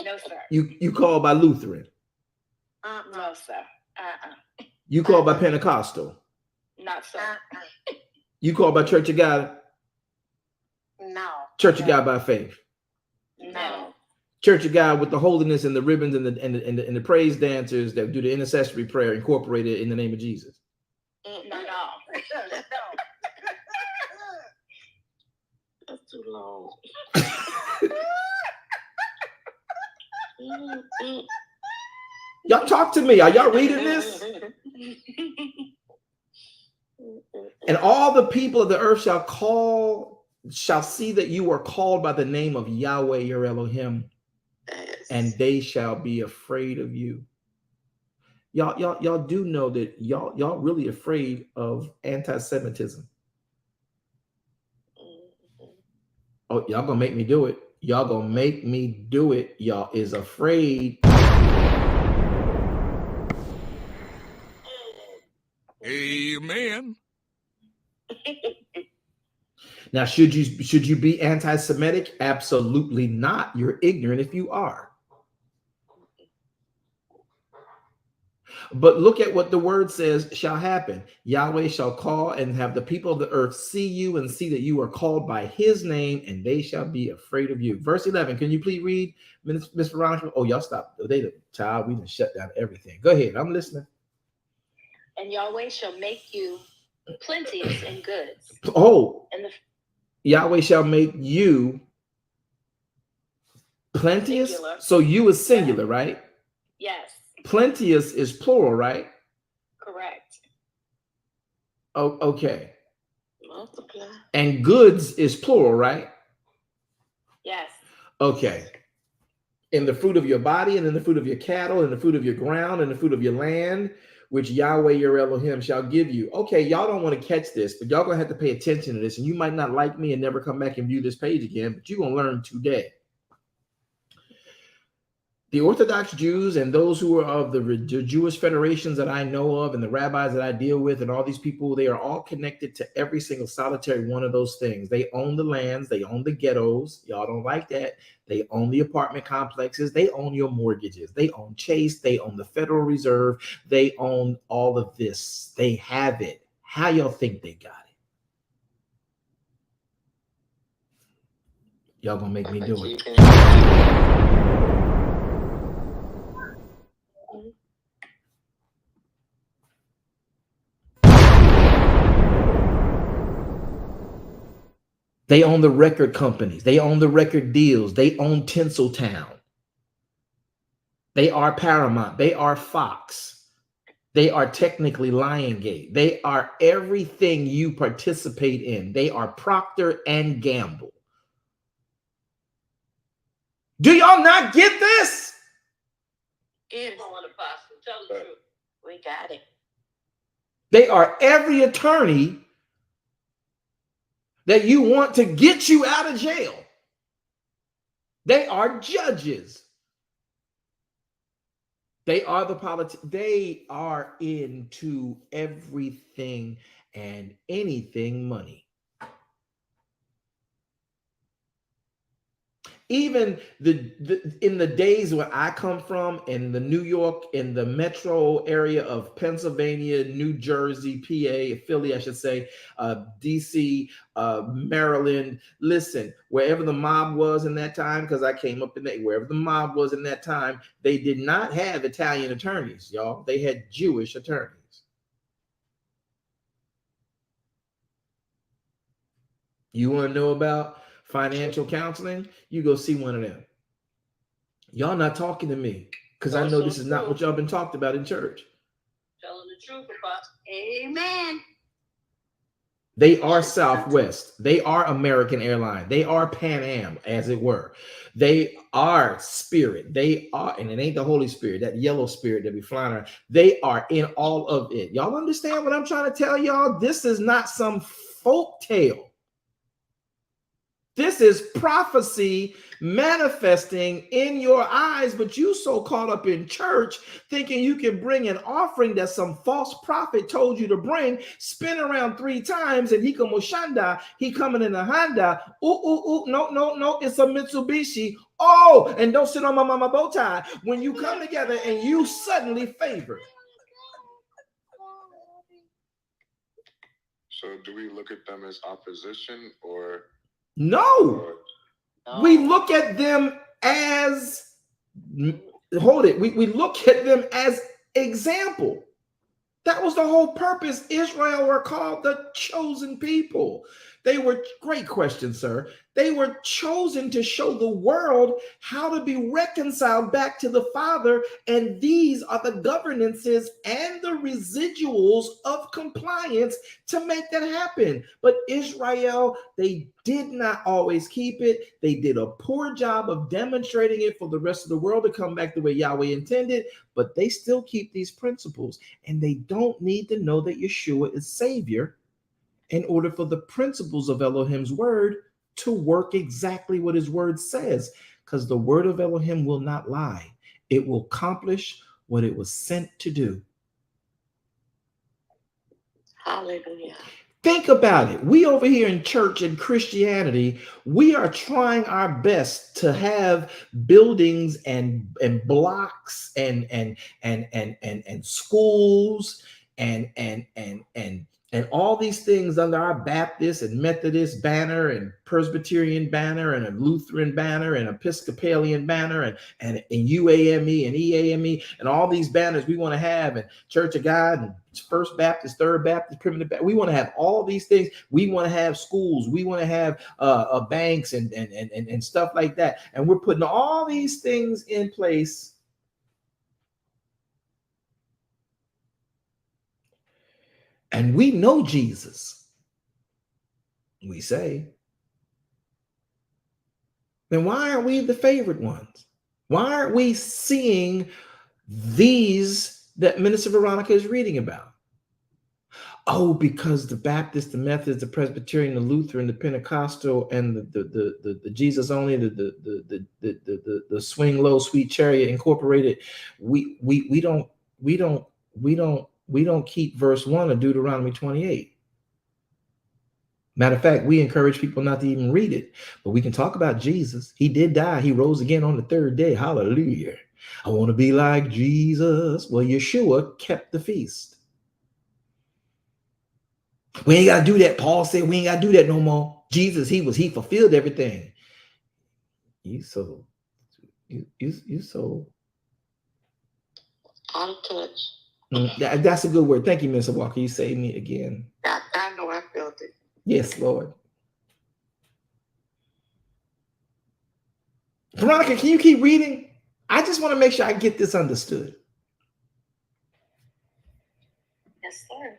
No, sir. You called by Lutheran. No, sir. You called by Pentecostal. Not so. You called by Church of God. No. Church of God by faith. No. Church of God with the holiness and the ribbons and the praise dancers that do the intercessory prayer incorporated in the name of Jesus. No. That's too long. Y'all talk to me. Are y'all reading this? And all the people of the earth shall see that you are called by the name of Yahweh your Elohim, and they shall be afraid of you. Y'all do know that y'all really afraid of anti-Semitism. Oh, y'all gonna make me do it. Y'all gonna make me do it. Y'all is afraid. Amen. Now, should you be anti-Semitic? Absolutely not. You're ignorant if you are. But look at what the word says shall happen. Yahweh shall call and have the people of the earth see you and see that you are called by his name, and they shall be afraid of you. Verse 11. Can you please read, Miss Veronica? Oh, y'all stop. Child, we done shut down everything. Go ahead. I'm listening. And Yahweh shall make you plenteous in goods. Oh. Yahweh shall make you plenteous. Singular. So you is singular, right? Yes. Plenteous is plural, right? Correct. Oh, okay. Multiply. And goods is plural, right? Yes. Okay. In the fruit of your body, and in the fruit of your cattle, and the fruit of your ground, and the fruit of your land, which Yahweh your Elohim shall give you. Okay, y'all don't want to catch this, but y'all gonna have to pay attention to this, and you might not like me and never come back and view this page again, but you're gonna learn today. The Orthodox Jews and those who are of the Jewish federations that I know of and the rabbis that I deal with and all these people, they are all connected to every single solitary one of those things. They own the lands. They own the ghettos. Y'all don't like that. They own the apartment complexes. They own your mortgages. They own Chase. They own the Federal Reserve. They own all of this. They have it. How y'all think they got it? Y'all gonna make me do it. They own the record companies. They own the record deals. They own Tinseltown. They are Paramount. They are Fox. They are technically Lionsgate. They are everything you participate in. They are Procter and Gamble. Do y'all not get this? Get on, Apostle. Tell the truth. We got it. They are every attorney that you want to get you out of jail. They are judges. They are the politics. They are into everything and anything money. even in the days where I come from, in the New York, in the metro area of Pennsylvania, New Jersey, PA, Philly, I should say, DC, Maryland, listen, wherever the mob was in that time, because I came up in that, wherever the mob was in that time, they did not have Italian attorneys, y'all. They had Jewish attorneys. You want to know about financial counseling? You go see one of them. Y'all not talking to me because I know this is not what y'all been talked about in church. Telling the truth about. Amen. They are Southwest. They are American Airlines. They are Pan Am, as it were. They are Spirit. They are, and it ain't the Holy Spirit, that yellow spirit that be flying around. They are in all of it. Y'all understand what I'm trying to tell y'all? This is not some folk tale. This is prophecy manifesting in your eyes, but you so caught up in church thinking you can bring an offering that some false prophet told you to bring, spin around 3 times, and he come Moshanda, he coming in a Honda. No, it's a Mitsubishi. Oh, and don't sit on my mama bow tie. When you come together and you suddenly favor. So do we look at them as opposition or? No, we look at them as, hold it, we look at them as example. That was the whole purpose. Israel were called the chosen people. They were, great question, sir. They were chosen to show the world how to be reconciled back to the Father. And these are the governances and the residuals of compliance to make that happen. But Israel, they did not always keep it. They did a poor job of demonstrating it for the rest of the world to come back the way Yahweh intended. But they still keep these principles. And they don't need to know that Yeshua is Savior in order for the principles of Elohim's word to work exactly what his word says, because the word of Elohim will not lie. It will accomplish what it was sent to do. Hallelujah. Think about it. We over here in church and Christianity, we are trying our best to have buildings and blocks and schools and all these things under our Baptist and Methodist banner and Presbyterian banner and a Lutheran banner and Episcopalian banner and UAME and EAME and all these banners we want to have, and Church of God and First Baptist, Third Baptist, Primitive Baptist. We want to have all these things. We want to have schools. We want to have banks and stuff like that. And we're putting all these things in place. And we know Jesus, we say. Then why aren't we the favorite ones? Why aren't we seeing these that Minister Veronica is reading about? Oh, because the Baptist, the Methodist, the Presbyterian, the Lutheran, the Pentecostal, and the Jesus only, the Swing Low Sweet Chariot Incorporated, we don't keep verse 1 of Deuteronomy 28. Matter of fact, we encourage people not to even read it, but we can talk about Jesus. He did die. He rose again on the 3rd day. Hallelujah. I want to be like Jesus. Well, Yeshua kept the feast. We ain't got to do that. Paul said we ain't got to do that no more. Jesus, he fulfilled everything. You so Out of touch. That's a good word. Thank you, Mr. Walker. You saved me again. I know I felt it. Yes, Lord. Veronica, can you keep reading? I just want to make sure I get this understood. Yes, sir.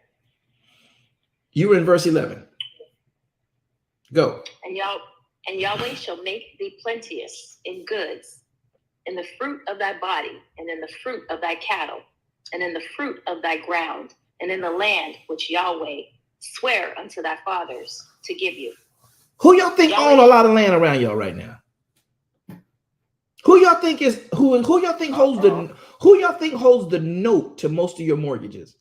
You were in verse 11. Go. And Yahweh shall make thee plenteous in goods, in the fruit of thy body, and in the fruit of thy cattle, and in the fruit of thy ground, and in the land which Yahweh swear unto thy fathers to give you. Who y'all think own a lot of land around y'all right now? Who y'all think holds the note to most of your mortgages?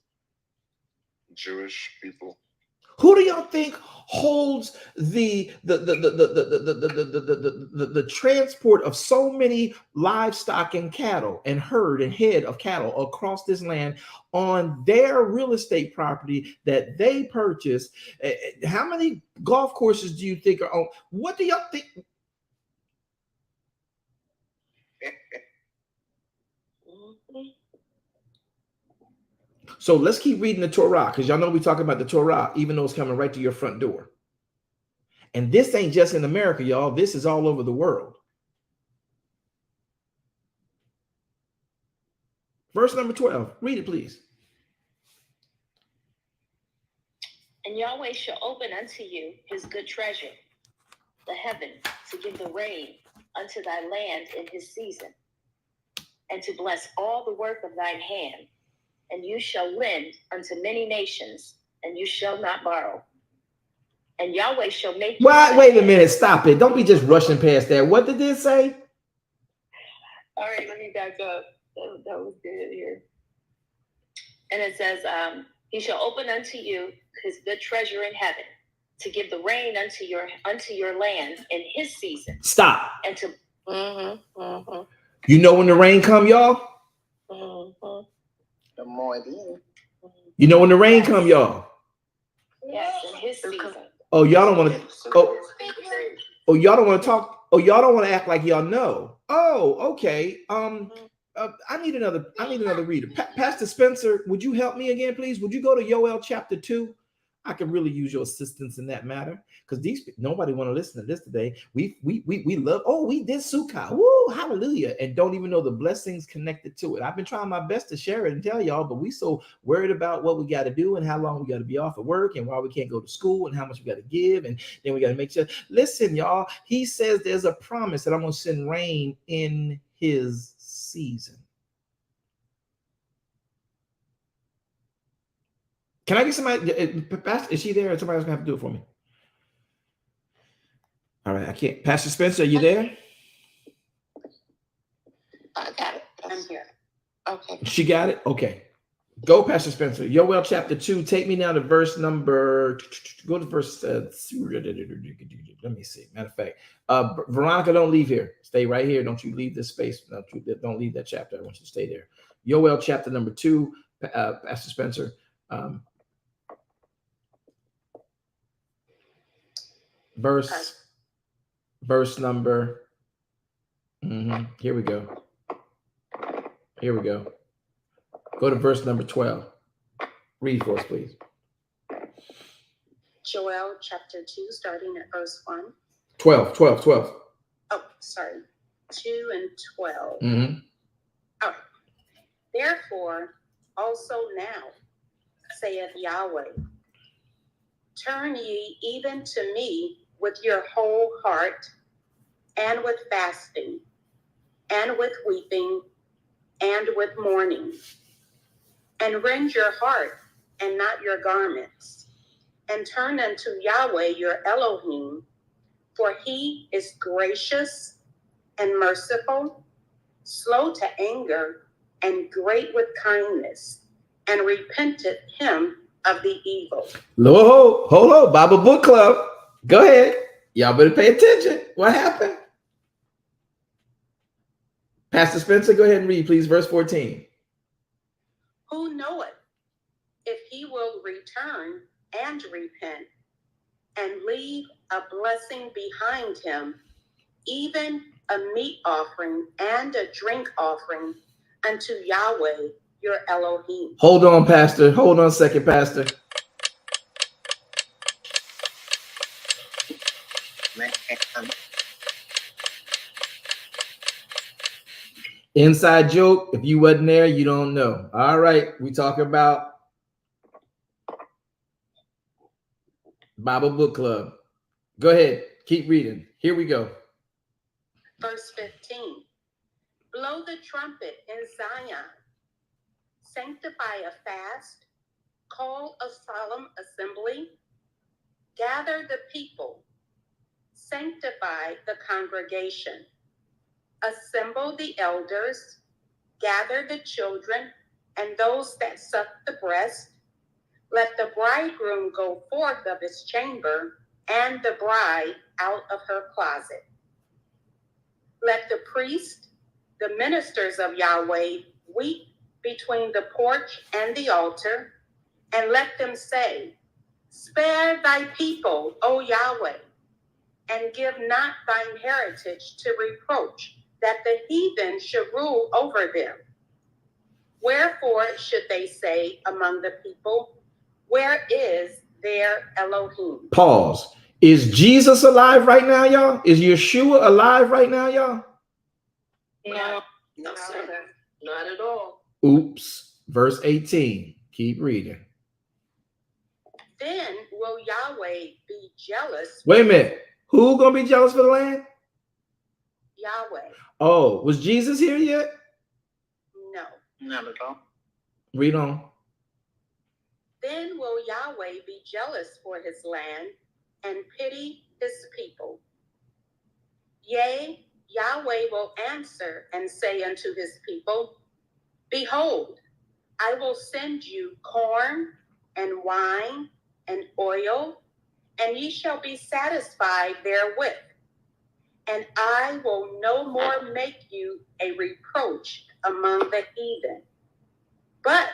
Jewish people. Who do y'all think holds the transport of so many livestock and cattle and herd and head of cattle across this land on their real estate property that they purchase? How many golf courses do you think are on? What do y'all think? So let's keep reading the Torah, because y'all know we talk about the Torah, even though it's coming right to your front door. And this ain't just in America, y'all. This is all over the world. Verse number 12. Read it, please. And Yahweh shall open unto you his good treasure, the heaven, to give the rain unto thy land in his season, and to bless all the work of thine hand. And you shall lend unto many nations, and you shall not borrow. And Yahweh shall make you... Wait a minute, stop it. Don't be just rushing past that. What did this say? All right, let me back up. That was good here. And it says, he shall open unto you his good treasure in heaven, to give the rain unto your land in his season. Stop. And to... You know when the rain come, y'all? The more it is. You know when the rain come, y'all? Yes, in his season. Oh, y'all don't want to. Oh, y'all don't want to talk. Oh, y'all don't want to act like y'all know. Oh, okay. I need another reader. Pastor Spencer, would you help me again, please? Would you go to Yoel chapter 2? I could really use your assistance in that matter, because nobody want to listen to this today. We love. Oh, we did Sukkah. Woo, hallelujah, and don't even know the blessings connected to it. I've been trying my best to share it and tell y'all, but we so worried about what we got to do and how long we got to be off of work and why we can't go to school and how much we got to give, and then we got to make sure. Listen, y'all. He says there's a promise that I'm going to send rain in his season. Can I get somebody? Is she there, or somebody else gonna have to do it for me? All right, I can't. Pastor Spencer, are you there? I got it. I'm here. Okay. She got it? Okay. Go, Pastor Spencer. Yoel chapter 2. Take me now to verse number. Go to verse. Let me see. Matter of fact, Veronica, don't leave here. Stay right here. Don't you leave this space. Don't leave that chapter. I want you to stay there. Yoel chapter number 2. Pastor Spencer. Verse number. Here we go. Go to verse number 12. Read for us, please. Joel chapter 2, starting at verse 1. 12. Oh, sorry. 2 and 12. Mm-hmm. All right. Therefore, also now, saith Yahweh, turn ye even to me with your whole heart, and with fasting, and with weeping, and with mourning, and rend your heart and not your garments, and turn unto Yahweh your Elohim, for he is gracious and merciful, slow to anger, and great with kindness, and repenteth him of the evil. Hold on, Bible Book Club. Go ahead. Y'all better pay attention. What happened? Pastor Spencer, go ahead and read, please, verse 14. Who knoweth if he will return and repent, and leave a blessing behind him, even a meat offering and a drink offering unto Yahweh your Elohim. Hold on, Pastor. Hold on a second, Pastor. Inside joke. If you wasn't there, you don't know. All right. We talk about Bible Book Club. Go ahead. Keep reading. Here we go. Verse 15. Blow the trumpet in Zion. Sanctify a fast. Call a solemn assembly. Gather the people. Sanctify the congregation. Assemble the elders. Gather the children and those that suck the breast. Let the bridegroom go forth of his chamber, and the bride out of her closet. Let the priest, the ministers of Yahweh, weep between the porch and the altar, and let them say, Spare thy people, O Yahweh, and give not thine heritage to reproach, that the heathen should rule over them. Wherefore should they say among the people, Where is their Elohim? Pause. Is Jesus alive right now, y'all? Is Yeshua alive right now, y'all? No, sir. Not at all. Oops. Verse 18. Keep reading. Then will Yahweh be jealous. Wait a minute. Who gonna be jealous for the land? Yahweh. Oh, was Jesus here yet? No. Not at all. Read on. Then will Yahweh be jealous for his land and pity his people. Yea, Yahweh will answer and say unto his people, Behold, I will send you corn and wine and oil, and ye shall be satisfied therewith. And I will no more make you a reproach among the heathen. But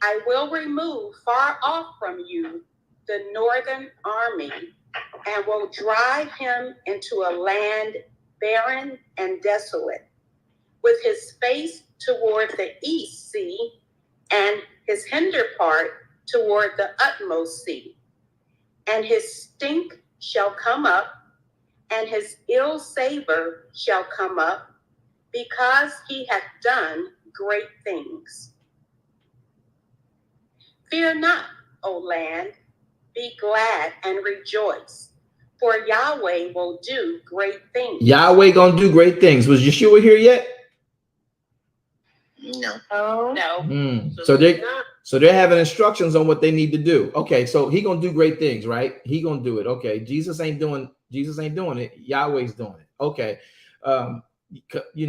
I will remove far off from you the northern army, and will drive him into a land barren and desolate, with his face toward the east sea, and his hinder part toward the utmost sea. And his stink shall come up, and his ill savor shall come up, because he hath done great things. Fear not, O land, be glad and rejoice, for Yahweh will do great things. Yahweh gonna do great things. Was Yeshua here yet? No. Oh, no. So they're having instructions on what they need to do. Okay, so he gonna do great things, right? He gonna do it. Okay, Jesus ain't doing it. Yahweh's doing it. Okay, because you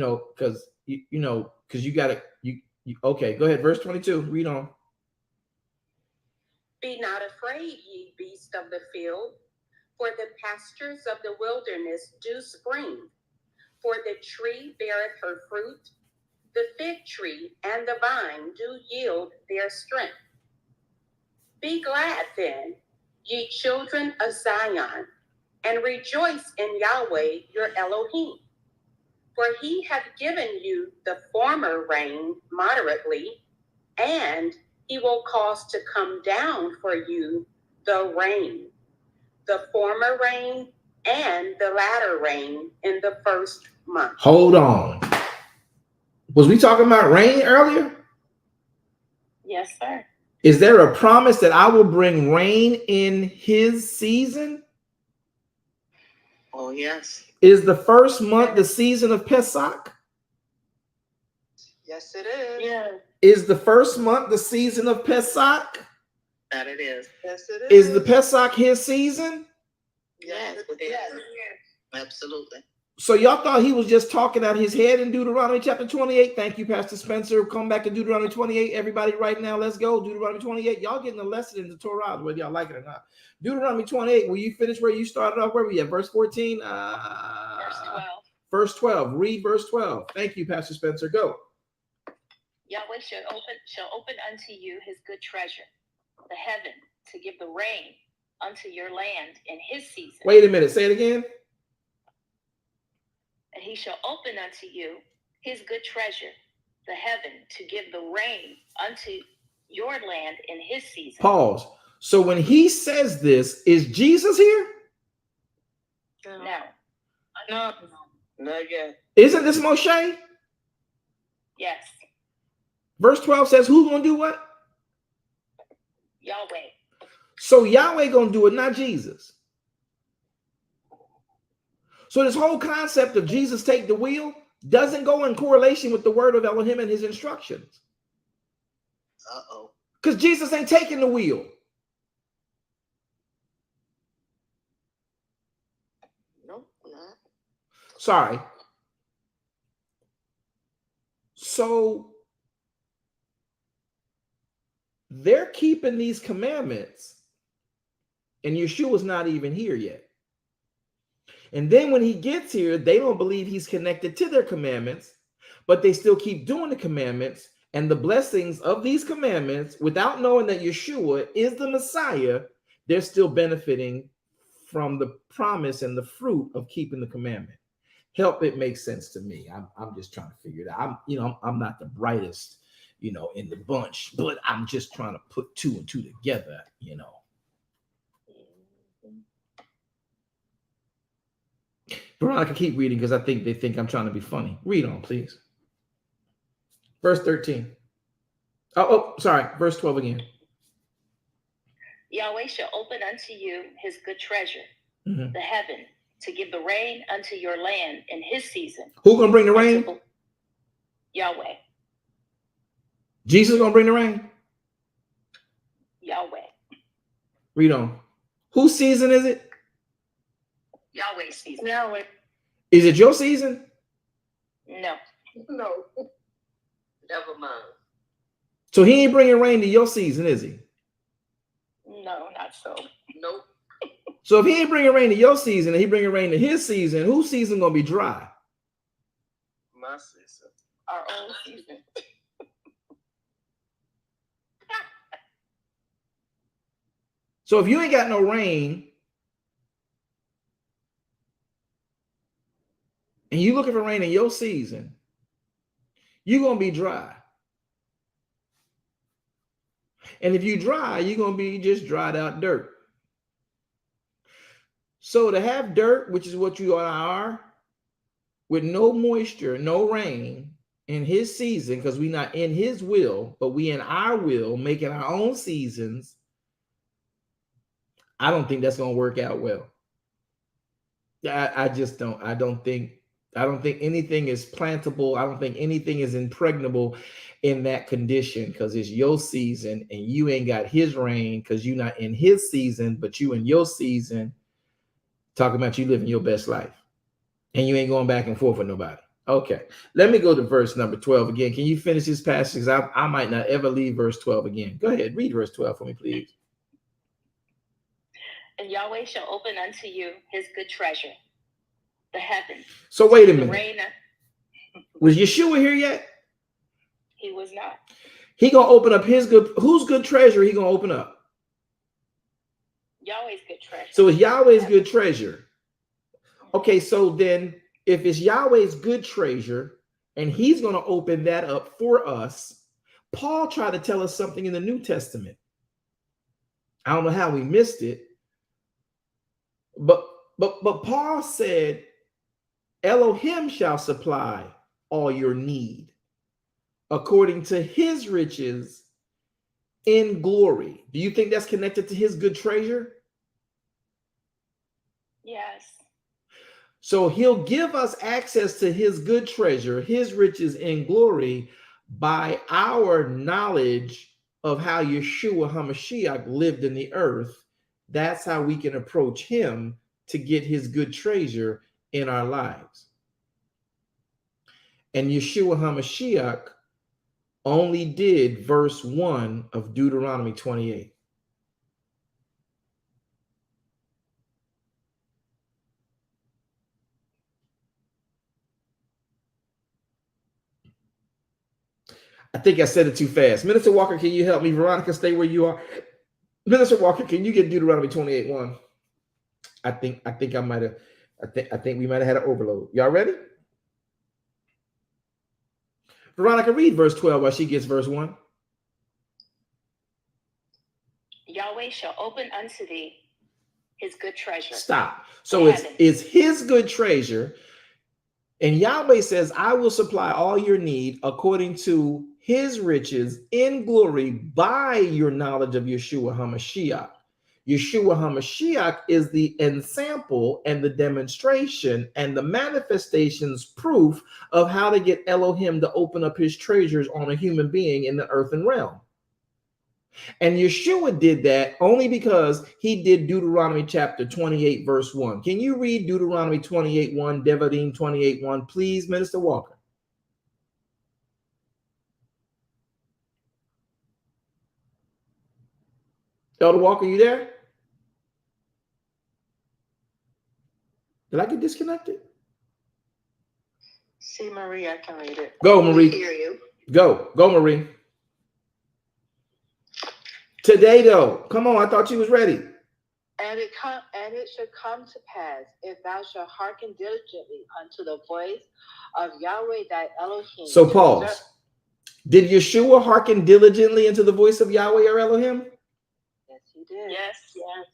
gotta okay. Go ahead, verse 22. Read on. Be not afraid, ye beasts of the field, for the pastures of the wilderness do spring. For the tree beareth her fruit, the fig tree and the vine do yield their strength. Be glad then, ye children of Zion, and rejoice in Yahweh your Elohim. For he hath given you the former rain moderately, and he will cause to come down for you the rain, the former rain and the latter rain in the first month. Hold on. Was we talking about rain earlier? Yes, sir. Is there a promise that I will bring rain in his season? Oh, yes. Is the first month the season of Pesach? Yes, it is. Yeah. Is the first month the season of Pesach? That it is. Yes, it is. Is the Pesach his season? Yes, it is. Yes. Absolutely. So y'all thought he was just talking out his head in Deuteronomy chapter 28. Thank you, Pastor Spencer. Come back to Deuteronomy 28. Everybody right now, let's go. Deuteronomy 28. Y'all getting a lesson in the Torah, whether y'all like it or not. Deuteronomy 28, will you finish where you started off? Where we at? Verse 14? Verse 12. Verse 12. Read verse 12. Thank you, Pastor Spencer. Go. Yahweh shall open unto you his good treasure, the heaven, to give the rain unto your land in his season. Wait a minute. Say it again. And he shall open unto you his good treasure, the heaven, to give the rain unto your land in his season. Pause. So when he says this, is Jesus here? No. No. Not yet. Isn't this Moshe? Yes. Verse 12 says, who's going to do what? Yahweh. So Yahweh going to do it, not Jesus. So this whole concept of Jesus take the wheel doesn't go in correlation with the word of Elohim and his instructions. Uh-oh. Because Jesus ain't taking the wheel. Nope, not. Sorry. So they're keeping these commandments, and Yeshua's not even here yet. And then when he gets here, they don't believe he's connected to their commandments, but they still keep doing the commandments and the blessings of these commandments without knowing that Yeshua is the Messiah. They're still benefiting from the promise and the fruit of keeping the commandment. Help it make sense to me. I'm just trying to figure it out. I'm not the brightest, in the bunch, but I'm just trying to put two and two together, Veronica, keep reading because I think they think I'm trying to be funny. Read on, please. Verse 13. Sorry. Verse 12 again. Yahweh shall open unto you his good treasure, the heaven, to give the rain unto your land in his season. Who gonna bring the rain? Yahweh. Jesus gonna bring the rain? Yahweh. Read on. Whose season is it? Yahweh's season. Yahweh. Is it your season? No. No. Never mind. So he ain't bringing rain to your season, is he? No, not so. Nope. So if he ain't bringing rain to your season and he bringing rain to his season, whose season gonna be dry? My season. Our own season. So if you ain't got no rain and you looking for rain in your season, you're gonna be dry. And if you dry, you're gonna be just dried out dirt. So to have dirt, which is what you are, with no moisture, no rain in his season, because we're not in his will, but we in our will, making our own seasons, I don't think that's gonna work out well. I just don't. I don't think anything is plantable. I don't think anything is impregnable in that condition, because it's your season and you ain't got his rain because you're not in his season, but you in your season, talking about you living your best life. And you ain't going back and forth with nobody. Okay, let me go to verse number 12 again. Can you finish this passage? I might not ever leave verse 12 again. Go ahead, read verse 12 for me, please. And Yahweh shall open unto you his good treasure, the heaven. So wait a minute. Was Yeshua here yet? He was not. He gonna open up his good. Whose good treasure he gonna open up? Yahweh's good treasure. So it's Yahweh's good treasure. Okay, so then if it's Yahweh's good treasure and he's going to open that up for us, Paul tried to tell us something in the New Testament. I don't know how we missed it, but Paul said, Elohim shall supply all your need according to his riches in glory. Do you think that's connected to his good treasure? Yes. So he'll give us access to his good treasure, his riches in glory, by our knowledge of how Yeshua HaMashiach lived in the earth. That's how we can approach him to get his good treasure in our lives. And Yeshua HaMashiach only did verse 1 of Deuteronomy 28. I think I said it too fast. Minister Walker, can you help me? Veronica, stay where you are. Minister Walker, can you get Deuteronomy 28:1? I think we might have had an overload. Y'all ready? Veronica, read verse 12 while she gets verse 1. Yahweh shall open unto thee his good treasure. Stop. So it's his good treasure. And Yahweh says, I will supply all your need according to his riches in glory by your knowledge of Yeshua HaMashiach. Yeshua HaMashiach is the ensample and the demonstration and the manifestations proof of how to get Elohim to open up his treasures on a human being in the earthen realm. And Yeshua did that only because he did Deuteronomy chapter 28, verse 1. Can you read Deuteronomy 28:1, Devarim 28:1, please, Minister Walker? Elder Walker, you there? Did I get disconnected? See, Marie, I can read it. Go, Marie. We hear you. Go, Marie. Today, though, come on. I thought you was ready. And it should come to pass, if thou shalt hearken diligently unto the voice of Yahweh thy Elohim. So pause. Did Yeshua hearken diligently into the voice of Yahweh or Elohim? Yes, he did. Yes,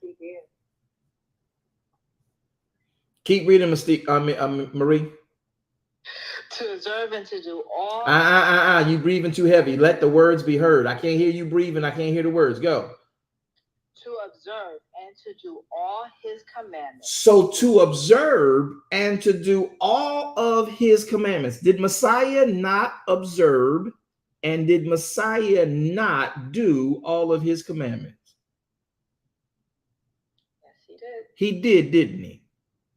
he did. Keep reading, Marie. To observe and to do all. You breathing too heavy. Let the words be heard. I can't hear you breathing. I can't hear the words. Go. To observe and to do all his commandments. So to observe and to do all of his commandments. Did Messiah not observe and did Messiah not do all of his commandments? Yes, he did. He did, didn't he?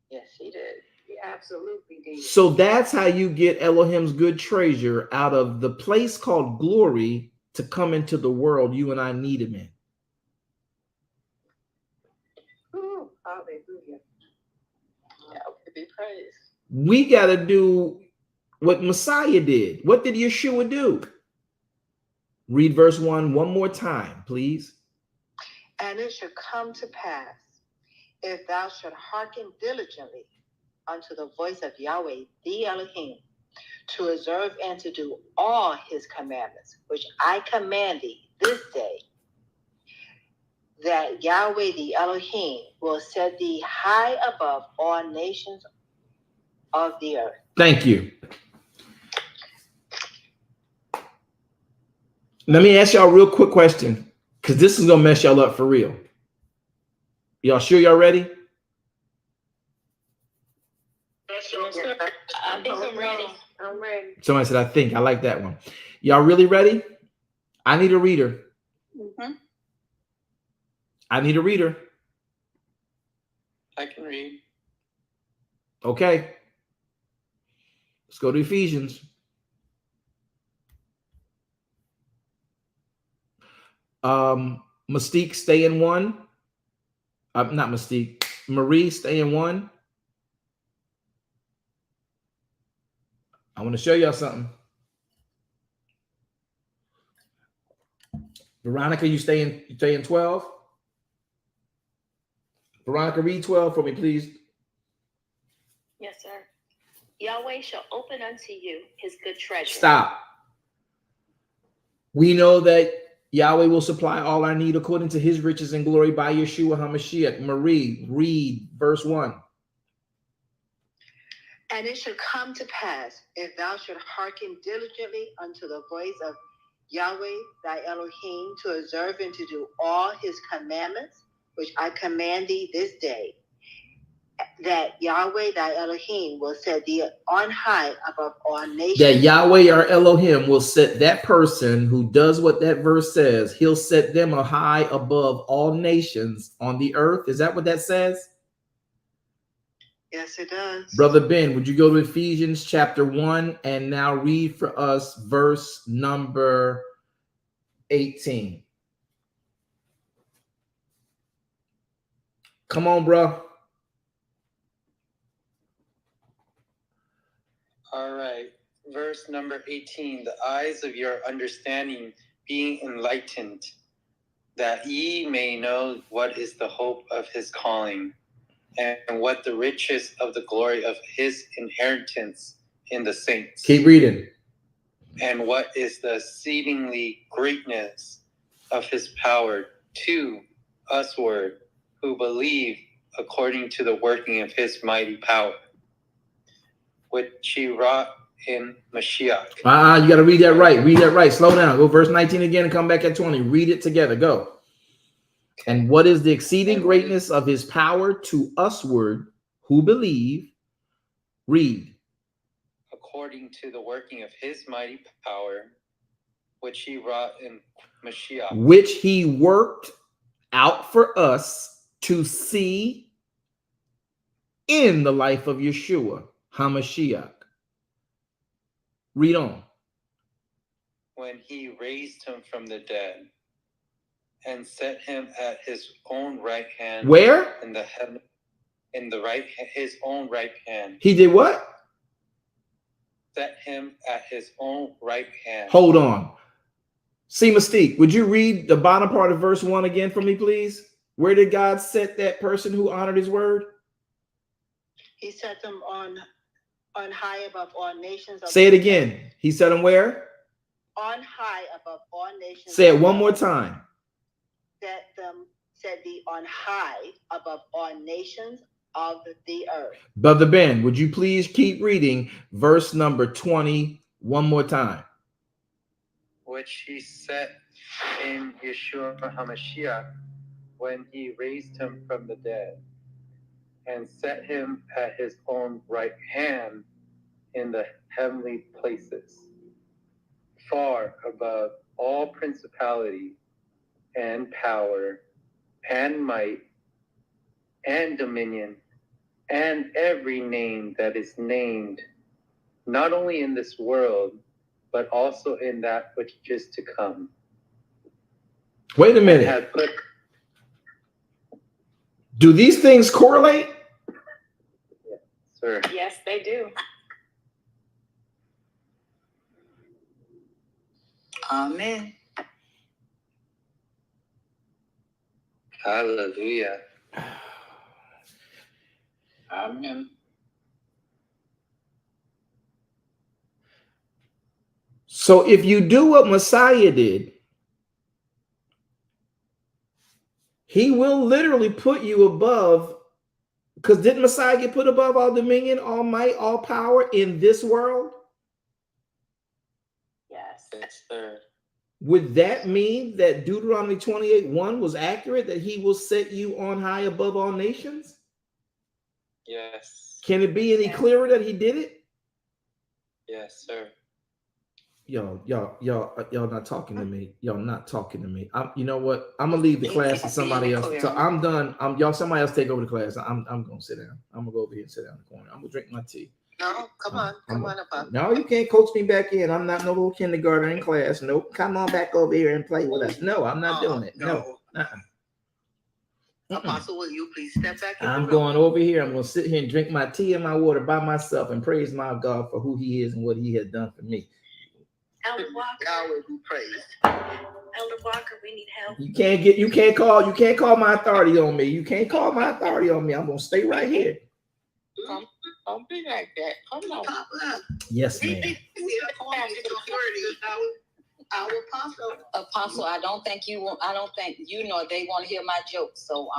Yes, he did. He absolutely did. So that's how you get Elohim's good treasure out of the place called glory to come into the world you and I need him in. Ooh, hallelujah. Yeah, to be praised. We got to do what Messiah did. What did Yeshua do? Read verse 1 more time, please. And it should come to pass, if thou shalt hearken diligently unto the voice of Yahweh, the Elohim, to observe and to do all his commandments, which I command thee this day, that Yahweh, the Elohim, will set thee high above all nations of the earth. Thank you. Let me ask y'all a real quick question, because this is going to mess y'all up for real. Y'all sure y'all ready? I think I'm ready. I'm ready. Somebody said, I think. I like that one. Y'all really ready? I need a reader. Mm-hmm. I need a reader. I can read. Okay. Let's go to Ephesians. Mystique, stay in one. Not Mystique. Marie, stay in one. I want to show y'all something. Veronica, you stay in 12. Veronica, read 12 for me, please. Yes, sir. Yahweh shall open unto you his good treasure. Stop. We know that Yahweh will supply all our need according to his riches and glory by Yeshua HaMashiach. Marie, read verse 1. And it should come to pass, if thou shalt hearken diligently unto the voice of Yahweh thy Elohim, to observe and to do all his commandments, which I command thee this day, that Yahweh thy Elohim will set thee on high above all nations. That Yahweh our Elohim will set that person who does what that verse says, he'll set them a high above all nations on the earth. Is that what that says? Yes, it does. Brother Ben, would you go to Ephesians chapter 1 and now read for us verse number 18. Come on, bro. All right. Verse number 18. The eyes of your understanding being enlightened, that ye may know what is the hope of his calling, and what the riches of the glory of his inheritance in the saints. Keep reading. And what is the exceedingly greatness of his power to usward who believe, according to the working of his mighty power, which he wrought in Mashiach. You got to read that right. Read that right. Slow down. Go verse 19 again and come back at 20. Read it together. Go. And what is the exceeding greatness of his power to usward who believe? Read. According to the working of his mighty power, which he wrought in Mashiach. Which he worked out for us to see in the life of Yeshua HaMashiach. Read on. When he raised him from the dead and set him at his own right hand. Where? In the heaven, in the right, his own right hand. He did what? Set him at his own right hand. Hold on. See, Mystique, would you read the bottom part of verse 1 again for me, please? Where did God set that person who honored his word? He set them on high above all nations. Say it again. He set them where? On high above all nations. Say it one more time. Set thee on high above all nations of the earth. Brother Ben, would you please keep reading verse number 20 one more time? Which he set in Yeshua HaMashiach when he raised him from the dead, and set him at his own right hand in the heavenly places, far above all principality and power and might and dominion and every name that is named, not only in this world, but also in that which is to come. Wait a minute. Do these things correlate? Yes, sir. Yes, they do. Amen. Hallelujah. Amen. So if you do what Messiah did, he will literally put you above, because didn't Messiah get put above all dominion, all might, all power in this world? Yes. Yes, sir. Would that mean that Deuteronomy 28:1 was accurate, that he will set you on high above all nations? Yes. Can it be any clearer that he did it? Yes, sir. Y'all not talking to me. Y'all not talking to me. You know what? I'm gonna leave the class to somebody else. So I'm done. Somebody else take over the class. I'm gonna sit down. I'm gonna go over here and sit down in the corner. I'm gonna drink my tea. No, come on up. No, you can't coach me back in. I'm not no little kindergarten in class. Nope. Come on back over here and play with us. No, I'm not doing it. No. Apostle, will you please step back? I'm going over here. I'm going to sit here and drink my tea and my water by myself and praise my God for who he is and what he has done for me. Elder Walker. God will be praised. Elder Walker, we need help. You can't call my authority on me. You can't call my authority on me. I'm going to stay right here. Don't be like that. Come on. Yes, ma'am. Our Apostle, I don't think you know they want to hear my jokes. So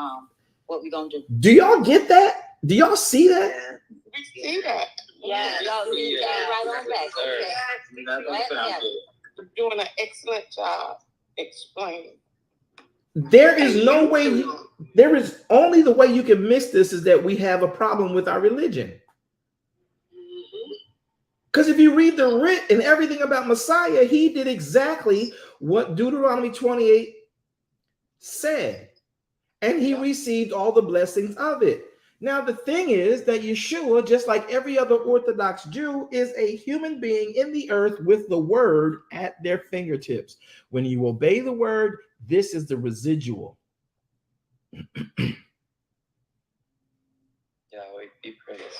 what we gonna do? Do y'all get that? Do y'all see that? We see that. Yeah, y'all see that right on back. Okay. You're doing an excellent job explaining. There is no way. There is only the way you can miss this is that we have a problem with our religion. Because if you read the writ and everything about Messiah, he did exactly what Deuteronomy 28 said. And he received all the blessings of it. Now, the thing is that Yeshua, just like every other Orthodox Jew, is a human being in the earth with the word at their fingertips. When you obey the word, this is the residual. Yahweh be praised.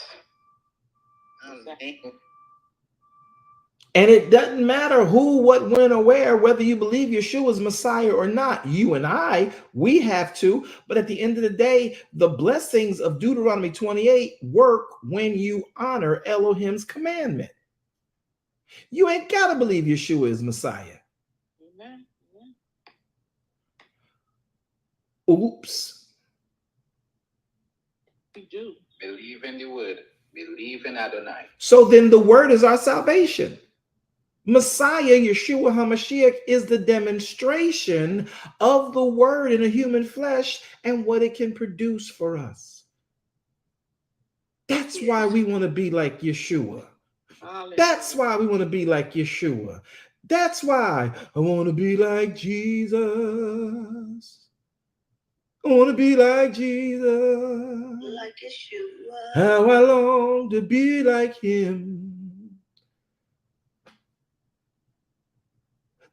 And it doesn't matter who, what, when, or where, whether you believe Yeshua is Messiah or not. You and I, we have to. But at the end of the day, the blessings of Deuteronomy 28 work when you honor Elohim's commandment. You ain't got to believe Yeshua is Messiah. Amen. Oops. We do. Believe in the word. Believe in Adonai. So then the word is our salvation. Messiah, Yeshua HaMashiach, is the demonstration of the word in a human flesh and what it can produce for us. That's why we want to be like Yeshua. That's why we want to be like Yeshua. That's why I want to be like Jesus. I want to be like Jesus. Like Yeshua. How I long to be like him.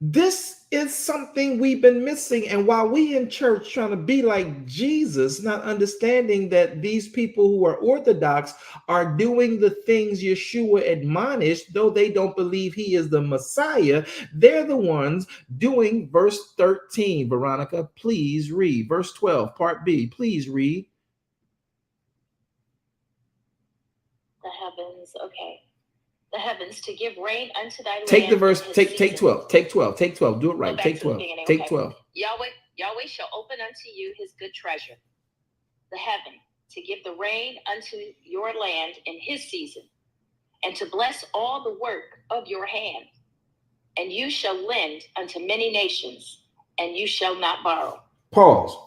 This is something we've been missing. And while we in church trying to be like Jesus, not understanding that these people who are Orthodox are doing the things Yeshua admonished, though they don't believe he is the Messiah, they're the ones doing verse 13. Veronica, please read. Verse 12, part B, please read. The heavens, okay. The heavens to give rain unto thy land. Take the verse, take season. 12, take 12, take 12, do it right, Go back take to the 12, beginning, take okay. 12. Yahweh shall open unto you his good treasure, the heaven, to give the rain unto your land in his season, and to bless all the work of your hand. And you shall lend unto many nations, and you shall not borrow. Pause.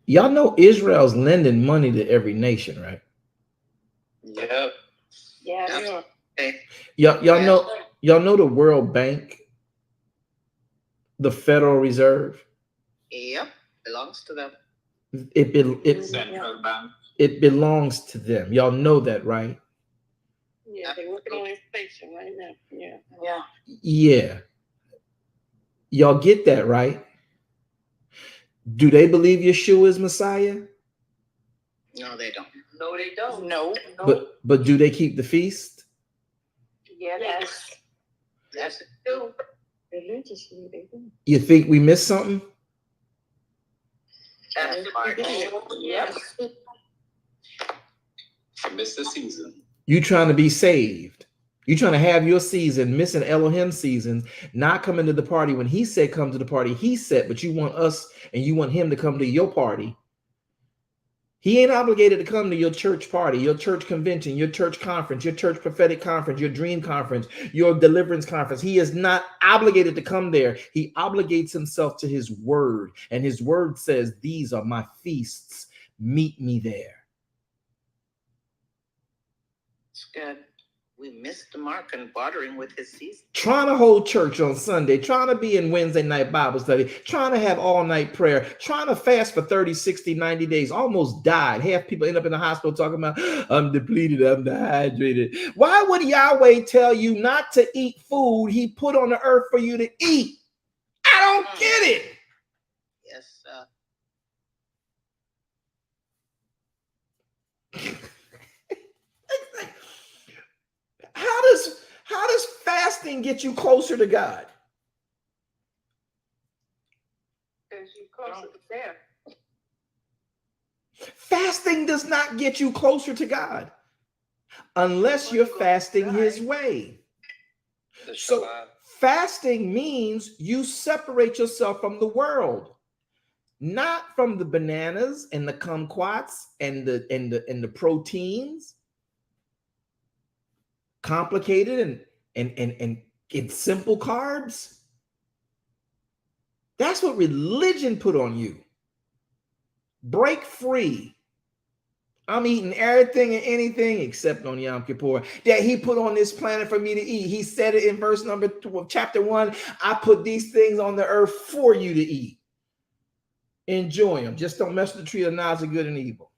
Y'all know Israel's lending money to every nation, right? Yep. Yeah. Okay. Y'all know the World Bank, the Federal Reserve. Yep. Belongs to them. Central Bank. It belongs to them. Y'all know that, right? Yeah, they're working on inflation right now. Yeah. Yeah. Yeah. Y'all get that, right? Do they believe Yeshua is Messiah? No, they don't. No, they don't. No. But do they keep the feast? Yes. Yes. They do. Religiously, they do. You think we missed something? Yes. Missed the season. You trying to be saved. You trying to have your season, missing Elohim seasons, not coming to the party when he said come to the party he said, but you want us and you want him to come to your party. He ain't obligated to come to your church party, your church convention, your church conference, your church prophetic conference, your dream conference, your deliverance conference. He is not obligated to come there. He obligates himself to his word. And his word says, these are my feasts. Meet me there. It's good. We missed the mark and bartering with his season. Trying to hold church on Sunday, trying to be in Wednesday night Bible study, trying to have all night prayer, trying to fast for 30, 60, 90 days, almost died. Half people end up in the hospital talking about, I'm depleted, I'm dehydrated. Why would Yahweh tell you not to eat food he put on the earth for you to eat? I don't get it. Yes, How does fasting get you closer to God? Because you're closer to there. Fasting does not get you closer to God unless you're fasting his way. So fasting means you separate yourself from the world, not from the bananas and the kumquats and the proteins, complicated and simple carbs. That's what religion put on you. Break free. I'm eating everything and anything except on Yom Kippur that he put on this planet for me to eat. He said it in verse number 2 of chapter 1. I put these things on the earth for you to eat. Enjoy them. Just don't mess with the tree of knowledge of good and evil.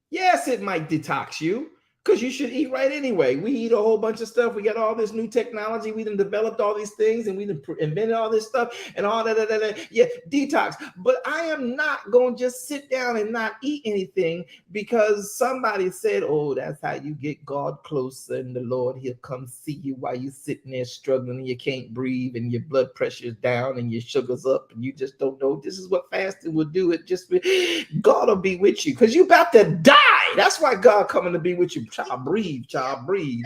Yes, it might detox you because you should eat right anyway. We eat a whole bunch of stuff. We got all this new technology. We done developed all these things and we done invented all this stuff and all that. Yeah, detox. But I am not going to just sit down and not eat anything because somebody said, oh, that's how you get God closer and the Lord, he'll come see you while you're sitting there struggling and you can't breathe and your blood pressure's down and your sugar's up and you just don't know. This is what fasting will do. It just, God will be with you because you're about to die. That's why God coming to be with you. Child, breathe, child, breathe.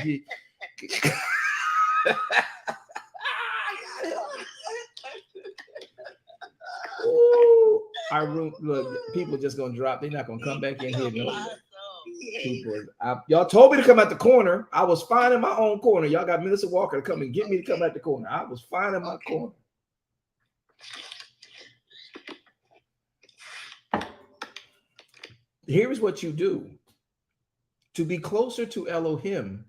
Ooh, our room, look, people just gonna drop. They're not gonna come back in here. No people. Y'all told me to come out the corner. I was fine in my own corner. Y'all got Minister Walker to come and get me to come out the corner. I was fine in my corner. Here is what you do. To be closer to Elohim,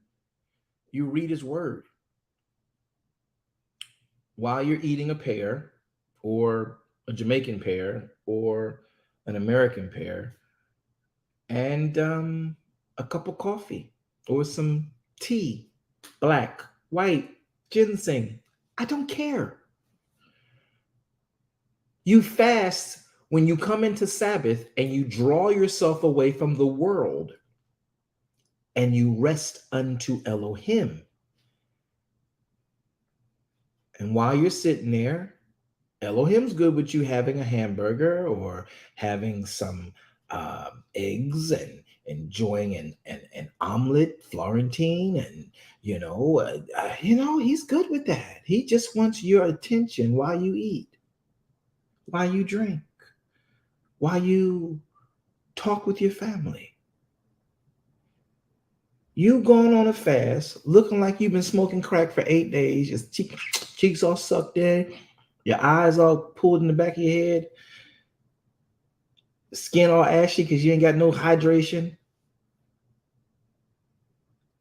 you read his word. While you're eating a pear or a Jamaican pear or an American pear and a cup of coffee. or some tea, black, white, ginseng. I don't care. You fast when you come into Sabbath and you draw yourself away from the world and you rest unto Elohim. And while you're sitting there, Elohim's good with you having a hamburger or having some eggs and enjoying an omelet, Florentine, and he's good with that. He just wants your attention while you eat, while you drink, while you talk with your family. You going on a fast, looking like you've been smoking crack for 8 days, your cheeks all sucked in, your eyes all pulled in the back of your head, skin all ashy because you ain't got no hydration.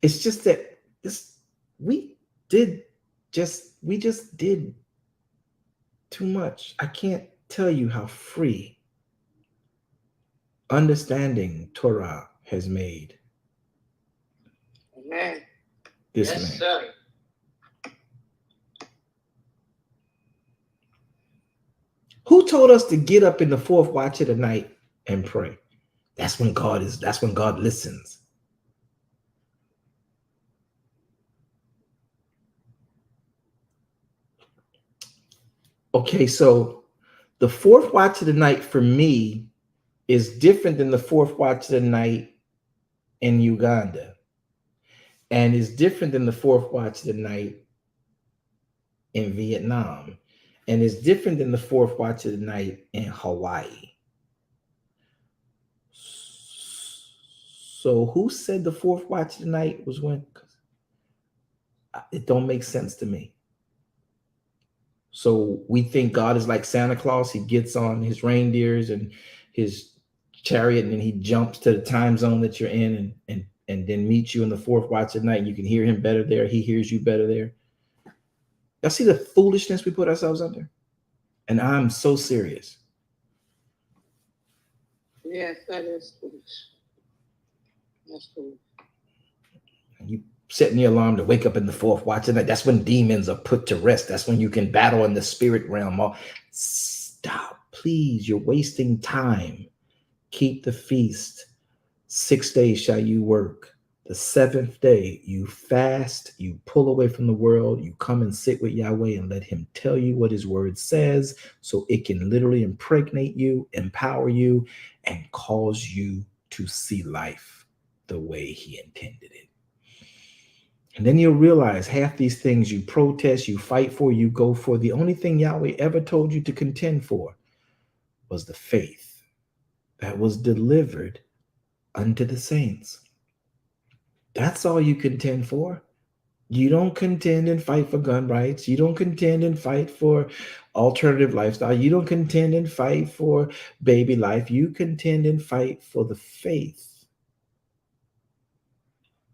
It's just that we just did too much. I can't tell you how free understanding Torah has made this man. Sir. Who told us to get up in the fourth watch of the night and pray? That's when God listens. Okay, so the fourth watch of the night for me is different than the fourth watch of the night in Uganda, and is different than the fourth watch of the night in Vietnam, and is different than the fourth watch of the night in Hawaii. So who said the fourth watch of the night was when? It don't make sense to me. So we think God is like Santa Claus. He gets on his reindeers and his chariot, and then he jumps to the time zone that you're in and then meets you in the fourth watch at night. And you can hear him better there. He hears you better there. Y'all see the foolishness we put ourselves under? And I'm so serious. Yes, that is foolish. That's foolish. You setting the alarm to wake up in the fourth watch at night. That's when demons are put to rest. That's when you can battle in the spirit realm. Stop, please. You're wasting time. Keep the feast. 6 days shall you work. The seventh day you fast, you pull away from the world, you come and sit with Yahweh and let him tell you what his word says, so it can literally impregnate you, empower you, and cause you to see life the way he intended it. And then you'll realize half these things you protest, you fight for, you go for, the only thing Yahweh ever told you to contend for was the faith that was delivered unto the saints. That's all you contend for. You don't contend and fight for gun rights. You don't contend and fight for alternative lifestyle. You don't contend and fight for baby life. You contend and fight for the faith.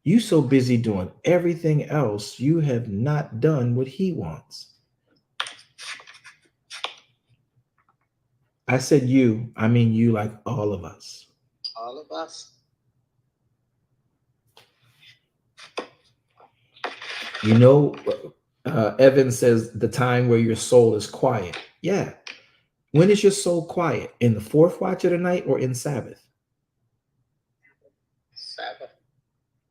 You so busy doing everything else, you have not done what he wants. I said you, I mean you, like all of us. All of us. You know, Evan says the time where your soul is quiet. Yeah. When is your soul quiet? In the fourth watch of the night or in Sabbath? Sabbath.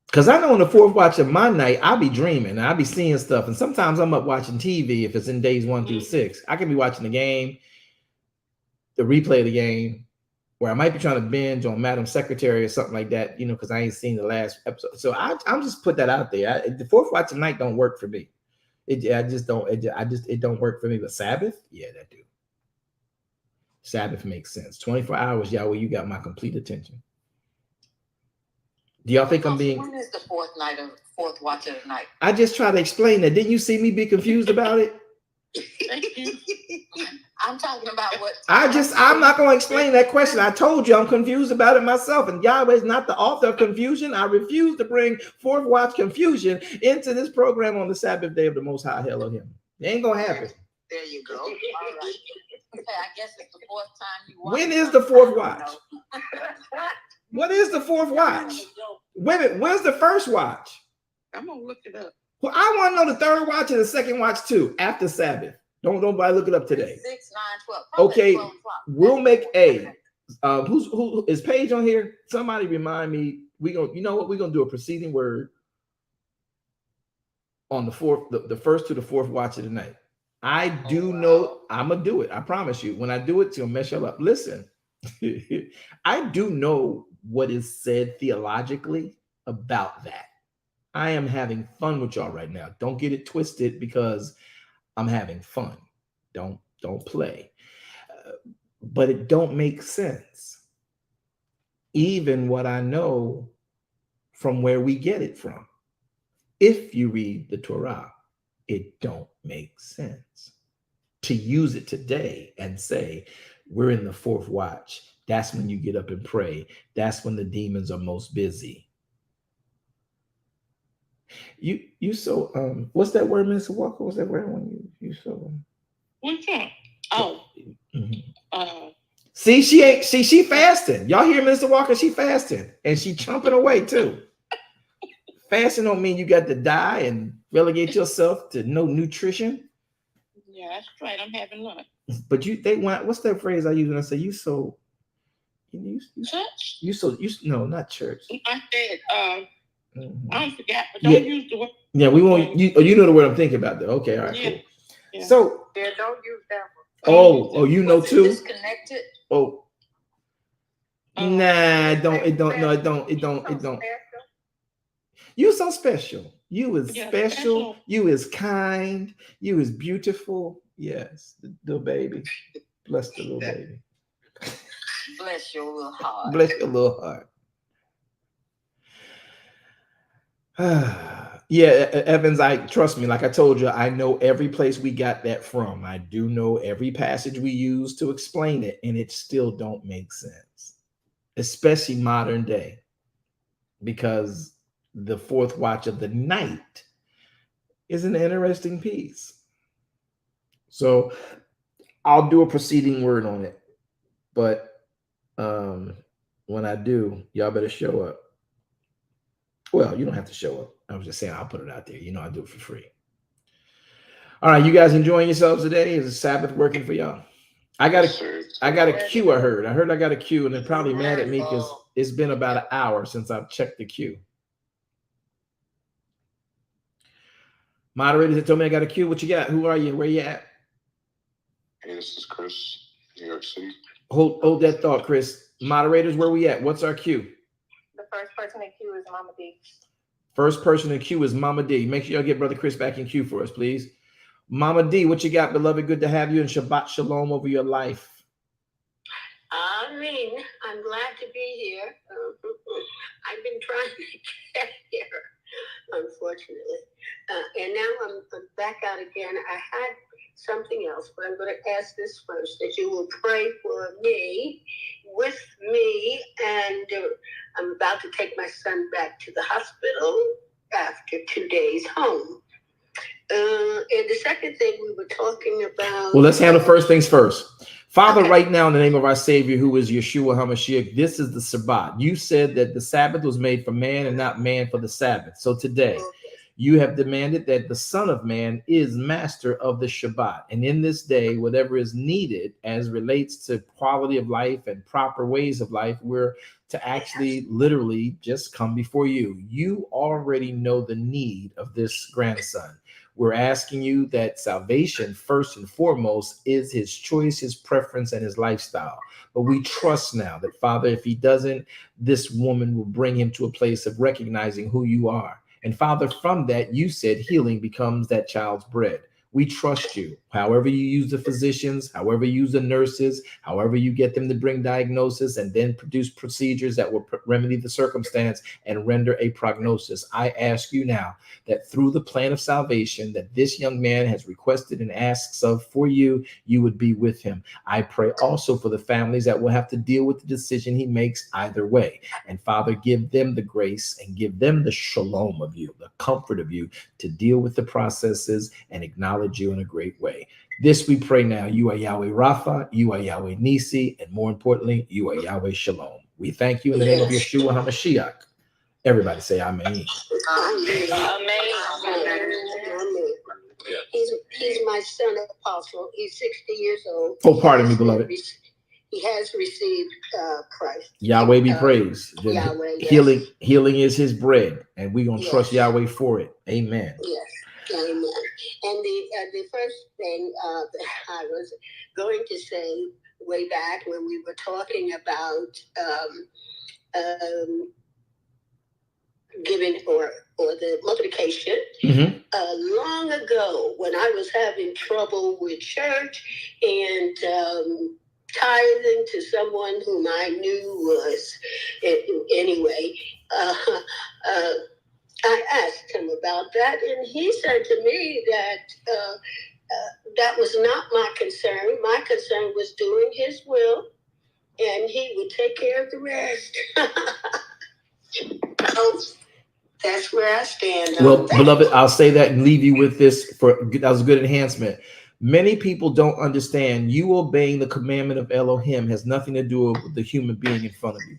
Because I know in the fourth watch of my night, I'll be dreaming. I'll be seeing stuff. And sometimes I'm up watching TV if it's in days 1 through 6. I can be watching the game, the replay of the game, where I might be trying to binge on Madam Secretary or something like that, because I ain't seen the last episode. So I'm just put that out there. The fourth watch of night don't work for me. It don't work for me. But Sabbath, yeah, that do. Sabbath makes sense. 24 hours, Yahweh, you got my complete attention. Do y'all think I'm being? When is the fourth watch of the night? I just try to explain that. Didn't you see me be confused about it? I'm talking about what. I'm not going to explain that question. I told you I'm confused about it myself, and Yahweh is not the author of confusion. I refuse to bring fourth watch confusion into this program on the Sabbath day of the Most High Elohim. It ain't going to happen. There you go. All right. Okay, I guess it's the fourth time you watch. When is the fourth watch? What is the fourth watch? Where's the first watch? I'm gonna look it up. Well, I want to know the third watch and the second watch too after Sabbath. Don't nobody look it up today. 6, 9, 12. Probably Okay, 12 o'clock. we'll make a. Who is Paige on here? Somebody remind me. You know what? We're gonna do a preceding word on the first to the fourth watch of the night. I do know I'm gonna do it. I promise you. When I do it, it's gonna mess you up. Listen, I do know what is said theologically about that. I am having fun with y'all right now. Don't get it twisted because I'm having fun. Don't play. But it don't make sense. Even what I know from where we get it from. If you read the Torah, it don't make sense to use it today and say, we're in the fourth watch. That's when you get up and pray. That's when the demons are most busy. You so what's that word, Mr. Walker? What's that word when you so What's that? Oh. See, she fasting. Y'all hear Mr. Walker? She fasting and she chomping away too. Fasting don't mean you got to die and relegate yourself to no nutrition. Yeah, that's right. I'm having lunch. But they want, what's that phrase I use when I say church? No, not church. I said I forgot, but don't use the word. Yeah, we won't. You know the word I'm thinking about though. Okay, all right, cool. Yeah. So don't use that one. Oh, you know too. Disconnected. Oh, nah, it don't. You so special. You is special. You is kind. You is beautiful. Yes, the little baby. Bless the little baby. Bless your little heart. Bless your little heart. Yeah, Evans, trust me, like I told you, I know every place we got that from. I do know every passage we use to explain it, and it still don't make sense, especially modern day, because the fourth watch of the night is an interesting piece. So I'll do a preceding word on it, but when I do, y'all better show up. Well, you don't have to show up. I was just saying I'll put it out there. You know, I do it for free. All right, you guys enjoying yourselves today? Is the Sabbath working for y'all? I got a queue. I heard I got a queue, and they're probably mad at me because it's been about an hour since I've checked the queue. Moderators that told me I got a queue. What you got? Who are you? Where you at? Hey, this is Chris, New York City. Hold that thought, Chris. Moderators, where we at? What's our queue? The first person in queue is Mama D. First person in queue is Mama D. Make sure y'all get Brother Chris back in queue for us, please. Mama D, what you got, beloved? Good to have you, and Shabbat Shalom over your life. Amen. I'm glad to be here. I've been trying to get here, unfortunately. And now I'm back out again. I had something else, but I'm going to ask this first, that you will pray for me, with me, and I'm about to take my son back to the hospital after 2 days home. And the second thing we were talking about... Well, let's handle first things first. Father, right now, in the name of our Savior, who is Yeshua HaMashiach, this is the Sabbath. You said that the Sabbath was made for man and not man for the Sabbath. So today, you have demanded that the Son of Man is master of the Shabbat. And in this day, whatever is needed as relates to quality of life and proper ways of life, we're to actually literally just come before you. You already know the need of this grandson. We're asking you that salvation, first and foremost, is his choice, his preference, and his lifestyle. But we trust now that, Father, if he doesn't, this woman will bring him to a place of recognizing who you are. And Father, from that, you said healing becomes that child's bread. We trust you. However you use the physicians, however you use the nurses, however you get them to bring diagnosis and then produce procedures that will remedy the circumstance and render a prognosis. I ask you now that through the plan of salvation that this young man has requested and asks of for you, you would be with him. I pray also for the families that will have to deal with the decision he makes either way. And Father, give them the grace and give them the shalom of you, the comfort of you to deal with the processes and acknowledge you in a great way. This we pray now. You are Yahweh Rapha, you are Yahweh Nisi, and more importantly, you are Yahweh Shalom. We thank you in the name of Yeshua HaMashiach. Everybody say amen. He's my son apostle. He's 60 years old. Oh, pardon me, beloved. He has received Christ. Yahweh be praised. Yahweh, Healing is his bread, and we're going to trust Yahweh for it. Amen. Yes. Amen. And the first thing that I was going to say way back when we were talking about giving or the multiplication, long ago when I was having trouble with church and tithing to someone whom I knew was anyway. I asked him about that, and he said to me that that was not my concern. My concern was doing his will, and he would take care of the rest. That's where I stand. Well, beloved, I'll say that and leave you with this. That was a good enhancement. Many people don't understand you obeying the commandment of Elohim has nothing to do with the human being in front of you.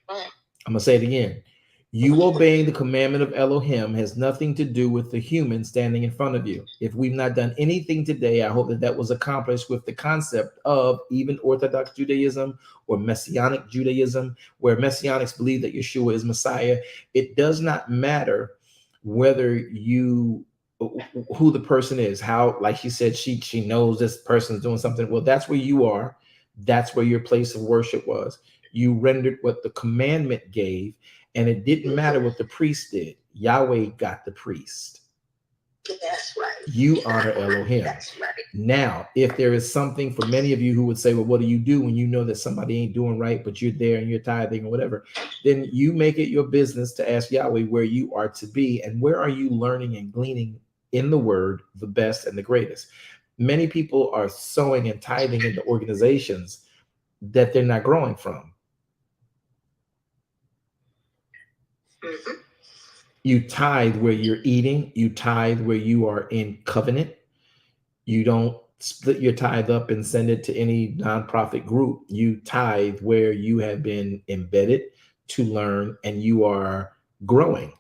I'm going to say it again. You obeying the commandment of Elohim has nothing to do with the human standing in front of you. If we've not done anything today, I hope that was accomplished with the concept of even Orthodox Judaism or Messianic Judaism, where Messianics believe that Yeshua is Messiah. It does not matter whether who the person is, how, like she said, she knows this person's doing something. Well, that's where you are. That's where your place of worship was. You rendered what the commandment gave. And it didn't matter what the priest did. Yahweh got the priest. That's right. You honor Elohim. That's right. Now, if there is something for many of you who would say, well, what do you do when you know that somebody ain't doing right, but you're there and you're tithing or whatever, then you make it your business to ask Yahweh where you are to be and where are you learning and gleaning in the word, the best and the greatest. Many people are sowing and tithing into organizations that they're not growing from. You tithe where you're eating. You tithe where you are in covenant. You don't split your tithe up and send it to any nonprofit group. You tithe where you have been embedded to learn and you are growing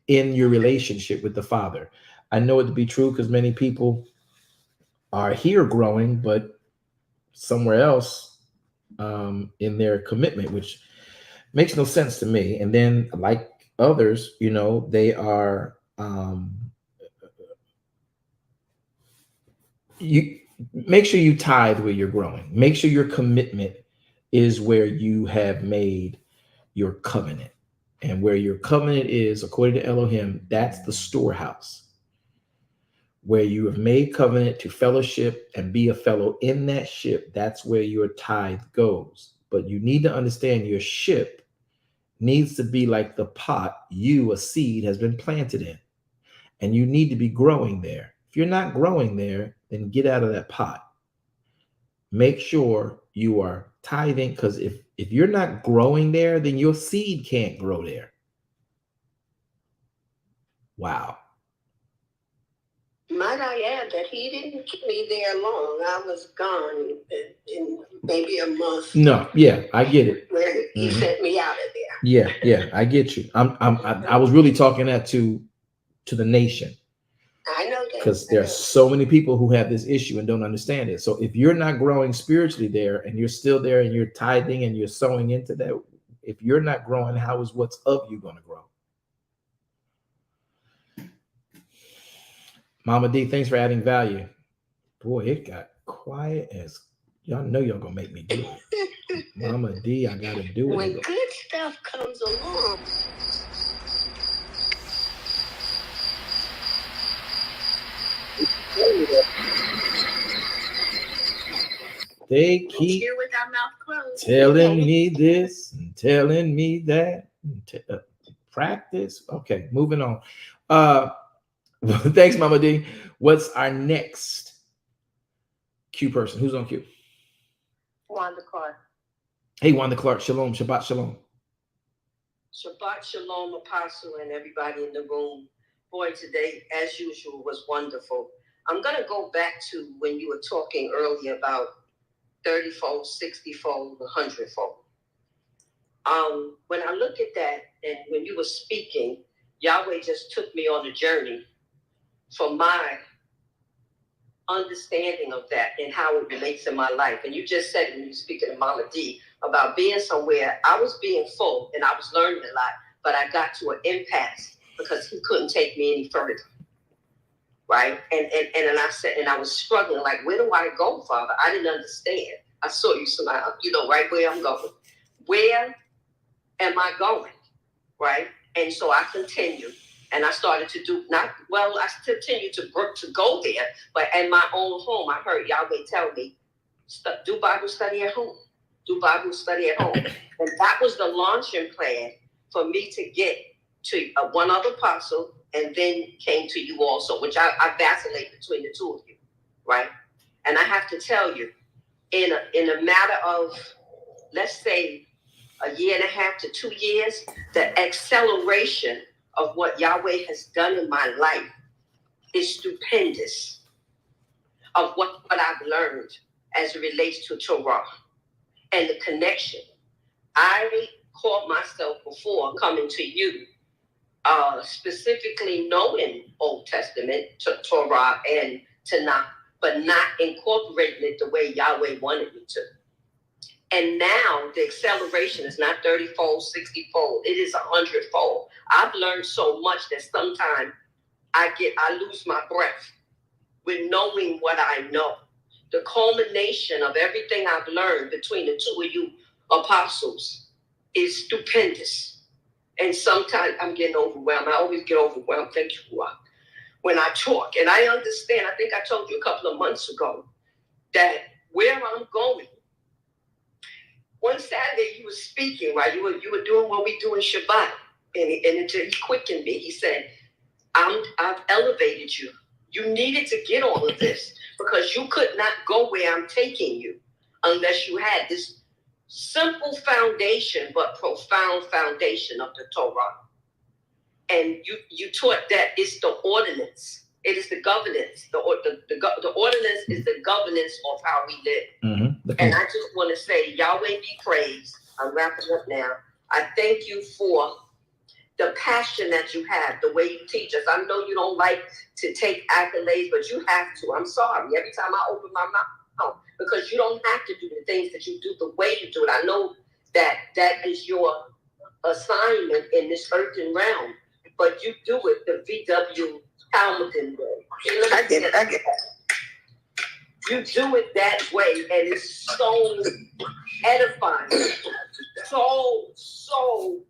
in your relationship with the Father. I know it to be true because many people are here growing, but somewhere else in their commitment, which makes no sense to me. And then like others, they are you make sure you tithe where you're growing. Make sure your commitment is where you have made your covenant. And where your covenant is, according to Elohim, that's the storehouse. Where you have made covenant to fellowship and be a fellow in that ship, that's where your tithe goes. But you need to understand your ship needs to be like the pot a seed has been planted in. And you need to be growing there. If you're not growing there, then get out of that pot. Make sure you are tithing, because if you're not growing there, then your seed can't grow there. Wow. Might I add that he didn't keep me there long. I was gone in maybe a month. No, yeah, I get it. Where he sent me out of there. Yeah, I get you. I was really talking that to the nation. I know that. Because there are so many people who have this issue and don't understand it. So if you're not growing spiritually there and you're still there and you're tithing and you're sowing into that, if you're not growing, how is what's of you going to grow? Mama D, thanks for adding value. Boy, it got quiet as y'all know y'all gonna make me do it. Mama D, I gotta do it. When good stuff comes along. They keep telling me this and telling me that. Practice. Okay, moving on. Thanks, Mama D. What's our next Q person? Who's on Q? Wanda Clark. Hey, Wanda Clark. Shalom. Shabbat shalom. Shabbat shalom, Apostle, and everybody in the room. Boy, today, as usual, was wonderful. I'm going to go back to when you were talking earlier about 30-fold, 60-fold, 100-fold. When I look at that, and when you were speaking, Yahweh just took me on a journey for my understanding of that and how it relates in my life. And you just said when you speaking to Mama D about being somewhere, I was being full and I was learning a lot, but I got to an impasse because he couldn't take me any further. Right? And I said, and I was struggling, like, where do I go, Father? I didn't understand. I saw you smile, you know, right where I'm going. Where am I going? Right? And so I continued. And I started to do I continued to go there, but in my own home, I heard Yahweh tell me, do Bible study at home. Do Bible study at home. And that was the launching plan for me to get to one other apostle, and then came to you also, which I vacillate between the two of you, right? And I have to tell you, in a matter of, let's say, a year and a half to 2 years, the acceleration of what Yahweh has done in my life is stupendous. Of what I've learned as it relates to Torah and the connection. I called myself before coming to you, specifically knowing Old Testament, Torah and Tanakh, but not incorporating it the way Yahweh wanted me to. And now the acceleration is not 30-fold, 60-fold. It is 100-fold. I've learned so much that sometimes I lose my breath with knowing what I know. The culmination of everything I've learned between the two of you apostles is stupendous. And sometimes I'm getting overwhelmed. I always get overwhelmed. Thank you, when I talk. And I understand, I think I told you a couple of months ago, that where I'm going, one Saturday you were speaking, right? You were doing what we do in Shabbat. And he quickened me. He said, I've elevated you. You needed to get all of this because you could not go where I'm taking you unless you had this simple foundation, but profound foundation of the Torah. And you taught that it's the ordinance. It is the governance. The ordinance is the governance of how we live. Mm-hmm. And I just want to say, Yahweh be praised. I'm wrapping up now. I thank you for the passion that you have, the way you teach us. I know you don't like to take accolades, but you have to. I'm sorry. Every time I open my mouth, because you don't have to do the things that you do the way you do it. I know that is your assignment in this earthen realm, but you do it the VW Talmudian way. I get it. You do it that way, and it's so edifying. So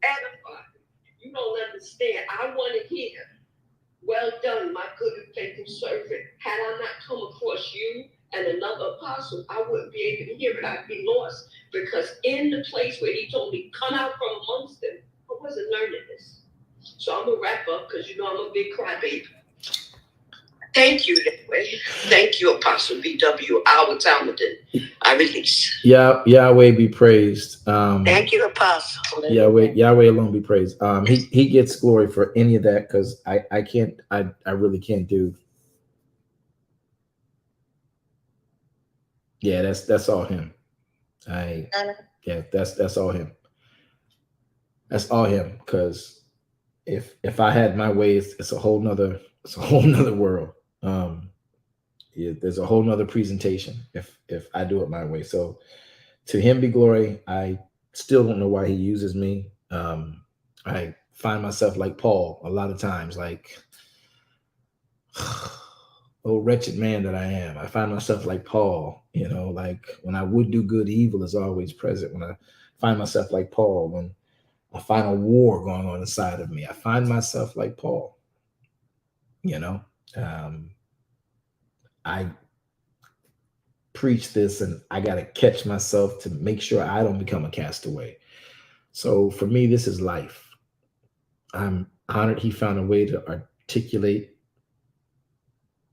edifying. You don't understand. I want to hear, well done, my good and faithful servant. Had I not come across you and another apostle, I wouldn't be able to hear it. I'd be lost. Because in the place where he told me, come out from amongst them, I wasn't learning this. So I'm going to wrap up because you know I'm a big crybaby. Thank you, Yahweh. Thank you, Apostle VW, our Talmudian. I release. Yahweh be praised. Thank you, Apostle. Yahweh alone be praised. He gets glory for any of that because I can't. I really can't do. Yeah, that's all him. That's all him. That's all him. Because if I had my way, it's a whole nother world. There's a whole nother presentation if I do it my way. So to him be glory. I still don't know why he uses me. I find myself like Paul a lot of times, like, oh, wretched man that I am. I find myself like Paul, like when I would do good, evil is always present. When I find myself like Paul, when I find a war going on inside of me, I find myself like Paul, I preach this and I got to catch myself to make sure I don't become a castaway. So for me, this is life. I'm honored he found a way to articulate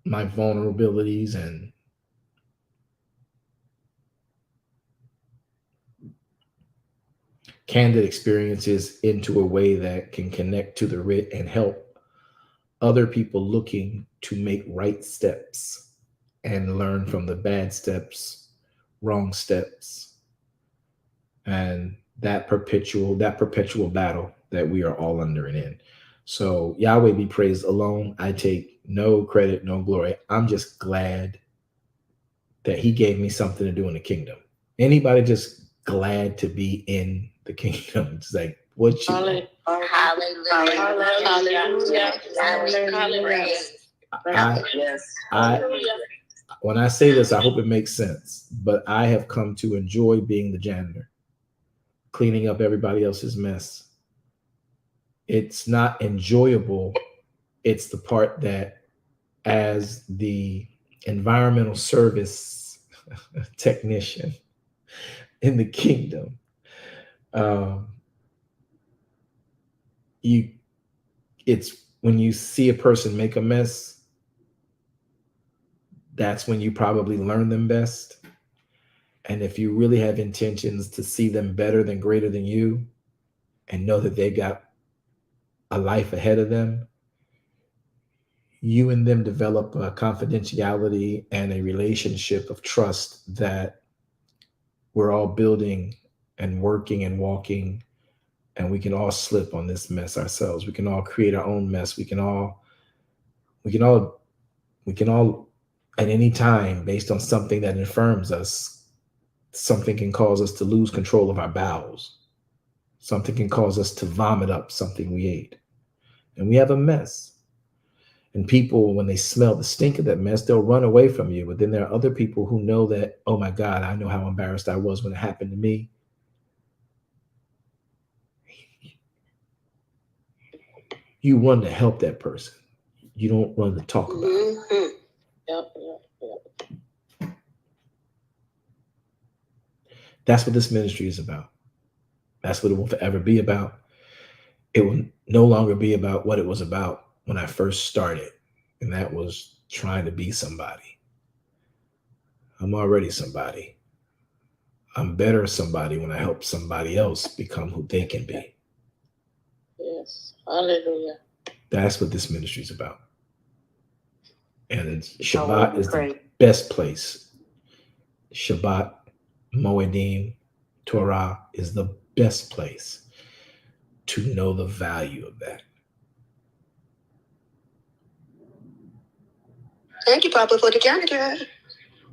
my vulnerabilities and candid experiences into a way that can connect to the writ and help other people looking to make right steps and learn from the bad steps, wrong steps, and that perpetual battle that we are all under and in. So Yahweh be praised alone. I take no credit, no glory. I'm just glad that he gave me something to do in the kingdom. Anybody just glad to be in the kingdom? It's like, what you want? When I say this, I hope it makes sense, but I have come to enjoy being the janitor, cleaning up everybody else's mess. It's not enjoyable. It's the part that, as the environmental service technician in the kingdom, it's when you see a person make a mess, that's when you probably learn them best. And if you really have intentions to see them better than greater than you, and know that they've got a life ahead of them, you and them develop a confidentiality and a relationship of trust that we're all building and working and walking, and we can all slip on this mess ourselves. We can all create our own mess. We can all at any time, based on something that infirms us, something can cause us to lose control of our bowels. Something can cause us to vomit up something we ate. And we have a mess. And people, when they smell the stink of that mess, they'll run away from you. But then there are other people who know that, oh my God, I know how embarrassed I was when it happened to me. You run to help that person. You don't run to talk about it. Yep. That's what this ministry is about. That's what it will forever be about. It will no longer be about what it was about when I first started, and that was trying to be somebody. I'm already somebody. I'm better somebody when I help somebody else become who they can be. Yes. Hallelujah. That's what this ministry is about. And Shabbat is the best place. Shabbat, Moedim, Torah is the best place to know the value of that. Thank you, Papa, for the janitor.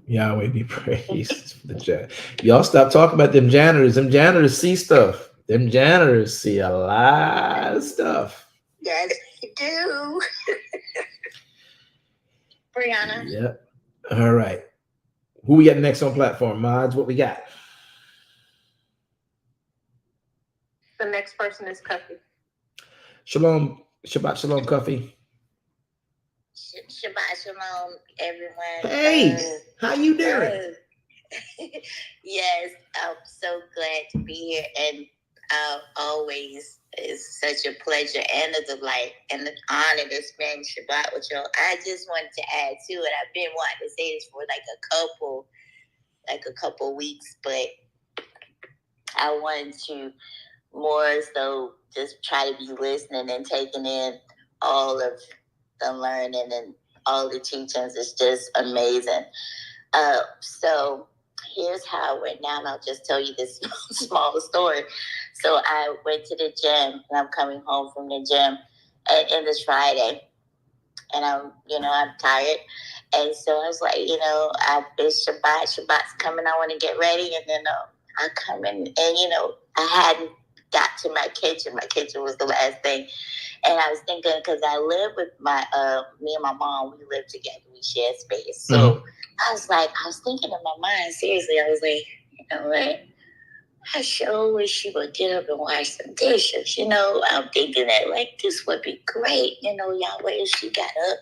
Yahweh be praised for the janitor. Y'all stop talking about them janitors. Them janitors see stuff. Them janitors see a lot of stuff. Yes, they do. Brianna. Yep. All right. Who we got next on platform, Mods? What we got? The next person is Cuffy. Shalom. Shabbat shalom, Cuffy. Shabbat shalom, everyone. Hey, how you doing? Yes, I'm so glad to be here, and always is such a pleasure and a delight and an honor to spend Shabbat with y'all. I just wanted to add to it. I've been wanting to say this for a couple weeks, but I wanted to more so just try to be listening and taking in all of the learning and all the teachings. Is just amazing. So here's how it went down. I'll just tell you this small story. So I went to the gym, and I'm coming home from the gym, and it's Friday, and I'm tired, and so I was like, it's Shabbat's coming. I want to get ready, and then I come in, and I hadn't got to my kitchen. My kitchen was the last thing. And I was thinking, because I live with me and my mom, we live together, we share space. So I was thinking in my mind, seriously, I was like, you know what? I sure wish she would get up and wash some dishes. I'm thinking that, like, this would be great. Yahweh, if she got up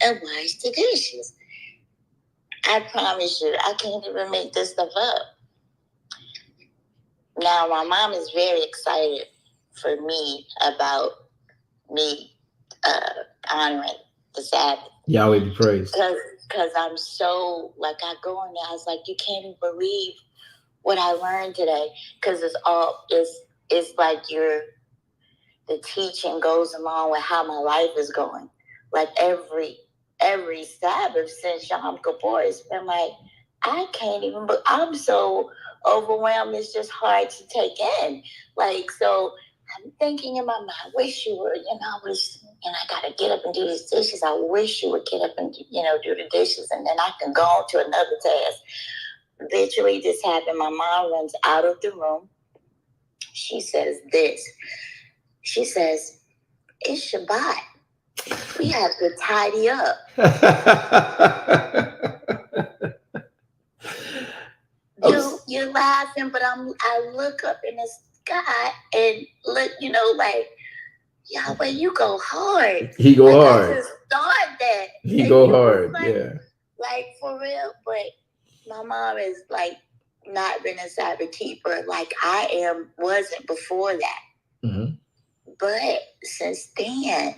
and washed the dishes. I promise you, I can't even make this stuff up. Now, my mom is very excited for me about me honoring the Sabbath. Yahweh be praised. Because I'm so, I go in there, I was like, you can't even believe what I learned today. Because it's like the teaching goes along with how my life is going. Like every Sabbath since Yom Kippur, it's been like, I can't even, but I'm so overwhelmed. It's just hard to take in. Like, so I'm thinking in my mind, I wish you would, I gotta get up and do these dishes. I wish you would get up and, do the dishes, and then I can go on to another task. Literally, this happened. My mom runs out of the room. She says this. She says, it's Shabbat. We have to tidy up. You're laughing, but I look up in the sky and look, Yahweh, you go hard. He go hard. I just thought that. He go hard, yeah. Like, for real. But my mom is, like, not been a Sabbath keeper like I wasn't before that. Mm-hmm. But since then,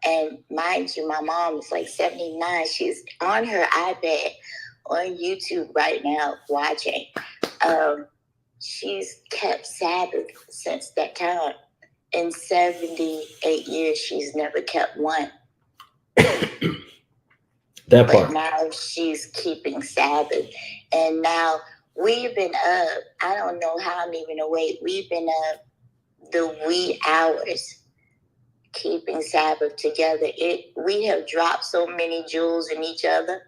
and mind you, my mom is like 79. She's on her iPad on YouTube right now watching. She's kept Sabbath since that time. In 78 years, she's never kept one. That part. But now she's keeping Sabbath. And now we've been up. I don't know how I'm even awake. We've been up the wee hours keeping Sabbath together. We have dropped so many jewels in each other.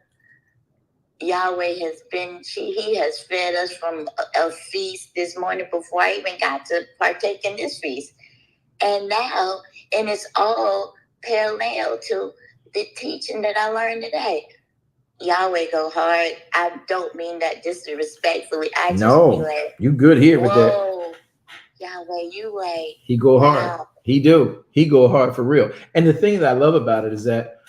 Yahweh has been, he has fed us from a feast this morning before I even got to partake in this feast. And now, and it's all parallel to the teaching that I learned today. Yahweh go hard. I don't mean that disrespectfully. I just no, like, you good here with that. Yahweh, you right. He go hard. Wow. He do. He go hard for real. And the thing that I love about it is that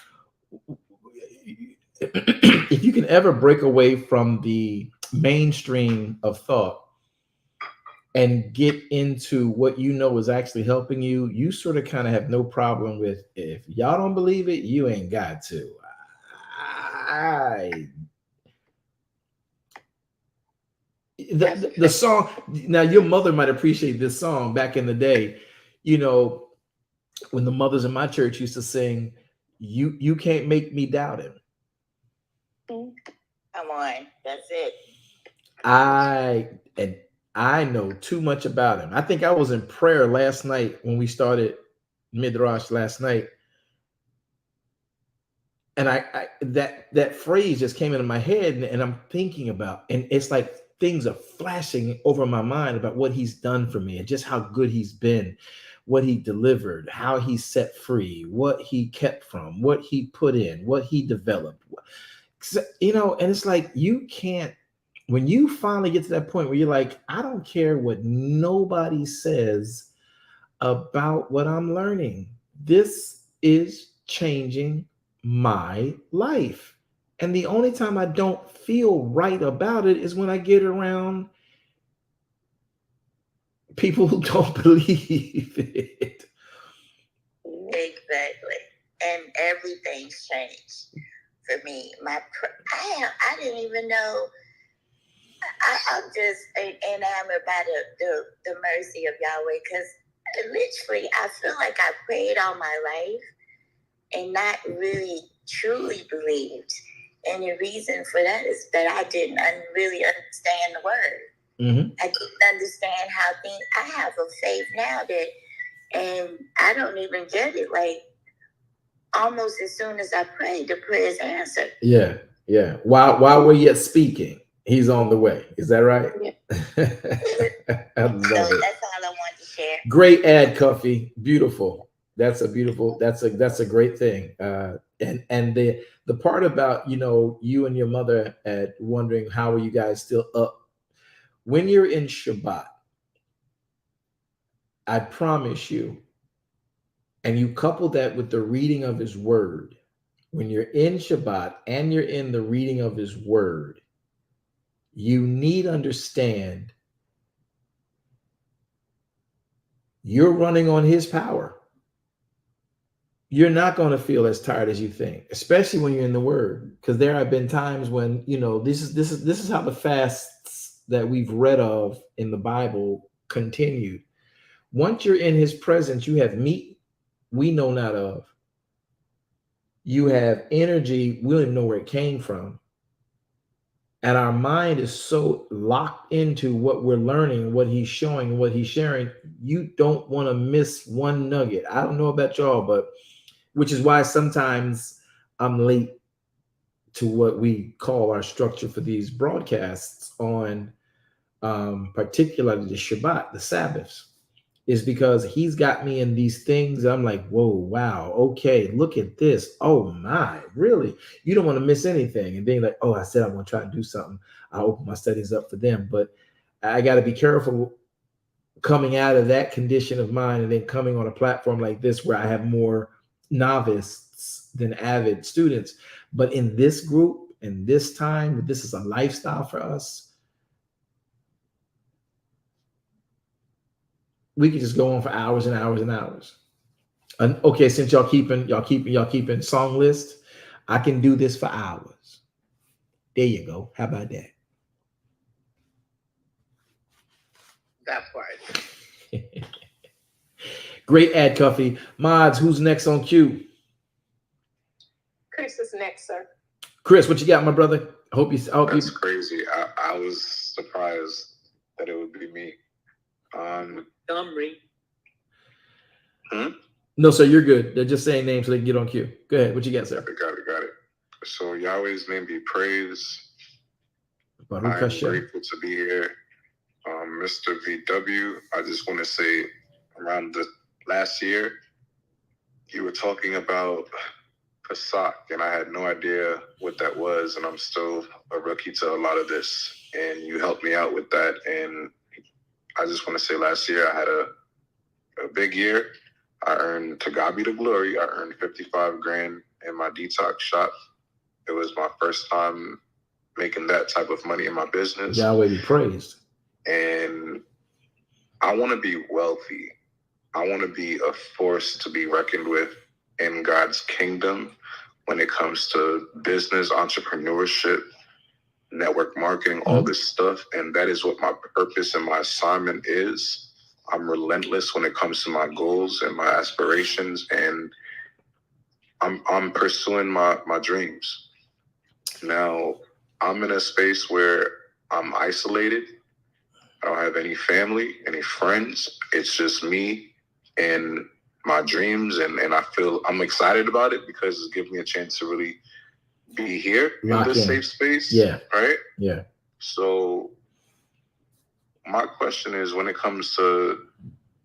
if you can ever break away from the mainstream of thought and get into what you know is actually helping you, you sort of kind of have no problem with, if y'all don't believe it, you ain't got to. The song, now your mother might appreciate this song back in the day, when the mothers in my church used to sing, you can't make me doubt him. Come on, that's it. I know too much about him. I think I was in prayer last night when we started Midrash last night. And I that phrase just came into my head, and I'm thinking about, and it's like things are flashing over my mind about what he's done for me and just how good he's been, what he delivered, how he set free, what he kept from, what he put in, what he developed. And it's like, you can't, when you finally get to that point where you're like, I don't care what nobody says about what I'm learning. This is changing my life. And the only time I don't feel right about it is when I get around people who don't believe it. Exactly. And everything's changed for me. I didn't even know. I'm just enamored by the mercy of Yahweh, because literally I feel like I prayed all my life and not really truly believed. And the reason for that is that I didn't really understand the word. Mm-hmm. I didn't understand how things. I have a faith now that, and I don't even get it. Like, almost as soon as I pray, the prayer is answered. Yeah. While we're yet speaking, he's on the way. Is that right? Yeah. I love it. That's all I wanted to share. Great ad, Cuffy. Beautiful. That's a great thing. And the part about, you and your mother at wondering how are you guys still up when you're in Shabbat, I promise you, and you couple that with the reading of his word, when you're in Shabbat and you're in the reading of his word, you need to understand you're running on his power. You're not going to feel as tired as you think, especially when you're in the word, because there have been times when, this is how the fasts that we've read of in the Bible continued. Once you're in his presence, you have meat we know not of. You have energy we don't even know where it came from. and our mind is so locked into what we're learning, what he's showing, what he's sharing, you don't want to miss one nugget. I don't know about y'all, but which is why sometimes I'm late to what we call our structure for these broadcasts on particularly the Shabbat, the Sabbaths, is because he's got me in these things. I'm like, whoa, wow, okay, look at this. Oh my, really? You don't want to miss anything. And being like, oh, I said I'm going to try to do something. I open my studies up for them. But I got to be careful coming out of that condition of mind and then coming on a platform like this where I have more novices than avid students. But in this group, in this time, this is a lifestyle for us. We could just go on for hours and hours and hours. And okay, since y'all keeping song list, I can do this for hours. There you go. How about that? That part. Great ad, Cuffy. Mods, who's next on cue? Chris is next, sir. Chris, what you got, my brother? I hope That's crazy. I was surprised that it would be me. Montgomery. No, sir, you're good. They're just saying names so they can get on cue. Go ahead. What you got, sir? Got it. So Yahweh's name be praised. Baruch I'm Hashem. grateful to be here. Mr. VW, I just want to say around the last year, you were talking about Pesach, and I had no idea what that was, and I'm still a rookie to a lot of this, and you helped me out with that. And I just want to say last year I had a big year. I earned, to God be the glory, I earned 55 grand in my detox shop. It was my first time making that type of money in my business. Yahweh be praised. And I want to be wealthy. I want to be a force to be reckoned with in God's kingdom when it comes to business, entrepreneurship, network marketing, all this stuff. And that is what my purpose and my assignment is. I'm relentless when it comes to my goals and my aspirations, and I'm pursuing my dreams. Now, I'm in a space where I'm isolated. I don't have any family, any friends. It's just me and my dreams, and I feel I'm excited about it because it's given me a chance to really be here in this safe space. Yeah. Right? Yeah. So my question is, when it comes to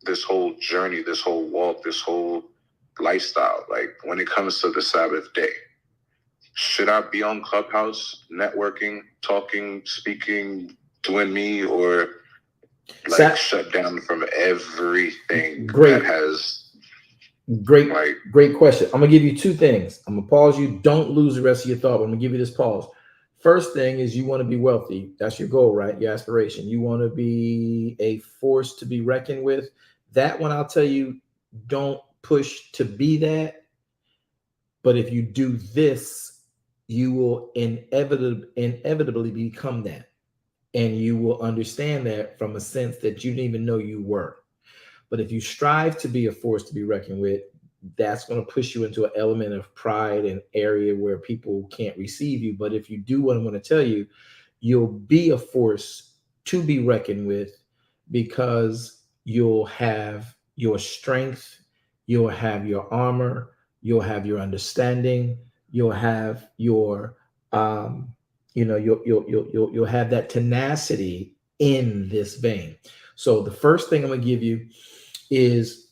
this whole journey, this whole walk, this whole lifestyle, like when it comes to the Sabbath day, should I be on Clubhouse, networking, talking, speaking, doing me, or like shut down from everything that has... Great question. I'm gonna give you two things. I'm gonna pause you. Don't lose the rest of your thought. But I'm gonna give you this pause. First thing is you want to be wealthy. That's your goal, right? Your aspiration. You want to be a force to be reckoned with. That one, I'll tell you, don't push to be that. But if you do this, you will inevitably become that. And you will understand that from a sense that you didn't even know you were. But if you strive to be a force to be reckoned with, that's going to push you into an element of pride and area where people can't receive you. But if you do what I'm going to tell you, you'll be a force to be reckoned with because you'll have your strength, you'll have your armor, you'll have your understanding, you'll have your you'll have that tenacity in this vein. So the first thing I'm going to give you is,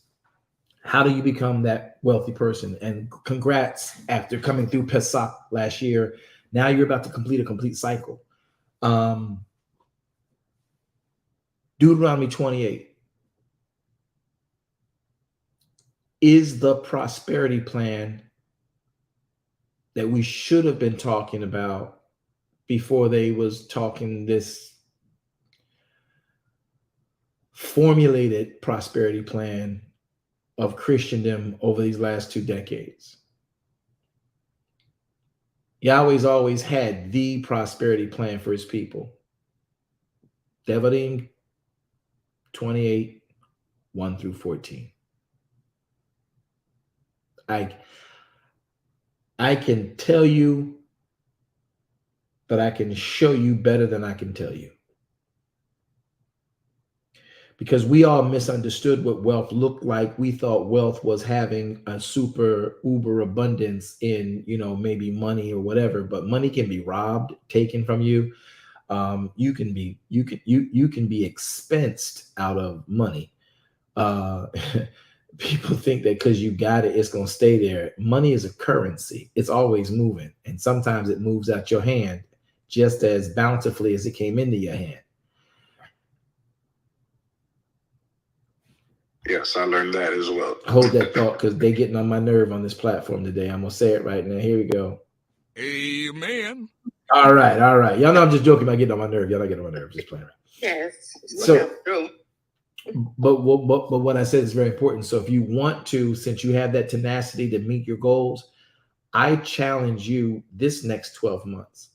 how do you become that wealthy person? And congrats, after coming through Pesach last year, now you're about to complete a complete cycle. Deuteronomy 28 is the prosperity plan that we should have been talking about before they was talking this formulated prosperity plan of Christendom over these last 2 decades. Yahweh's always had the prosperity plan for his people. Devarim 28, 1 through 14. I can tell you but I can show you better than I can tell you. Because we all misunderstood what wealth looked like. We thought wealth was having a super uber abundance in, maybe money or whatever, but money can be robbed, taken from you. You can be expensed out of money. People think that because you got it, it's going to stay there. Money is a currency. It's always moving. And sometimes it moves out your hand just as bountifully as it came into your hand. Yes, I learned that as well. Hold that thought, because they're getting on my nerve on this platform today. I'm going to say it right now. Here we go. Amen. All right. Y'all know I'm just joking about getting on my nerve. Y'all not getting on my nerves. Just playing. Yes. So, but what I said is very important. So if you want to, since you have that tenacity to meet your goals, I challenge you this next 12 months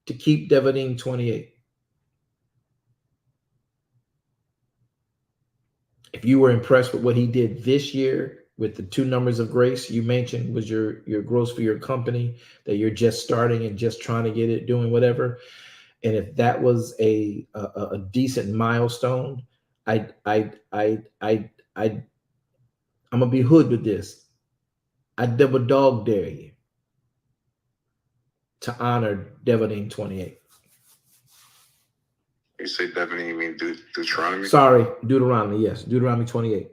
to keep Devadim 28. If you were impressed with what he did this year with the 2 numbers of grace you mentioned was your gross for your company, that you're just starting and just trying to get it, doing whatever. And if that was a decent milestone, I'm gonna be hood with this. I double dog dare you to honor Devadim 28. You say Devadim, you mean Deuteronomy? Sorry, Deuteronomy. Yes, Deuteronomy 28.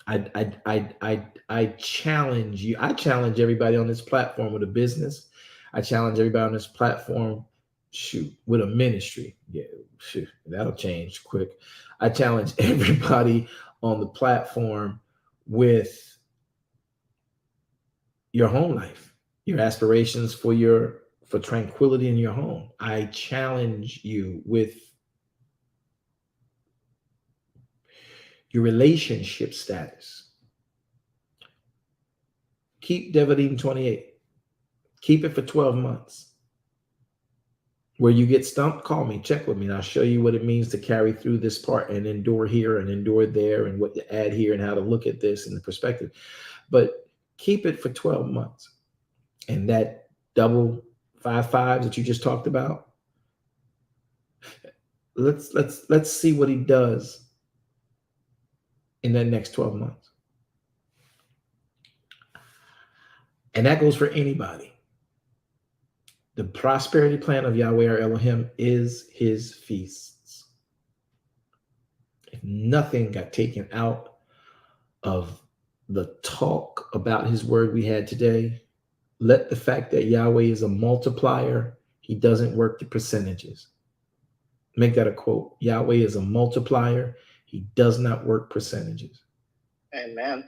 I challenge you. I challenge everybody on this platform with a business. I challenge everybody on this platform, with a ministry. Yeah, that'll change quick. I challenge everybody on the platform with your home life, your aspirations for tranquility in your home. I challenge you with your relationship status. Keep Devadim 28. Keep it for 12 months. Where you get stumped, call me, check with me, and I'll show you what it means to carry through this part and endure here and endure there and what to add here and how to look at this in the perspective. But keep it for 12 months. And that double 5-5s that you just talked about, let's see what he does in that next 12 months. And that goes for anybody. The prosperity plan of Yahweh our Elohim is his feasts. If nothing got taken out of the talk about his word we had today, let the fact that Yahweh is a multiplier, he doesn't work the percentages. Make that a quote. Yahweh is a multiplier. He does not work percentages. Amen.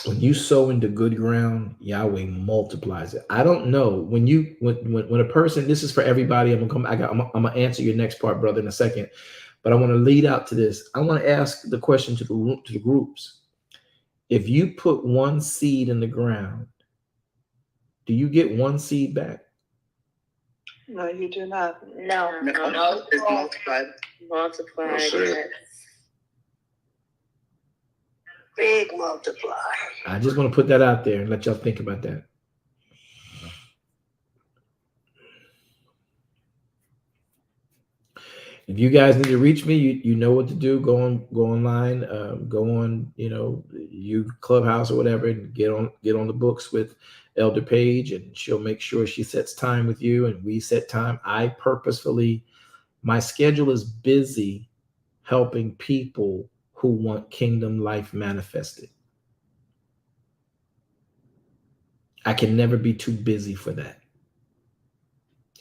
When you sow into good ground, Yahweh multiplies it. I don't know when a person. This is for everybody. I'm gonna answer your next part, brother, in a second. But I want to lead out to this. I want to ask the question to the groups. If you put 1 seed in the ground, do you get 1 seed back? No, you do not. No. It's multiplied. Multiplied. Yes. Big multiplier. I just want to put that out there and let y'all think about that. If you guys need to reach me, you know what to do. Go online, go on, you Clubhouse or whatever, and get on the books with Elder Page, and she'll make sure she sets time with you, and we set time. My schedule is busy helping people who want kingdom life manifested. I can never be too busy for that.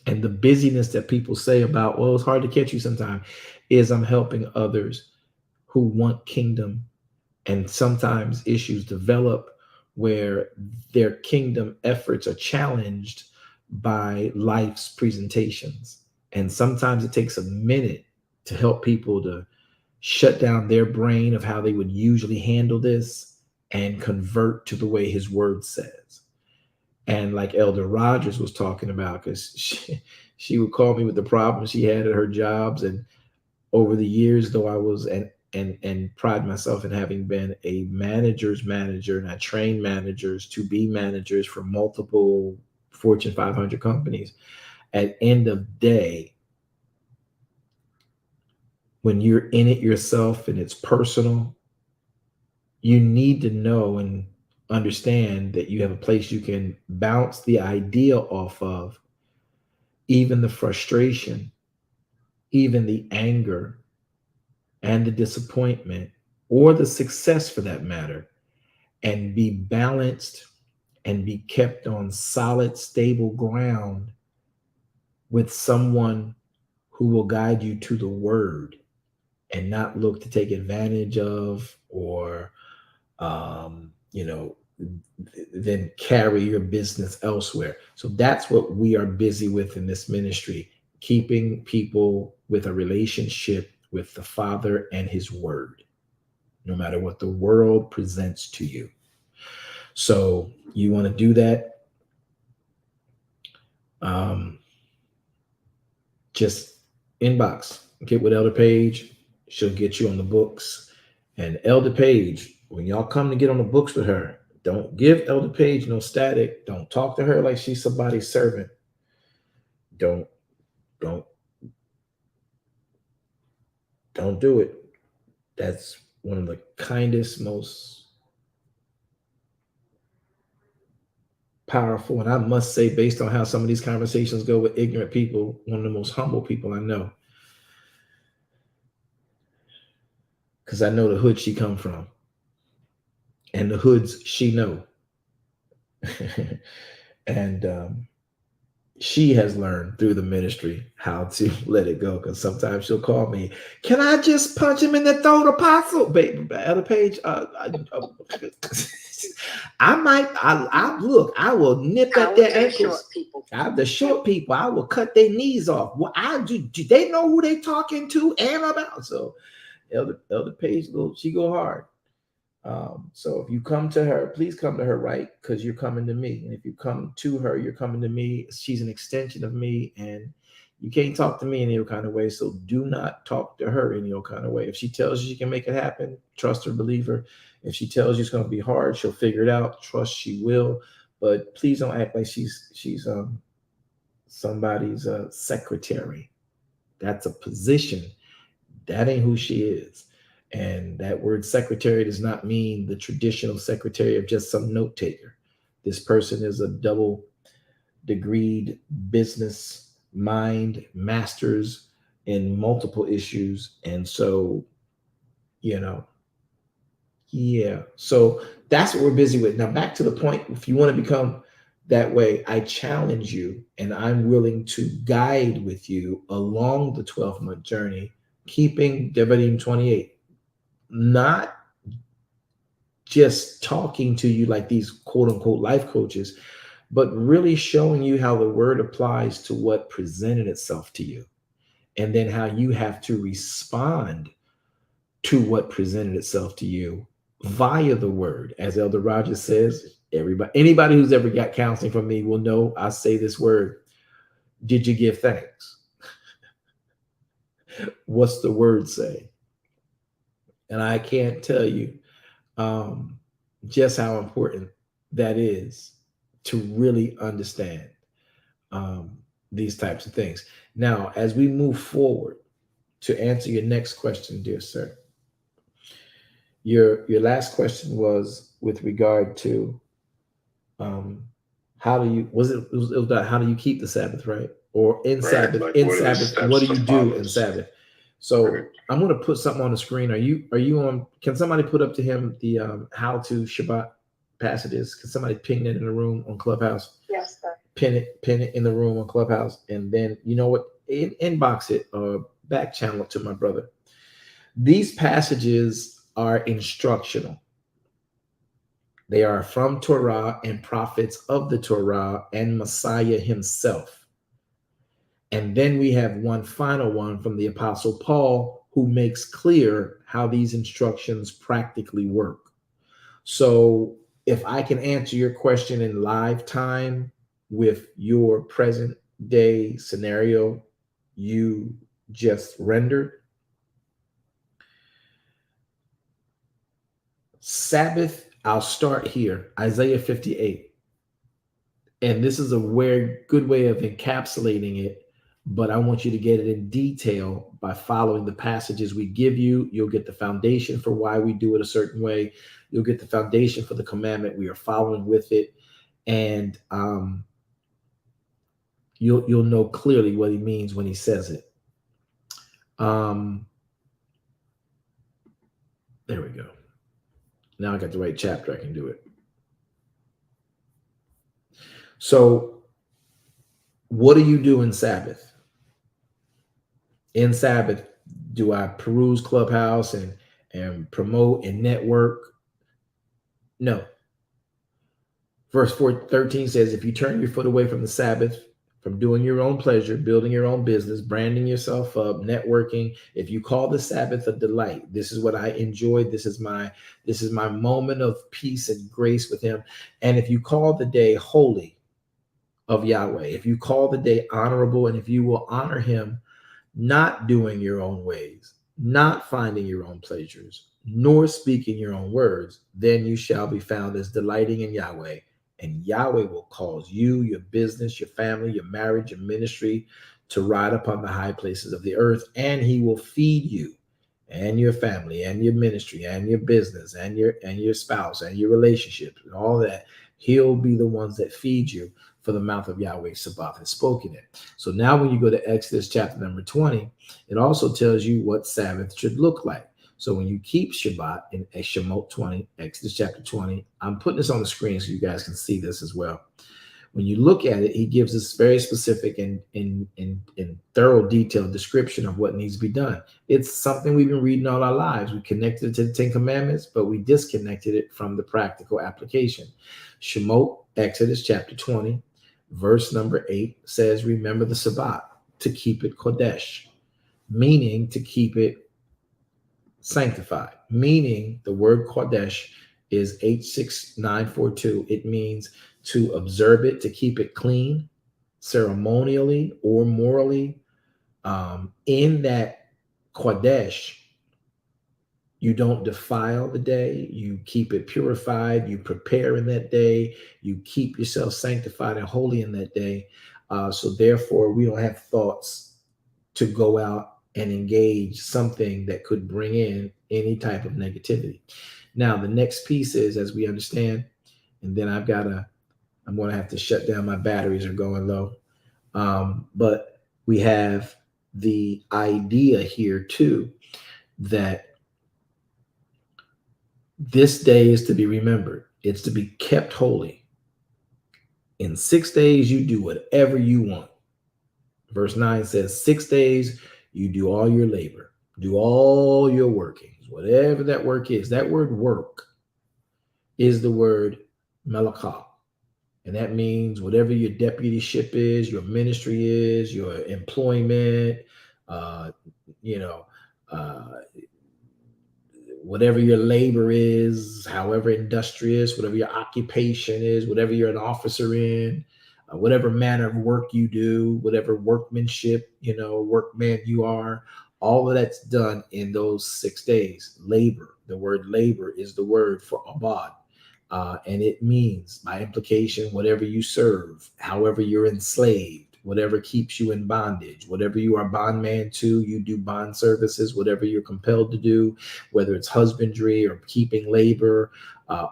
And the busyness that people say about, well, it's hard to catch you sometimes, is I'm helping others who want kingdom. And sometimes issues develop where their kingdom efforts are challenged by life's presentations. And sometimes it takes a minute to help people to shut down their brain of how they would usually handle this and convert to the way his word says. And like Elder Rogers was talking about, because she would call me with the problems she had at her jobs. And over the years, though I was an and pride myself in having been a manager's manager, and I train managers to be managers for multiple Fortune 500 companies. At end of day, when you're in it yourself and it's personal, you need to know and understand that you have a place you can bounce the idea off of, even the frustration, even the anger and the disappointment, or the success for that matter, and be balanced and be kept on solid, stable ground with someone who will guide you to the word and not look to take advantage of, or then carry your business elsewhere. So that's what we are busy with in this ministry, keeping people with a relationship with the Father and his word, no matter what the world presents to you. So you want to do that, just inbox, get with Elder Page. She'll get you on the books. And Elder Page, when y'all come to get on the books with her, don't give Elder Page no static. Don't talk to her like she's somebody's servant. Don't do it. That's one of the kindest, most powerful, and I must say, based on how some of these conversations go with ignorant people, one of the most humble people I know. Because I know the hood she come from and the hoods she know. And she has learned through the ministry how to let it go, because sometimes she'll call me, can I just punch him in the throat, Apostle? Elder Page, I look, I will nip at their ankles. The short people, I will cut their knees off. Well, do they know who they talking to and about? So Elder Page, she go hard. So if you come to her, please come to her right, because you're coming to me. And if you come to her, you're coming to me. She's an extension of me, and you can't talk to me in any kind of way. So do not talk to her in any kind of way. If she tells you she can make it happen, trust her, believe her. If she tells you it's going to be hard, she'll figure it out. Trust she will. But please don't act like she's somebody's secretary. That's a position. That ain't who she is. And that word secretary does not mean the traditional secretary of just some note taker. This person is a double degreed business mind, masters in multiple issues. And so, so that's what we're busy with. Now, back to the point, if you want to become that way, I challenge you, and I'm willing to guide with you along the 12-month journey, keeping Devarim 28. Not just talking to you like these quote unquote life coaches, but really showing you how the word applies to what presented itself to you, and then how you have to respond to what presented itself to you via the word. As Elder Rogers says, anybody who's ever got counseling from me will know I say this word: did you give thanks? What's the word say? And I can't tell you just how important that is to really understand these types of things. Now, as we move forward, to answer your next question, dear sir, your last question was with regard to how do you how do you keep the Sabbath, right? Or in Sabbath, what do you do in Sabbath? So I'm going to put something on the screen. Are you on? Can somebody put up to him the how to Shabbat passages? Can somebody ping that in the room on Clubhouse? Yes, sir. Pin it in the room on Clubhouse, and then you know what? Inbox it or back channel it to my brother. These passages are instructional. They are from Torah and prophets of the Torah and Messiah himself. And then we have one final one from the Apostle Paul, who makes clear how these instructions practically work. So if I can answer your question in live time with your present day scenario you just rendered, Sabbath, I'll start here. Isaiah 58. And this is a very good way of encapsulating it, but I want you to get it in detail by following the passages we give you. You'll get the foundation for why we do it a certain way. You'll get the foundation for the commandment we are following with it. And you'll know clearly what he means when he says it. There we go. Now I got the right chapter. I can do it. So what do you do in Sabbath? In Sabbath, do I peruse Clubhouse and promote and network? No. Verse 13 says, if you turn your foot away from the Sabbath, from doing your own pleasure, building your own business, branding yourself up, networking, if you call the Sabbath a delight, this is what I enjoy. This is my moment of peace and grace with him. And if you call the day holy of Yahweh, if you call the day honorable, and if you will honor him, not doing your own ways, not finding your own pleasures, nor speaking your own words, then you shall be found as delighting in Yahweh. And Yahweh will cause you, your business, your family, your marriage, your ministry to ride upon the high places of the earth, and he will feed you and your family and your ministry and your business and your spouse and your relationships and all that. He'll be the ones that feed you, for the mouth of Yahweh Sabaoth has spoken it. So now when you go to Exodus chapter number 20, it also tells you what Sabbath should look like. So when you keep Shabbat in Shemot 20, Exodus chapter 20, I'm putting this on the screen so you guys can see this as well. When you look at it, he gives us very specific and thorough, detailed description of what needs to be done. It's something we've been reading all our lives. We connected it to the Ten Commandments, but we disconnected it from the practical application. Shemot, Exodus chapter 20, verse number 8 says, remember the Sabbath, to keep it Kodesh, meaning to keep it sanctified, meaning the word Kodesh is 86942. It means to observe it, to keep it clean, ceremonially or morally. In that Kodesh, you don't defile the day, you keep it purified, you prepare in that day, you keep yourself sanctified and holy in that day. So therefore, we don't have thoughts to go out and engage something that could bring in any type of negativity. Now, the next piece is, as we understand, and then I'm going to have to shut down, my batteries are going low. But we have the idea here too, that this day is to be remembered. It's to be kept holy. In 6 days, you do whatever you want. Verse 9 says, 6 days, you do all your labor, do all your workings, whatever that work is. That word work is the word melakah. And that means whatever your deputyship is, your ministry is, your employment, whatever your labor is, however industrious, whatever your occupation is, whatever you're an officer in, whatever manner of work you do, whatever workmanship, workman you are, all of that's done in those 6 days. Labor, the word labor is the word for abad. And it means, by implication, whatever you serve, however you're enslaved, whatever keeps you in bondage, whatever you are bondman to, you do bond services, whatever you're compelled to do, whether it's husbandry or keeping labor,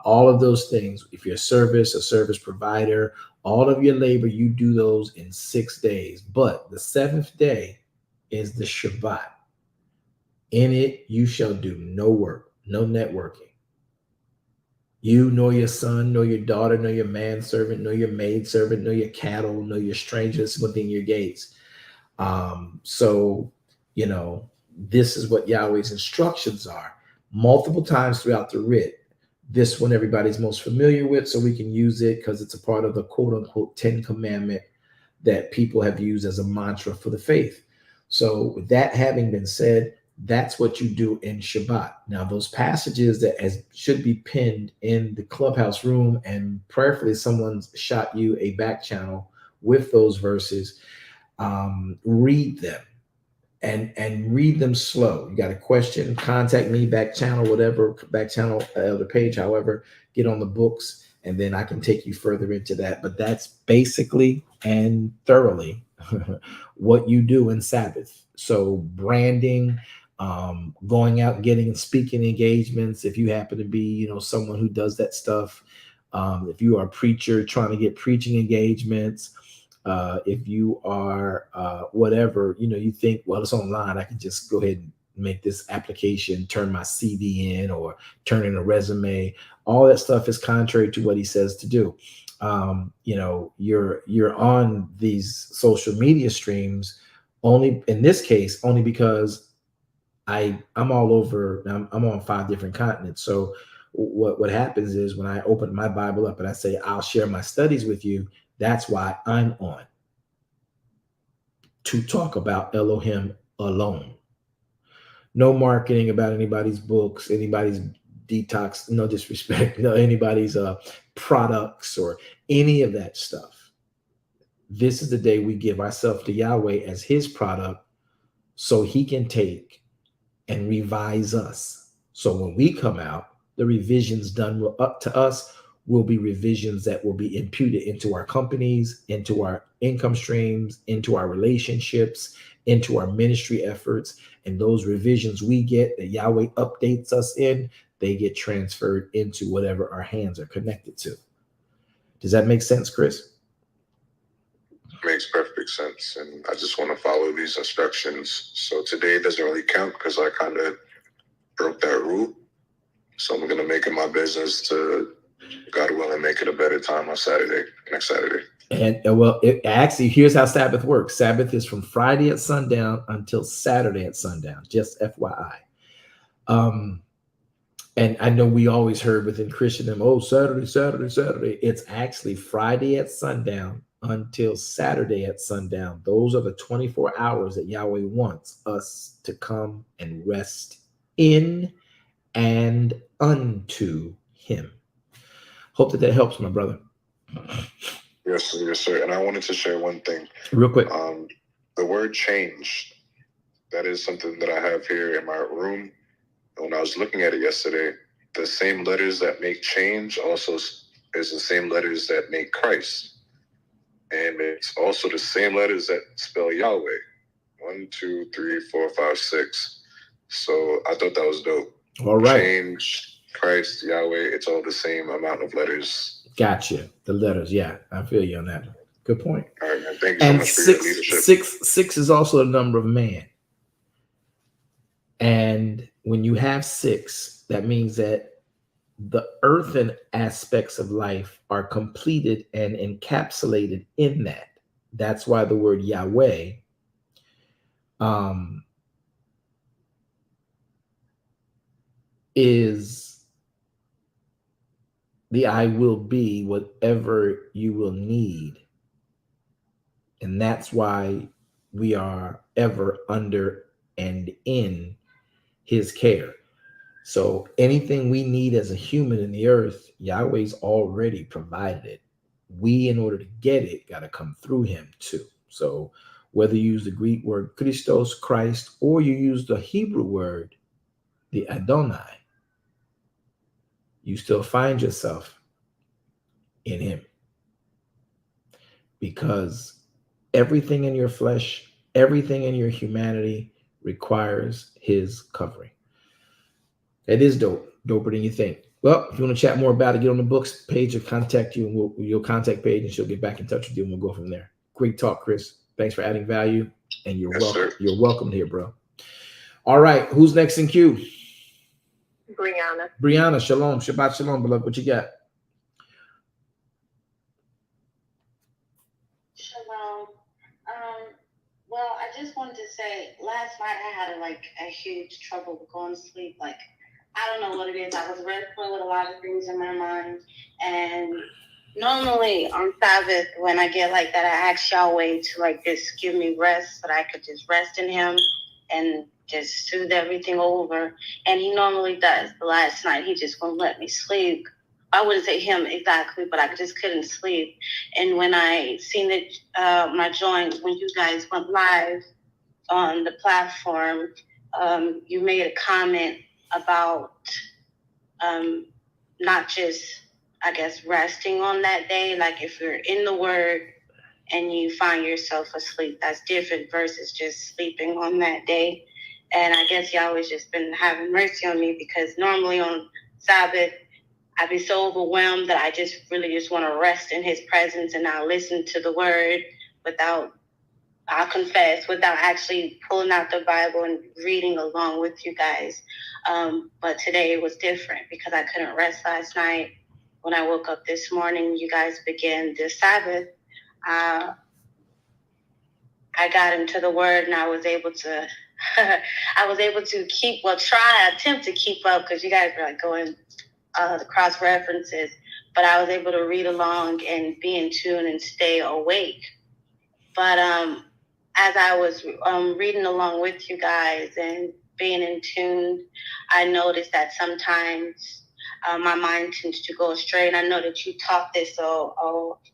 all of those things. If you're a service provider, all of your labor, you do those in 6 days. But the 7th day is the Shabbat. In it, you shall do no work, no networking. You, nor your son, nor your daughter, nor your manservant, nor your maidservant, nor your cattle, nor your strangers within your gates. So, this is what Yahweh's instructions are. Multiple times throughout the writ. This one everybody's most familiar with, so we can use it because it's a part of the quote-unquote 10 commandment that people have used as a mantra for the faith. So with that having been said, that's what you do in Shabbat. Now, those passages that should be pinned in the clubhouse room, and prayerfully someone's shot you a back channel with those verses, read them and read them slow. You got a question, contact me, back channel, whatever, back channel, Elder Page, however, get on the books, and then I can take you further into that. But that's basically and thoroughly what you do in Sabbath. So branding, going out and getting and speaking engagements, if you happen to be, someone who does that stuff, if you are a preacher trying to get preaching engagements, if you are whatever, you think, well, it's online, I can just go ahead and make this application, turn my CV in, or turn in a resume. All that stuff is contrary to what he says to do. You're on these social media streams only, in this case, only because I'm all over. I'm on 5 different continents. So what happens is when I open my Bible up and I say, I'll share my studies with you, that's why I'm on, to talk about Elohim alone. No marketing about anybody's books, anybody's detox, no disrespect, no anybody's products or any of that stuff. This is the day we give ourselves to Yahweh as his product so he can take and revise us. So when we come out, the revisions done up to us will be revisions that will be imputed into our companies, into our income streams, into our relationships, into our ministry efforts. And those revisions we get that Yahweh updates us in, they get transferred into whatever our hands are connected to. Does that make sense, Chris? Makes perfect sense. And I just want to follow these instructions. So today doesn't really count because I kind of broke that rule. So I'm going to make it my business to, God willing, make it a better time on Saturday, next Saturday. And well, actually, here's how Sabbath works. Sabbath is from Friday at sundown until Saturday at sundown, just FYI. And I know we always heard within Christendom, oh, Saturday, Saturday, Saturday. It's actually Friday at sundown until Saturday at sundown. Those are the 24 hours that Yahweh wants us to come and rest in and unto him. Hope that helps, my brother. Yes, sir, yes, sir. And I wanted to share one thing. Real quick. The word change, that is something that I have here in my room. When I was looking at it yesterday, the same letters that make change also is the same letters that make Christ. And it's also the same letters that spell Yahweh. 1, 2, 3, 4, 5, 6. So I thought that was dope. All right. Change, Christ, Yahweh, it's all the same amount of letters. Gotcha. The letters. Yeah, I feel you on that. Good point. All right, man. Thank you so much for your leadership. Six is also a number of man. And when you have 6, that means that the earthen aspects of life are completed and encapsulated in that. That's why the word Yahweh is the I will be whatever you will need. And that's why we are ever under and in his care. So anything we need as a human in the earth, Yahweh's already provided it. We, in order to get it, got to come through him too. So whether you use the Greek word Christos, Christ, or you use the Hebrew word, the Adonai, you still find yourself in him. Because everything in your flesh, everything in your humanity requires his covering. It is dope, doper than you think. Well, if you want to chat more about it, get on the books page or contact you, and your contact page, and she'll get back in touch with you, and we'll go from there. Great talk, Chris. Thanks for adding value, and you're welcome. Sir. You're welcome here, bro. All right, who's next in queue? Brianna. Brianna, shalom, Shabbat shalom, beloved. What you got? Shalom. Well, I just wanted to say, last night I had a huge trouble going to sleep. I don't know what it is. I was wrestling with a lot of things in my mind. And normally on Sabbath, when I get like that, I ask Yahweh to just give me rest so that I could just rest in him and just soothe everything over. And he normally does. But last night, he just wouldn't let me sleep. I wouldn't say him exactly, but I just couldn't sleep. And when I seen it, my joint, when you guys went live, on the platform, you made a comment about not just, I guess, resting on that day. Like if you're in the Word and you find yourself asleep, that's different versus just sleeping on that day. And I guess Yahweh's just been having mercy on me, because normally on Sabbath, I'd be so overwhelmed that I just really just want to rest in his presence and not listen to the Word without, I'll confess, without actually pulling out the Bible and reading along with you guys. But today it was different because I couldn't rest last night. When I woke up this morning, you guys began the Sabbath. I got into the Word and I was able to attempt to keep up, because you guys were like going the cross references, but I was able to read along and be in tune and stay awake. But as I was reading along with you guys and being in tune, I noticed that sometimes my mind tends to go astray. And I know that you taught this a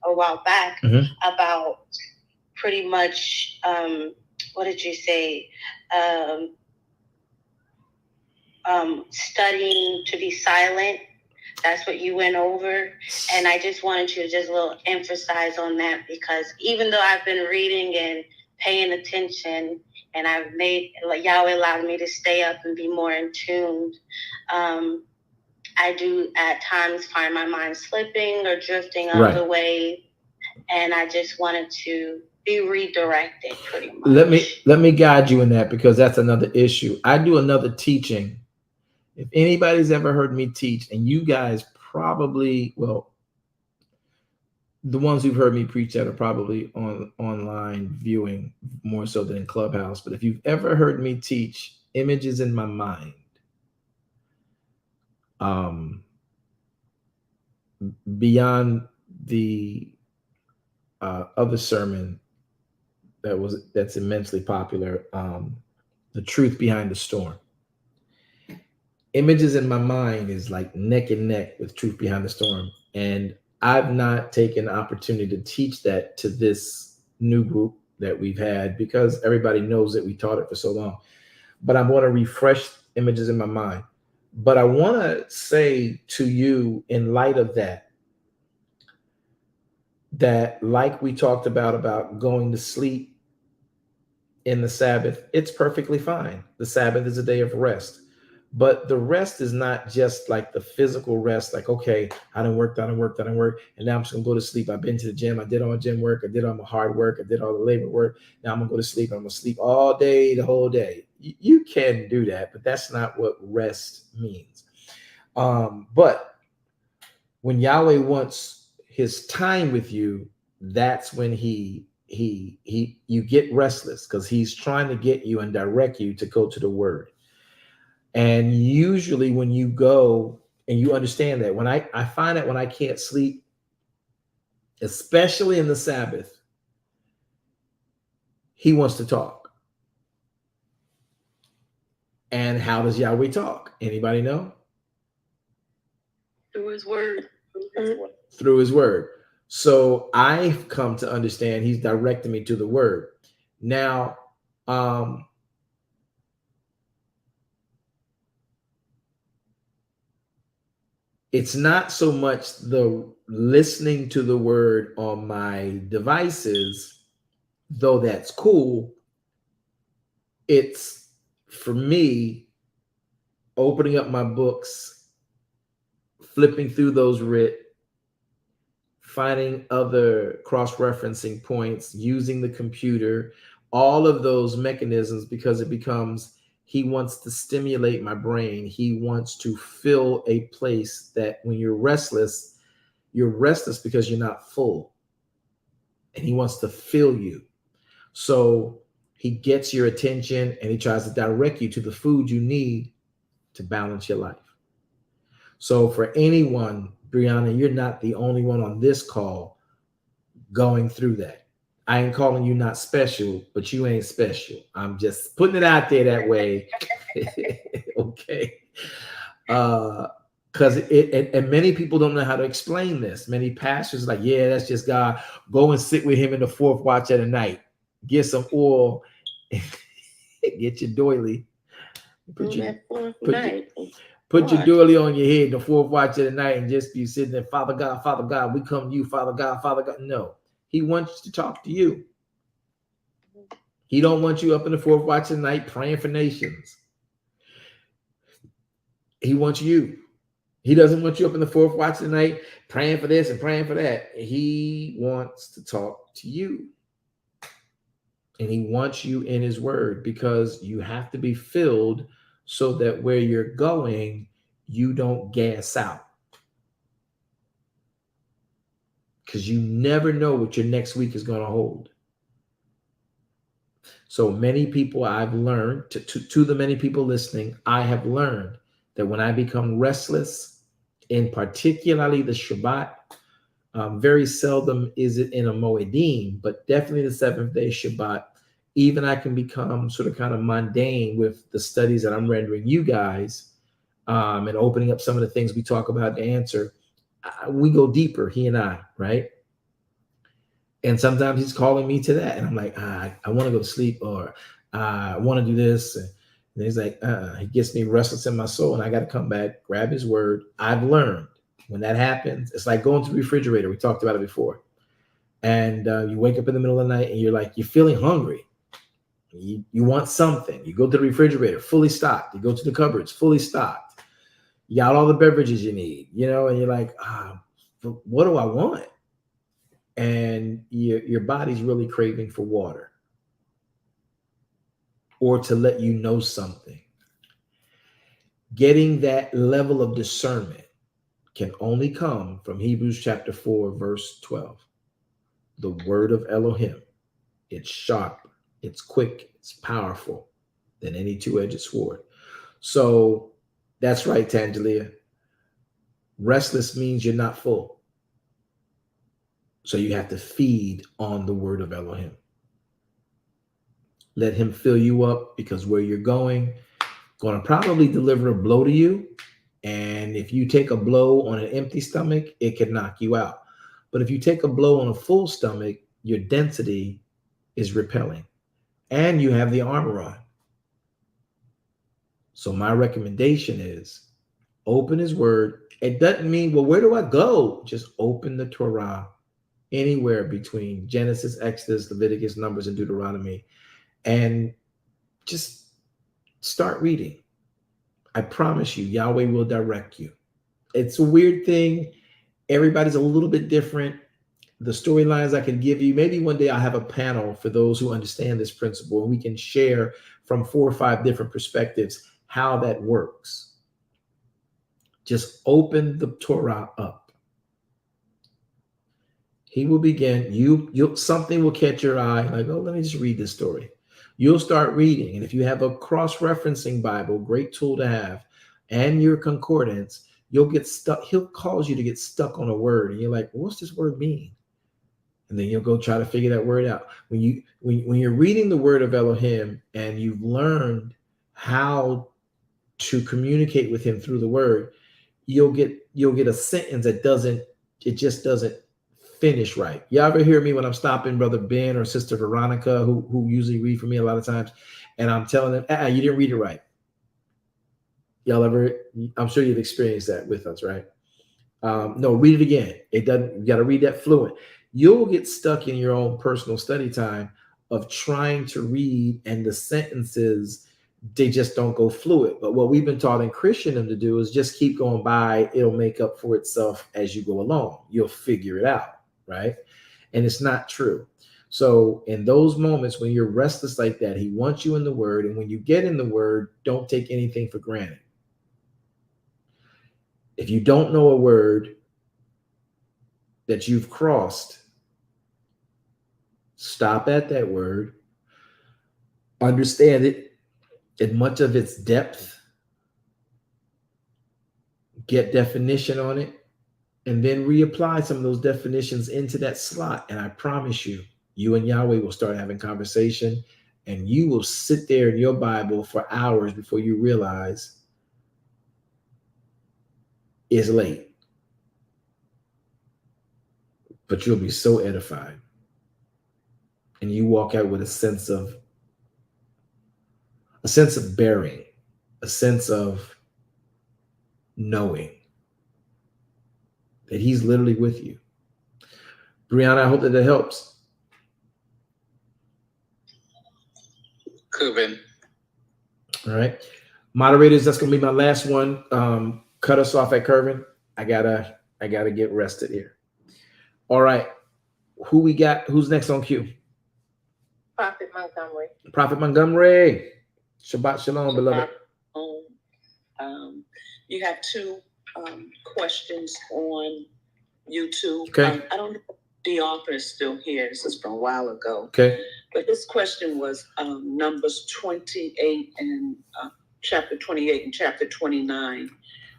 while back about pretty much, what did you say? Studying to be silent. That's what you went over. And I just wanted you to just a little emphasize on that, because even though I've been reading and paying attention, and I've made, like, Yahweh allowed me to stay up and be more in tune, I do at times find my mind slipping or drifting out of the way. And I just wanted to be redirected pretty much. Let me guide you in that, because that's another issue. I do another teaching. If anybody's ever heard me teach, and you guys probably, well, the ones who've heard me preach that are probably online viewing more so than in Clubhouse. But if you've ever heard me teach images in my mind, beyond the other sermon that's immensely popular, The Truth Behind the Storm. Images in my mind is like neck and neck with Truth Behind the Storm. And I've not taken the opportunity to teach that to this new group that we've had, because everybody knows that we taught it for so long. But I want to refresh images in my mind. But I want to say to you, in light of that like we talked about going to sleep in the Sabbath, it's perfectly fine. The Sabbath is a day of rest. But the rest is not just like the physical rest, like, okay, I done worked, and now I'm just gonna go to sleep. I've been to the gym, I did all my gym work, I did all my hard work, I did all the labor work. Now I'm gonna go to sleep. I'm gonna sleep all day, the whole day. You can do that, but that's not what rest means. But when Yahweh wants his time with you, that's when you get restless, because he's trying to get you and direct you to go to the Word. And usually when you go and you understand that, when I find that when I can't sleep, especially in the Sabbath, he wants to talk. And how does Yahweh talk? Anybody know? Through his Word. Through his Word. So I've come to understand he's directing me to the Word. Now, it's not so much the listening to the Word on my devices, though that's cool. It's, for me, opening up my books, flipping through those writ, finding other cross-referencing points, using the computer, all of those mechanisms, because it becomes, he wants to stimulate my brain. He wants to fill a place that when you're restless because you're not full. And he wants to fill you. So he gets your attention and he tries to direct you to the food you need to balance your life. So for anyone, Brianna, you're not the only one on this call going through that. I ain't calling you not special, but you ain't special. I'm just putting it out there that way. Okay. Because and many people don't know how to explain this. Many pastors are like, yeah, that's just God. Go and sit with him in the fourth watch of the night. Get some oil Get your doily. Put your Watch. doily on your head, the fourth watch of the night, and just be sitting there, Father God, we come to you, Father God. No, he wants to talk to you. He don't want you up in the fourth watch of the night praying for nations. He wants you. He doesn't want you up in the fourth watch of the night praying for this and praying for that. He wants to talk to you. And he wants you in his word, because you have to be filled so that where you're going, you don't gas out. Because you never know what your next week is going to hold. So many people I've learned, to the many people listening, I have learned that when I become restless, in particularly the Shabbat, very seldom is it in a Moedim, but definitely the seventh day Shabbat, even I can become sort of kind of mundane with the studies that I'm rendering you guys, and opening up some of the things we talk about to answer. We go deeper, he and I, right? And sometimes he's calling me to that. And I'm like, I want to go to sleep, or I want to do this. And he's like, he gets me restless in my soul, and I got to come back, grab his word. I've learned when that happens, it's like going to the refrigerator. We talked about it before. And you wake up in the middle of the night and you're feeling hungry. You want something. You go to the refrigerator, fully stocked. You go to the cupboards, fully stocked. You got all the beverages you need, and you're like, what do I want? And your body's really craving for water, or to let you know something. Getting that level of discernment can only come from Hebrews chapter 4, verse 12. The word of Elohim. It's sharp, it's quick, it's powerful than any two-edged sword. So that's right, Tangelia. Restless means you're not full. So you have to feed on the word of Elohim. Let him fill you up, because where you're going to probably deliver a blow to you. And if you take a blow on an empty stomach, it can knock you out. But if you take a blow on a full stomach, your density is repelling, and you have the armor on. So my recommendation is open his word. It doesn't mean, well, where do I go? Just open the Torah anywhere between Genesis, Exodus, Leviticus, Numbers, and Deuteronomy, and just start reading. I promise you, Yahweh will direct you. It's a weird thing. Everybody's a little bit different. The storylines I can give you, maybe one day I'll have a panel for those who understand this principle, and we can share from 4 or 5 different perspectives how that works. Just open the Torah up. He will begin. Something will catch your eye. Like, oh, let me just read this story. You'll start reading. And if you have a cross-referencing Bible, great tool to have, and your concordance, you'll get stuck. He'll cause you to get stuck on a word. And you're like, well, what's this word mean? And then you'll go try to figure that word out. When you're reading the word of Elohim and you've learned how to communicate with him through the word, you'll get a sentence that just doesn't finish right. You ever hear me when I'm stopping Brother Ben or Sister Veronica, who usually read for me a lot of times, and I'm telling them, you didn't read it right. Y'all ever? I'm sure you've experienced that with us, right? No, read it again. It doesn't. You got to read that fluent. You'll get stuck in your own personal study time of trying to read, and the sentences, they just don't go fluid. But what we've been taught in Christendom to do is just keep going by. It'll make up for itself as you go along. You'll figure it out, right? And it's not true. So in those moments when you're restless like that, he wants you in the word. And when you get in the word, don't take anything for granted. If you don't know a word that you've crossed, stop at that word, understand it in much of its depth, get definition on it, and then reapply some of those definitions into that slot. And I promise you, you and Yahweh will start having conversation, and you will sit there in your Bible for hours before you realize it's late. But you'll be so edified. And you walk out with a sense of a sense of bearing, a sense of knowing that he's literally with you. Brianna, I hope that helps. Kevin. All right. Moderators, that's going to be my last one. Cut us off at Curvin. I gotta get rested here. All right. Who we got? Who's next on cue? Prophet Montgomery. Prophet Montgomery. Shabbat shalom, beloved. You have two questions on YouTube. Okay. I don't know if the author is still here. This is from a while ago. Okay. But this question was Numbers 28 and chapter 28 and chapter 29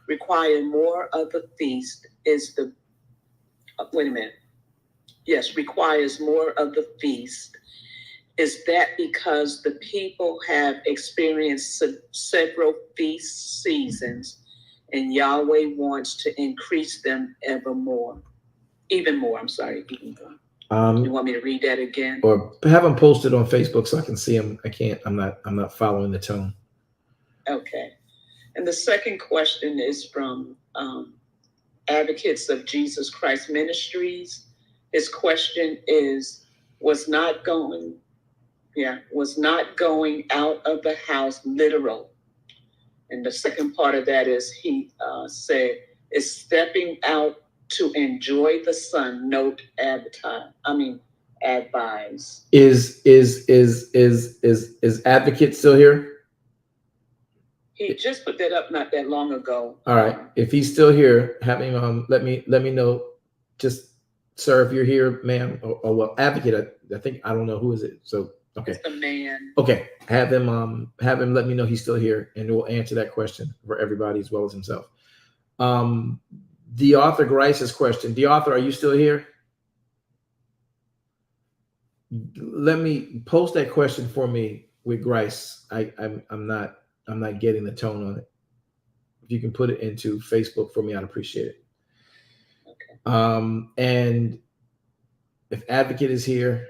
require more of the feast is the, wait a minute. Yes, requires more of the feast. Is that because the people have experienced several feast seasons and Yahweh wants to increase them even more? You want me to read that again? Or have them posted on Facebook so I can see them. I'm not following the tone. Okay. And the second question is from Advocates of Jesus Christ Ministries. His question is, was not going out of the house literal. And the second part of that is he said, is stepping out to enjoy the sun, note advise. Is Advocate still here? He just put that up not that long ago. All right. If he's still here, have him let me know. Just, sir, if you're here, ma'am, or well, Advocate, I think, I don't know who is it. So okay. It's the man. Okay. Have him let me know he's still here, and we'll answer that question for everybody as well as himself. The author Grice's question. The author, are you still here? Let me post that question for me with Grice. I'm not getting the tone on it. If you can put it into Facebook for me, I'd appreciate it. Okay. And if Advocate is here,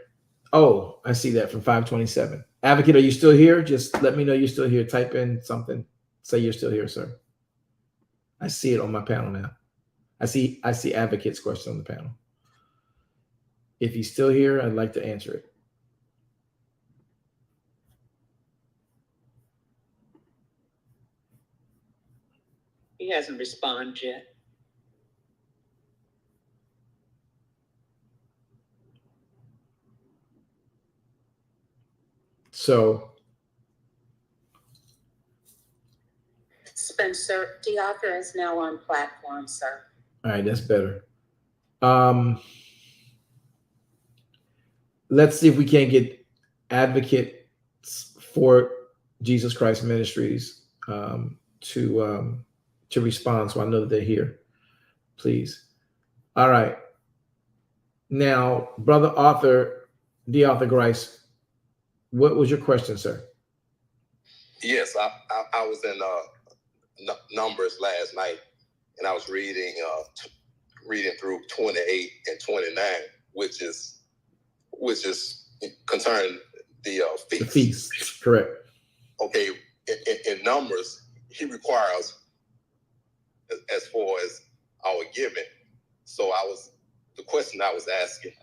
oh, I see that from 527. Advocate, are you still here? Just let me know you're still here. Type in something. Say you're still here, sir. I see it on my panel now. I see Advocate's question on the panel. If he's still here, I'd like to answer it. He hasn't responded yet. So, Spencer, the author is now on platform, sir. All right, that's better. Let's see if we can't get Advocates for Jesus Christ Ministries to respond, so I know that they're here. Please. All right. Now, brother author, the author Grice, what was your question, sir? Yes, I was in Numbers last night, and I was reading through 28 and 29, which is concerning the feast. The feast, correct. Okay, in Numbers, he requires as far as our giving. So the question I was asking,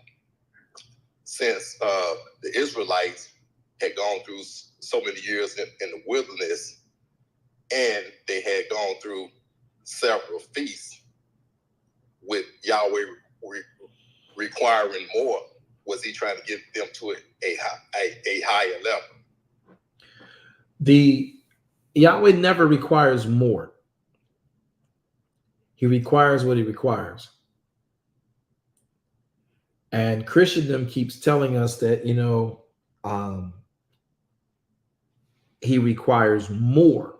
since the Israelites had gone through so many years in the wilderness, and they had gone through several feasts, with Yahweh requiring more, was he trying to get them to a higher level? The Yahweh never requires more. He requires what he requires. And Christendom keeps telling us that, he requires more.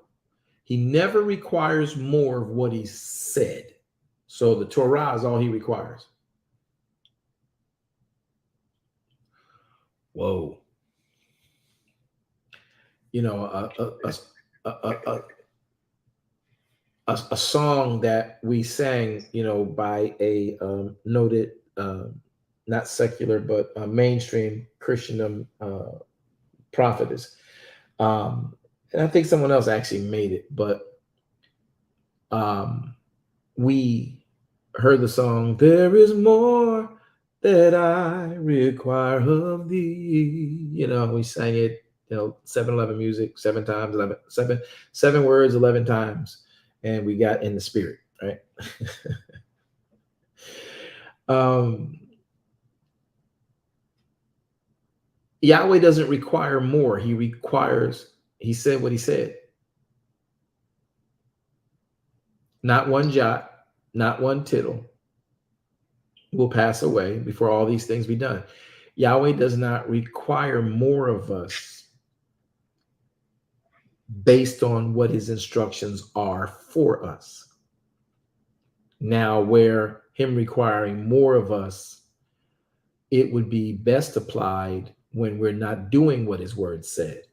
He never requires more of what he said. So the Torah is all he requires. Whoa. A song that we sang, by a noted, not secular, but mainstream Christian prophetess. And I think someone else actually made it, but we heard the song, "There is more that I require of thee." You know, we sang it, 7-11 music, 7 times, 7 words, 11 times. And we got in the spirit, right? Yahweh doesn't require more. He said what he said. Not one jot, not one tittle will pass away before all these things be done. Yahweh does not require more of us based on what his instructions are for us. Now, where him requiring more of us, it would be best applied when we're not doing what his word said.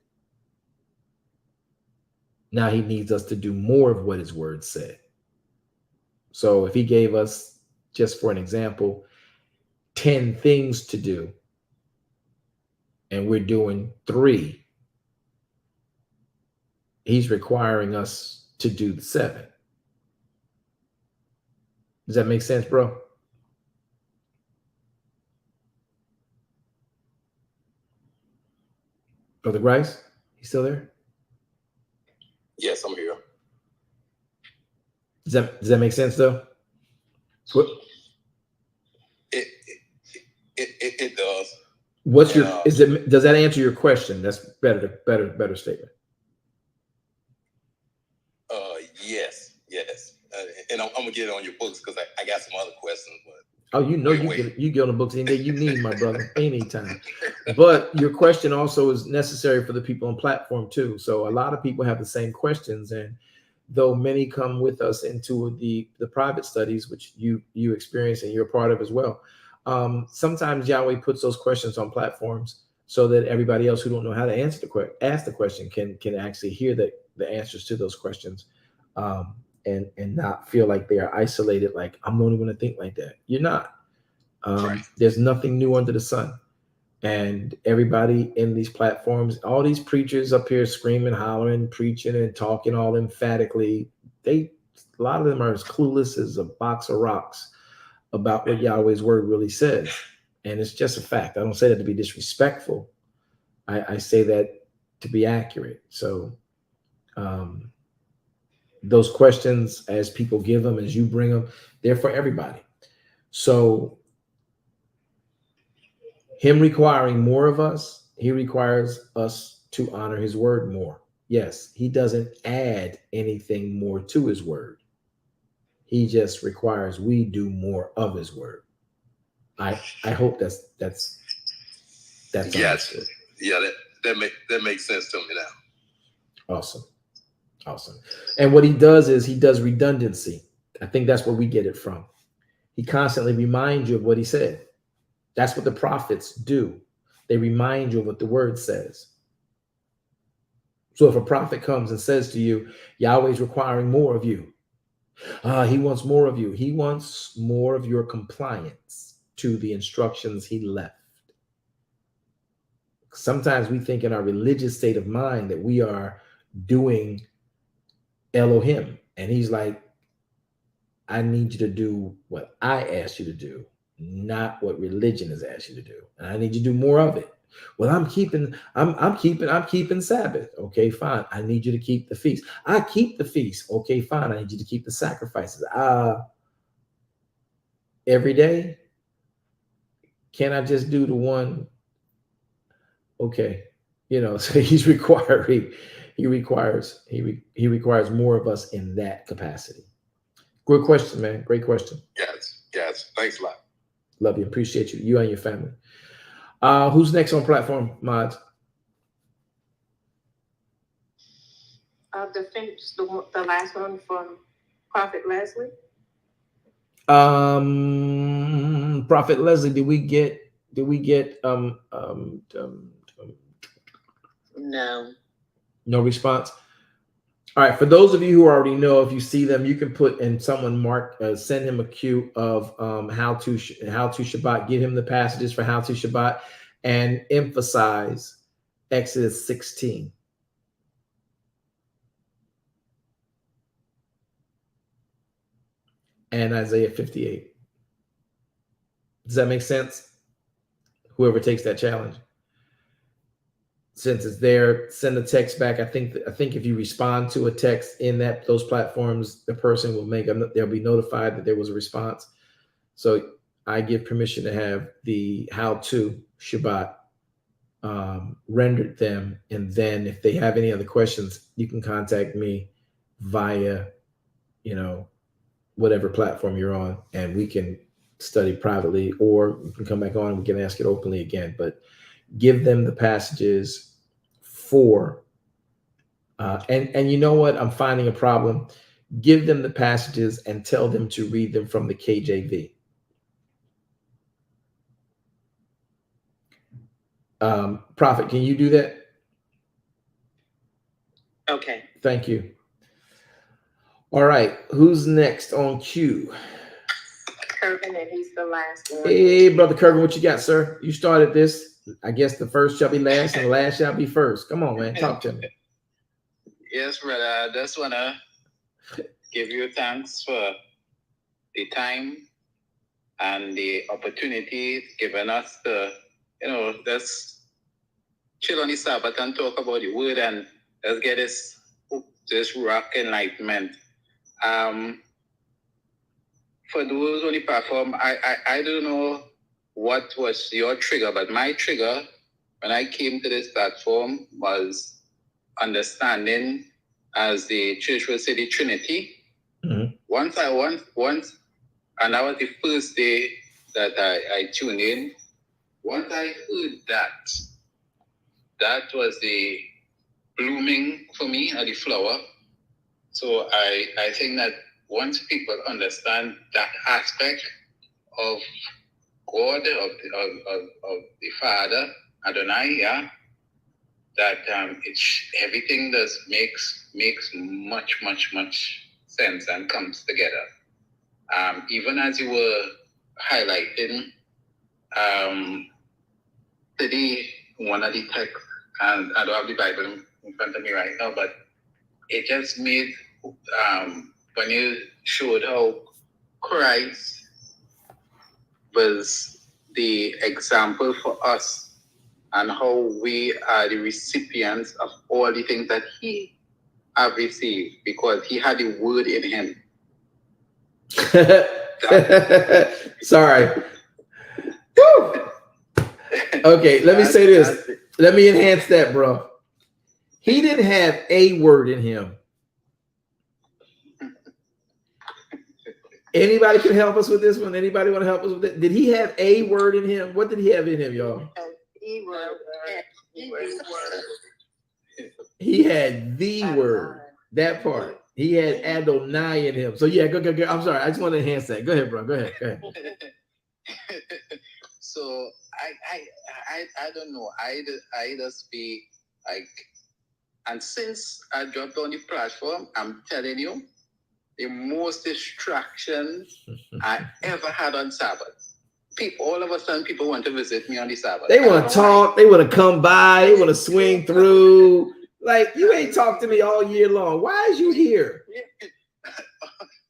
Now he needs us to do more of what his word said. So if he gave us, just for an example, 10 things to do, and we're doing 3, he's requiring us to do the 7. Does that make sense, bro? Brother Grice, you still there? Yes, I'm here. Does that make sense though? What? It does. What's your does that answer your question? That's better statement. Yes. And I'm gonna get it on your books because I got some other questions, but you get on the books any day you need, my brother, anytime. But your question also is necessary for the people on platform too. So a lot of people have the same questions, and though many come with us into the private studies, which you experience and you're a part of as well, sometimes Yahweh puts those questions on platforms so that everybody else who don't know how to ask the question can actually hear the answers to those questions. And not feel like they are isolated, like I'm the only one to think like that. You're not. Right. There's nothing new under the sun. And everybody in these platforms, all these preachers up here screaming, hollering, preaching, and talking all emphatically, a lot of them are as clueless as a box of rocks about what Yahweh's word really says. And it's just a fact. I don't say that to be disrespectful. I say that to be accurate. So those questions, as people give them, as you bring them, they're for everybody. So him requiring more of us, he requires us to honor his word more. Yes, he doesn't add anything more to his word. He just requires we do more of his word. I hope that's yes. Understood. Yeah, that makes sense to me now. Awesome. And what he does is he does redundancy. I think that's where we get it from. He constantly reminds you of what he said. That's what the prophets do. They remind you of what the word says. So if a prophet comes and says to you, Yahweh's requiring more of you, he wants more of you. He wants more of your compliance to the instructions he left. Sometimes we think in our religious state of mind that we are doing Elohim. And he's like, I need you to do what I asked you to do, not what religion has asked you to do. And I need you to do more of it. Well, I'm keeping Sabbath. Okay, fine. I need you to keep the feast. I keep the feast. Okay, fine. I need you to keep the sacrifices. Every day. Can I just do the one? Okay. So he requires more of us in that capacity. Good question, man. Great question. Yes. Thanks a lot. Love you. Appreciate you. You and your family. Who's next on platform, mods? The last one from Prophet Leslie. Prophet Leslie, did we get no response? All right, for those of you who already know, if you see them, you can put and someone send him a cue of how to Shabbat, give him the passages for how to Shabbat, and emphasize Exodus 16. and Isaiah 58. Does that make sense? Whoever takes that challenge. Since it's there, send a text back. I think if you respond to a text in those platforms, the person will they'll be notified that there was a response. So I give permission to have the how-to Shabbat rendered them, and then if they have any other questions, you can contact me via, whatever platform you're on, and we can study privately, or you can come back on and we can ask it openly again. But give them the passages for, and you know what? I'm finding a problem. Give them the passages and tell them to read them from the KJV. Prophet, can you do that? Okay. Thank you. All right. Who's next on cue? Kirvin, and he's the last one. Hey, Brother Kirvin, what you got, sir? You started this. I guess the first shall be last and the last shall be first. Come on, man. Talk to me. Yes, brother. I just want to give you thanks for the time and the opportunity given us to, just chill on the Sabbath and talk about the word, and let's get this rock enlightenment. For those on the platform, I don't know what was your trigger, but my trigger when I came to this platform was understanding, as the church will say, the Trinity. Mm-hmm. Once, and that was the first day that I tuned in. Once I heard that was the blooming for me of the flower. So I think that once people understand that aspect of God, of the Father, Adonai, yeah, that everything does makes much sense and comes together. Even as you were highlighting today, one of the texts, and I don't have the Bible in front of me right now, but it just made when you showed how Christ was the example for us and how we are the recipients of all the things that he have received because he had the word in him. Sorry. Woo! Okay, let me say this. Let me enhance that, bro. He didn't have a word in him. Anybody can help us with this one? Anybody want to help us with it? Did he have a word in him? What did he have in him, y'all? He had the word. That part. He had Adonai in him. So yeah, go. I'm sorry. I just want to enhance that. Go ahead, bro. Go ahead. So I don't know. I just be like, and since I dropped on the platform, I'm telling you, the most distractions I ever had on Sabbath. All of a sudden, people want to visit me on the Sabbath. They want to talk. They want to come by. They want to swing through. Like, you ain't talked to me all year long. Why is you here?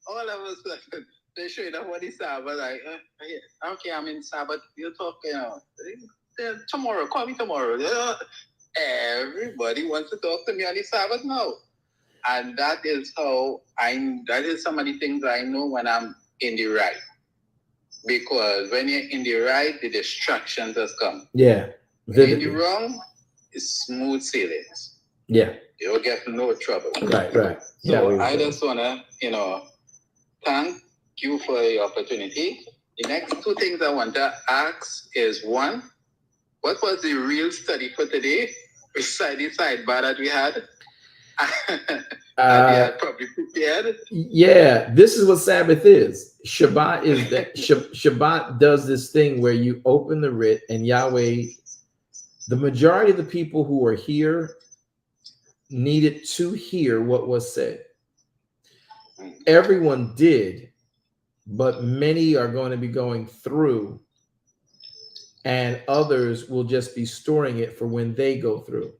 All of a sudden, they showing up on the Sabbath. Like, okay, I'm in Sabbath. You're talking. Tomorrow, call me tomorrow. Everybody wants to talk to me on the Sabbath now. And that is some of the things I know when I'm in the right. Because when you're in the right, the distractions just come. Yeah. When you're in the wrong, it's smooth sailings. Yeah. You'll get no trouble. Right. So yeah, I just want to, thank you for the opportunity. The next two things I want to ask is, one, what was the real study for today? Besides the sidebar that we had? Probably prepared. Yeah, this is what Sabbath is. Shabbat is that Shabbat does this thing where you open the writ, and Yahweh, the majority of the people who are here needed to hear what was said. Everyone did, but many are going to be going through, and others will just be storing it for when they go through.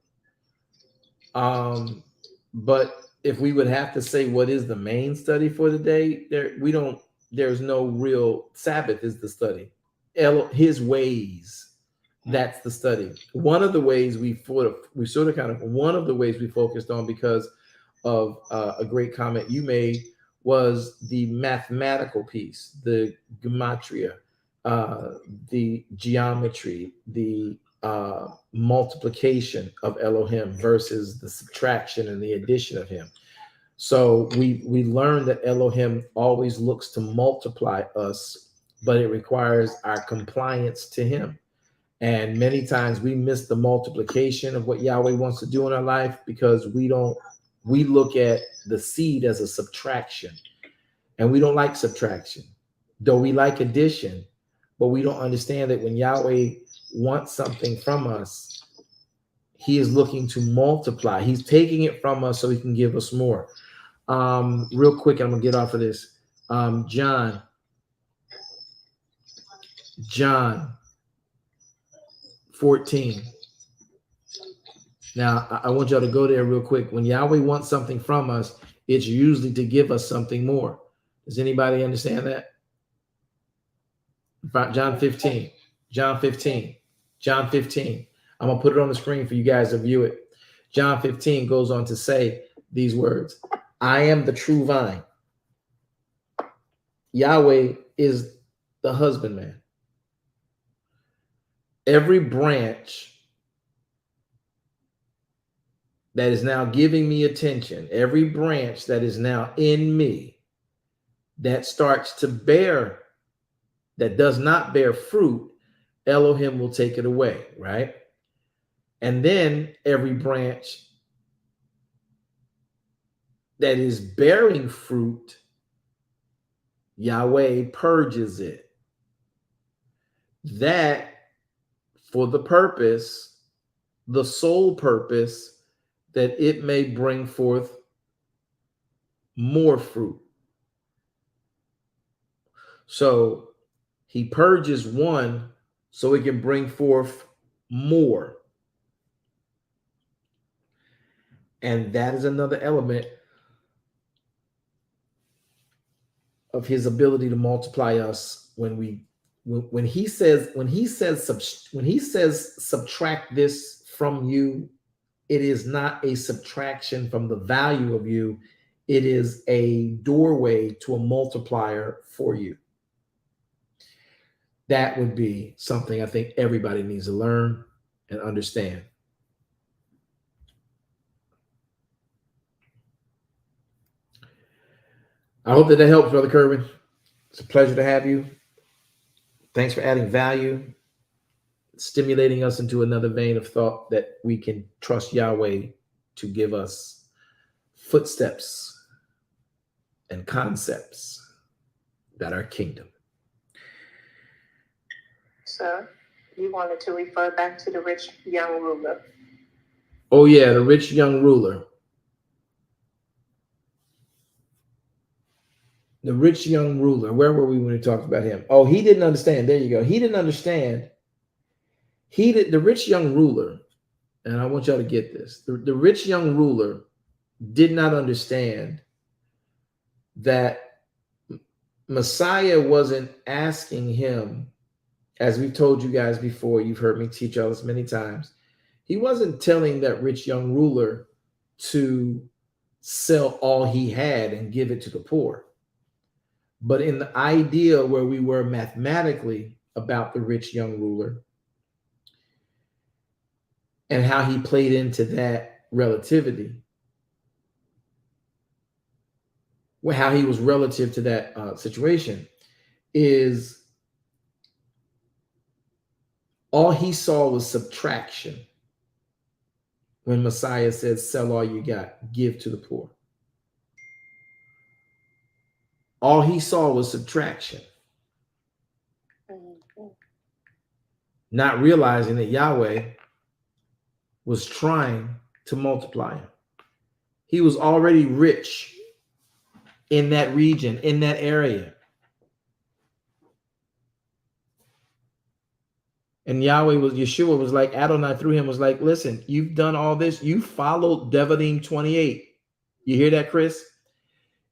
But if we would have to say what is the main study for the day, we don't there's no real Sabbath is the study. His ways, that's the study. One of the ways we focused on because of a great comment you made was the mathematical piece, the gematria, the geometry, the multiplication of Elohim versus the subtraction and the addition of him. So we learned that Elohim always looks to multiply us, but it requires our compliance to him. And many times we miss the multiplication of what Yahweh wants to do in our life because we look at the seed as a subtraction, and we don't like subtraction, though we like addition, but we don't understand that when Yahweh wants something from us, he is looking to multiply. He's taking it from us so he can give us more. Real quick, I'm gonna get off of this. John 14. Now, I want y'all to go there real quick. When Yahweh wants something from us, it's usually to give us something more. Does anybody understand that? John 15. I'm gonna put it on the screen for you guys to view it. John 15 goes on to say these words: I am the true vine. Yahweh is the husbandman. Every branch that is now giving me attention, every branch that is now in me that starts to bear, that does not bear fruit, Elohim will take it away, right? And then every branch that is bearing fruit, Yahweh purges it. That for the purpose, the sole purpose, that it may bring forth more fruit. So he purges one so it can bring forth more. And that is another element of his ability to multiply us when he says subtract this from you, it is not a subtraction from the value of you. It is a doorway to a multiplier for you. That would be something I think everybody needs to learn and understand. I hope that helps, Brother Kerwin. It's a pleasure to have you. Thanks for adding value, stimulating us into another vein of thought that we can trust Yahweh to give us footsteps and concepts that are kingdom. Sir, you wanted to refer back to the rich young ruler. Oh yeah, the rich young ruler. The rich young ruler. Where were we when we talked about him? Oh, he didn't understand. There you go. He didn't understand. The rich young ruler, and I want y'all to get this. The rich young ruler did not understand that Messiah wasn't asking him, as we've told you guys before, you've heard me teach all this many times. He wasn't telling that rich young ruler to sell all he had and give it to the poor. But in the idea where we were mathematically about the rich young ruler and how he played into that relativity, how he was relative to that situation, is all he saw was subtraction. When Messiah said, sell all you got, give to the poor. All he saw was subtraction. Not realizing that Yahweh was trying to multiply him. He was already rich in that region, in that area. And Yeshua was like, Adonai through him was like, listen, you've done all this. You followed Devarim 28. You hear that, Chris?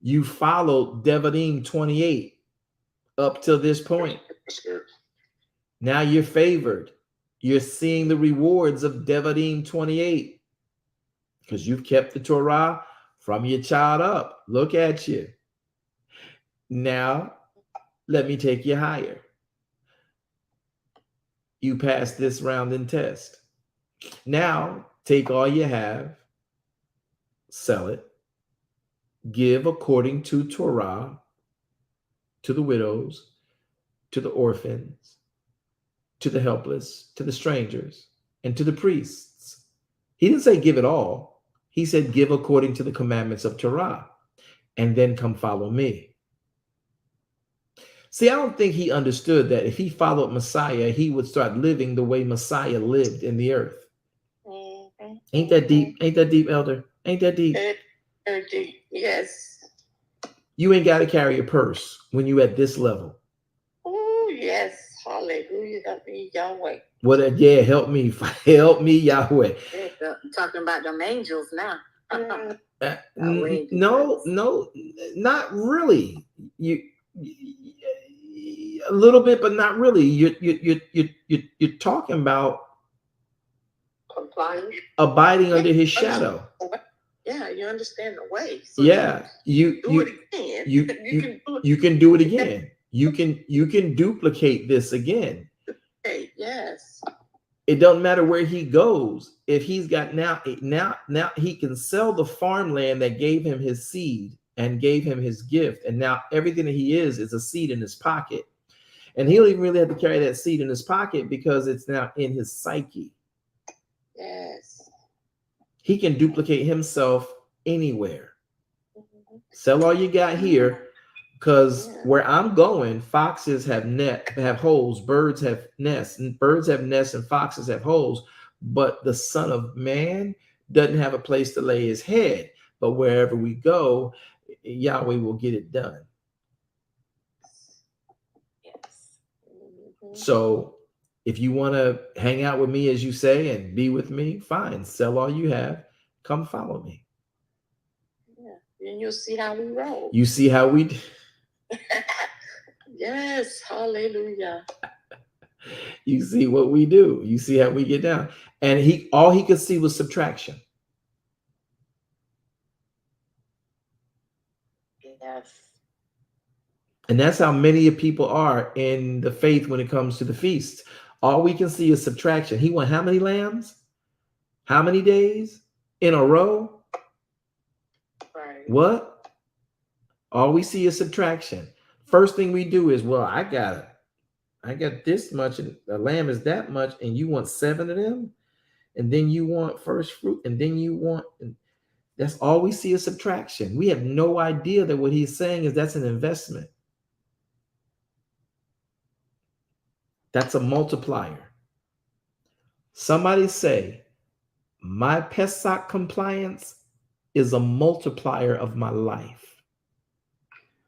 You followed Devarim 28. up till this point. Now you're favored. You're seeing the rewards of Devarim 28 because you've kept the Torah from your child up. Look at you. Now, let me take you higher. You passed this round and test. Now, take all you have, sell it, give according to Torah to the widows, to the orphans, to the helpless, to the strangers, and to the priests. He didn't say give it all. He said give according to the commandments of Torah, and then come follow me. See, I don't think he understood that if he followed Messiah, he would start living the way Messiah lived in the earth. Mm-hmm. Ain't that deep? Ain't that deep, Elder? Ain't that deep? Very deep. Yes. You ain't got to carry a purse when you at this level. Oh, yes. Hallelujah. Help me, Yahweh. What? Yeah, help me. Help me, Yahweh. I'm talking about them angels now. No, not really. You a little bit, but not really. You're talking about complying, abiding under his shadow. Yeah, you understand the way. So yeah, you do it again. You can do it again. You can duplicate this again. Hey, yes. It doesn't matter where he goes. If he's got now he can sell the farmland that gave him his seed and gave him his gift. And now everything that he is a seed in his pocket. And he don't even really have to carry that seed in his pocket because it's now in his psyche. Yes. He can duplicate himself anywhere. Sell all you got here. Because where I'm going, foxes have holes, birds have nests, and birds have nests, and foxes have holes. But the Son of Man doesn't have a place to lay his head. But wherever we go, Yahweh will get it done. Yes. Mm-hmm. So if you want to hang out with me, as you say, and be with me, fine. Sell all you have. Come follow me. Yeah. And you'll see how we roll. You see how we... Yes, hallelujah. You see what we do. You see how we get down. And all he could see was subtraction. Yes. And that's how many people are in the faith when it comes to the feast. All we can see is subtraction. He went how many lambs? How many days in a row? Right. What? All we see is subtraction. First thing we do is, well, I got this much, and the lamb is that much, and you want 7 of them, and then you want first fruit, and then you want. That's all we see is subtraction. We have no idea that what he's saying is that's an investment. That's a multiplier. Somebody say, my Pesach compliance is a multiplier of my life.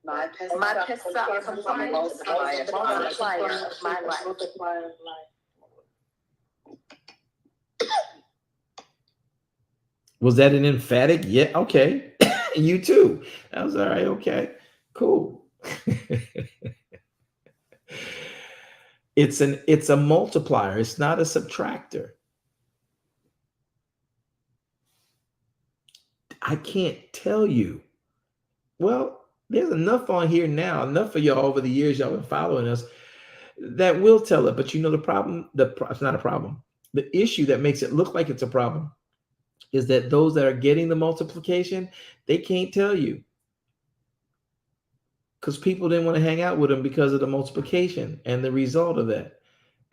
My Pesach compliance is a multiplier of my life. Was that an emphatic? Yeah, okay. You too. I was all right, okay. Cool. It's a multiplier. It's not a subtractor. I can't tell you. Well, there's enough on here now, enough of y'all over the years y'all been following us that will tell it. But you know the problem, it's not a problem. The issue that makes it look like it's a problem is that those that are getting the multiplication, they can't tell you. Because people didn't want to hang out with them because of the multiplication and the result of that.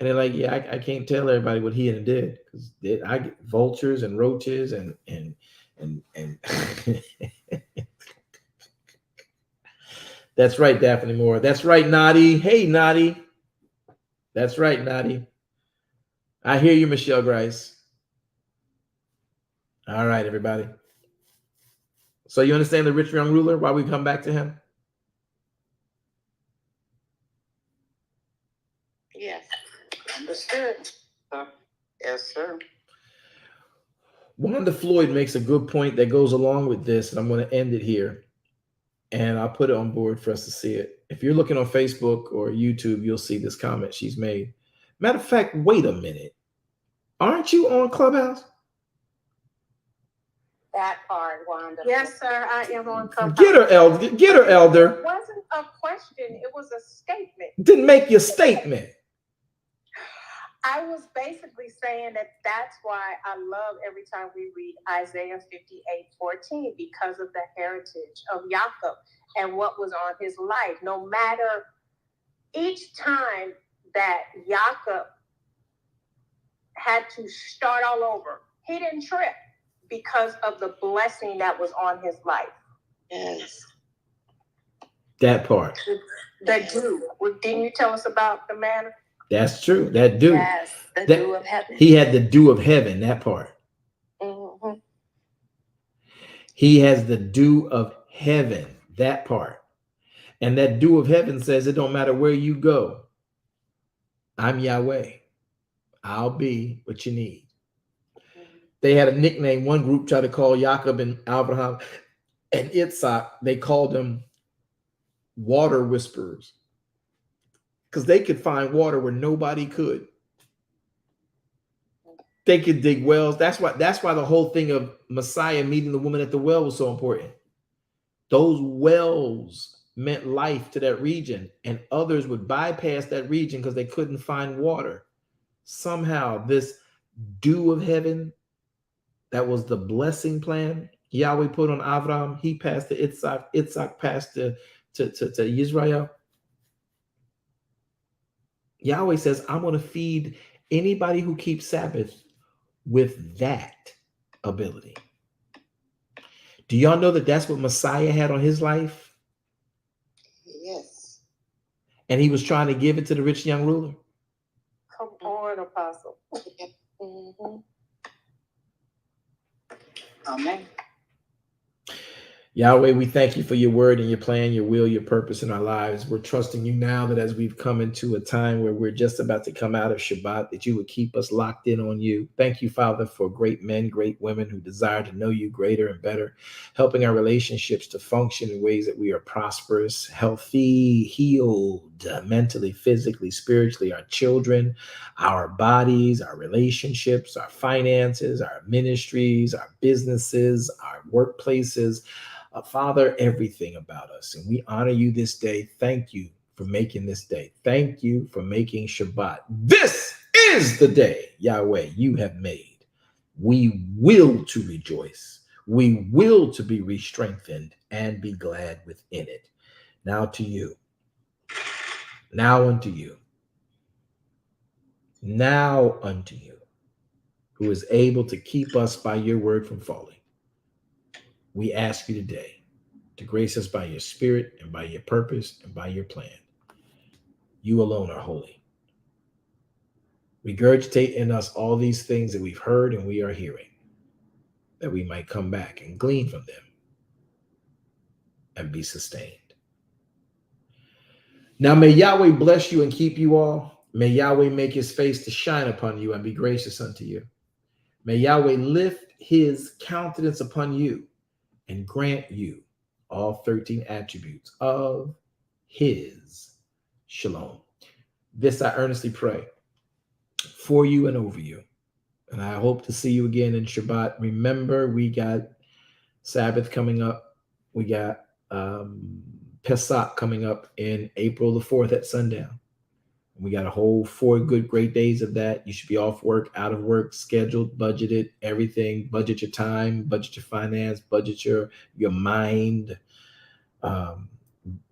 And they're like, yeah, I can't tell everybody what he and did. Because I get vultures and roaches and That's right, Daphne Moore. That's right, Nadi. Hey, Nadi. That's right, Nadi. I hear you, Michelle Grice. All right, everybody. So you understand the rich young ruler, why we come back to him? Yes. Understood. Yes, sir. Wanda Floyd makes a good point that goes along with this, and I'm going to end it here. And I'll put it on board for us to see it. If you're looking on Facebook or YouTube, you'll see this comment she's made. Matter of fact, wait a minute. Aren't you on Clubhouse? That part, Wanda. Yes, sir. I am on Clubhouse. Get her, Elder. Get her, Elder. It wasn't a question. It was a statement. Didn't make your statement. I was basically saying that's why I love every time we read Isaiah 58:14 because of the heritage of Jacob and what was on his life. No matter each time that Jacob had to start all over, he didn't trip because of the blessing that was on his life. Yes. That part. The dew. Didn't you tell us about the manna? That's true. That dew. Yes, the dew of heaven. He had the dew of heaven, that part. Mm-hmm. He has the dew of heaven, that part. And that dew of heaven says it don't matter where you go. I'm Yahweh. I'll be what you need. They had a nickname. One group tried to call Jacob and Abraham and Yitzhak. They called them water whisperers because they could find water where nobody could. They could dig wells. That's why the whole thing of Messiah meeting the woman at the well was so important. Those wells meant life to that region, and others would bypass that region because they couldn't find water. Somehow, this dew of heaven, that was the blessing plan Yahweh put on Abraham. He passed to Yitzhak. Yitzhak passed to Israel. Yahweh says, I'm going to feed anybody who keeps Sabbath with that ability. Do y'all know that that's what Messiah had on his life? Yes. And he was trying to give it to the rich young ruler? Come on, Apostle. Mm-hmm. Amen. Yahweh, we thank you for your word and your plan, your will, your purpose in our lives. We're trusting you now that as we've come into a time where we're just about to come out of Shabbat, that you would keep us locked in on you. Thank you, Father, for great men, great women who desire to know you greater and better, helping our relationships to function in ways that we are prosperous, healthy, healed, mentally, physically, spiritually, our children, our bodies, our relationships, our finances, our ministries, our businesses, our workplaces. Father, everything about us. And we honor you this day. Thank you for making this day. Thank you for making Shabbat. This is the day, Yahweh, you have made. We will to rejoice. We will to be re-strengthened and be glad within it. Now to you. Now unto you. Now unto you, who is able to keep us by your word from falling. We ask you today to grace us by your spirit and by your purpose and by your plan. You alone are holy. Regurgitate in us all these things that we've heard and we are hearing, that we might come back and glean from them and be sustained. Now may Yahweh bless you and keep you all. May Yahweh make his face to shine upon you and be gracious unto you. May Yahweh lift his countenance upon you and grant you all 13 attributes of his shalom. This I earnestly pray for you and over you. And I hope to see you again in Shabbat. Remember, we got Sabbath coming up. We got Pesach coming up in April the 4th at sundown. We got a whole 4 good, great days of that. You should be off work, out of work, scheduled, budgeted, everything. Budget your time, budget your finance, budget your mind,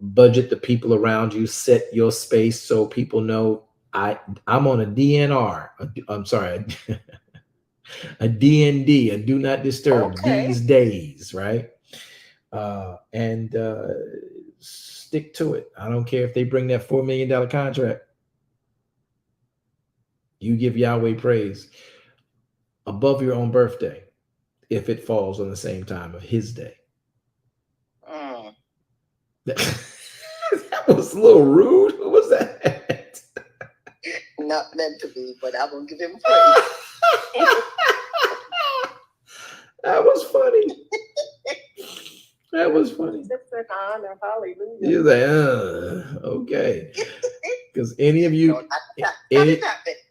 budget the people around you, set your space so people know I'm on a DNR. I'm sorry, a DND, a do not disturb these days, right? And stick to it. I don't care if they bring that $4 million contract. You give Yahweh praise above your own birthday if it falls on the same time of his day. That was a little rude. What was that? Not meant to be, but I'm going to give him praise. That was funny. That was funny. Just an honor. Hallelujah. You're like, okay. Because any of you,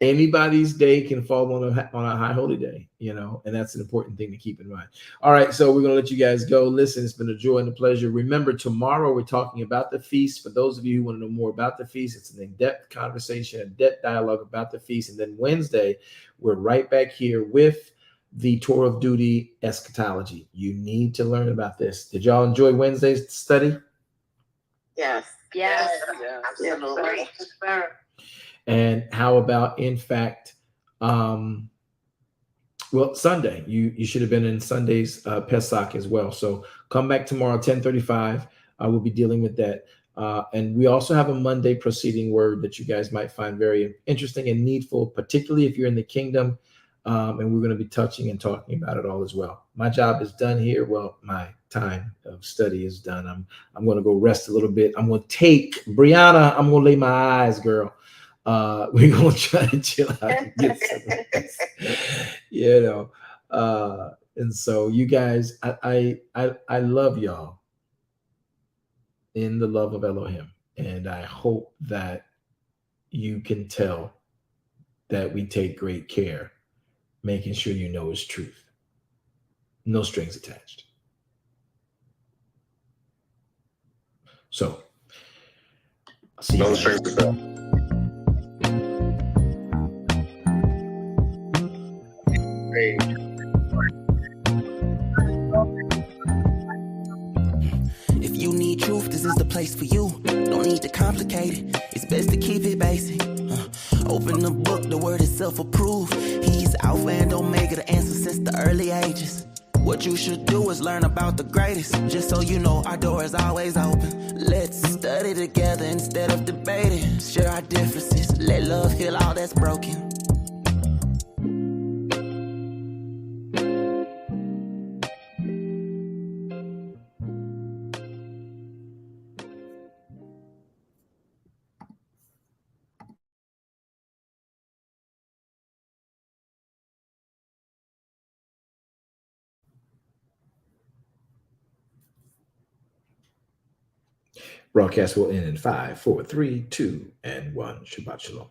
anybody's day can fall on a high holy day, you know, and that's an important thing to keep in mind. All right, so we're going to let you guys go. Listen, it's been a joy and a pleasure. Remember, tomorrow we're talking about the feast. For those of you who want to know more about the feast, it's an in-depth conversation, in-depth dialogue about the feast. And then Wednesday, we're right back here with the tour of duty eschatology. You need to learn about this. Did y'all enjoy Wednesday's study? Yes. Yes. Absolutely. Yes, and how about, in fact, well, Sunday, you should have been in Sunday's Pesach as well. So come back tomorrow, 10:35. We'll be dealing with that. And we also have a Monday proceeding word that you guys might find very interesting and needful, particularly if you're in the kingdom. And we're going to be touching and talking about it all as well. My job is done here. Well, my time of study is done. I'm going to go rest a little bit. I'm going to take Brianna. I'm going to lay my eyes, girl. We're going to try to chill out and get some rest. You know. And so you guys, I love y'all in the love of Elohim. And I hope that you can tell that we take great care making sure you know it's truth. No strings attached. So, I'll see you guys. Strings attached. If you need truth, this is the place for you. Don't need to complicate it. It's best to keep it basic. Open the book, the word itself approved. He's Alpha and Omega, the answer since the early ages. What you should do is learn about the greatest. Just so you know, our door is always open. Let's study together instead of debating. Share our differences. Let love heal all that's broken. Broadcast will end in 5, 4, 3, 2, and 1. Shabbat shalom.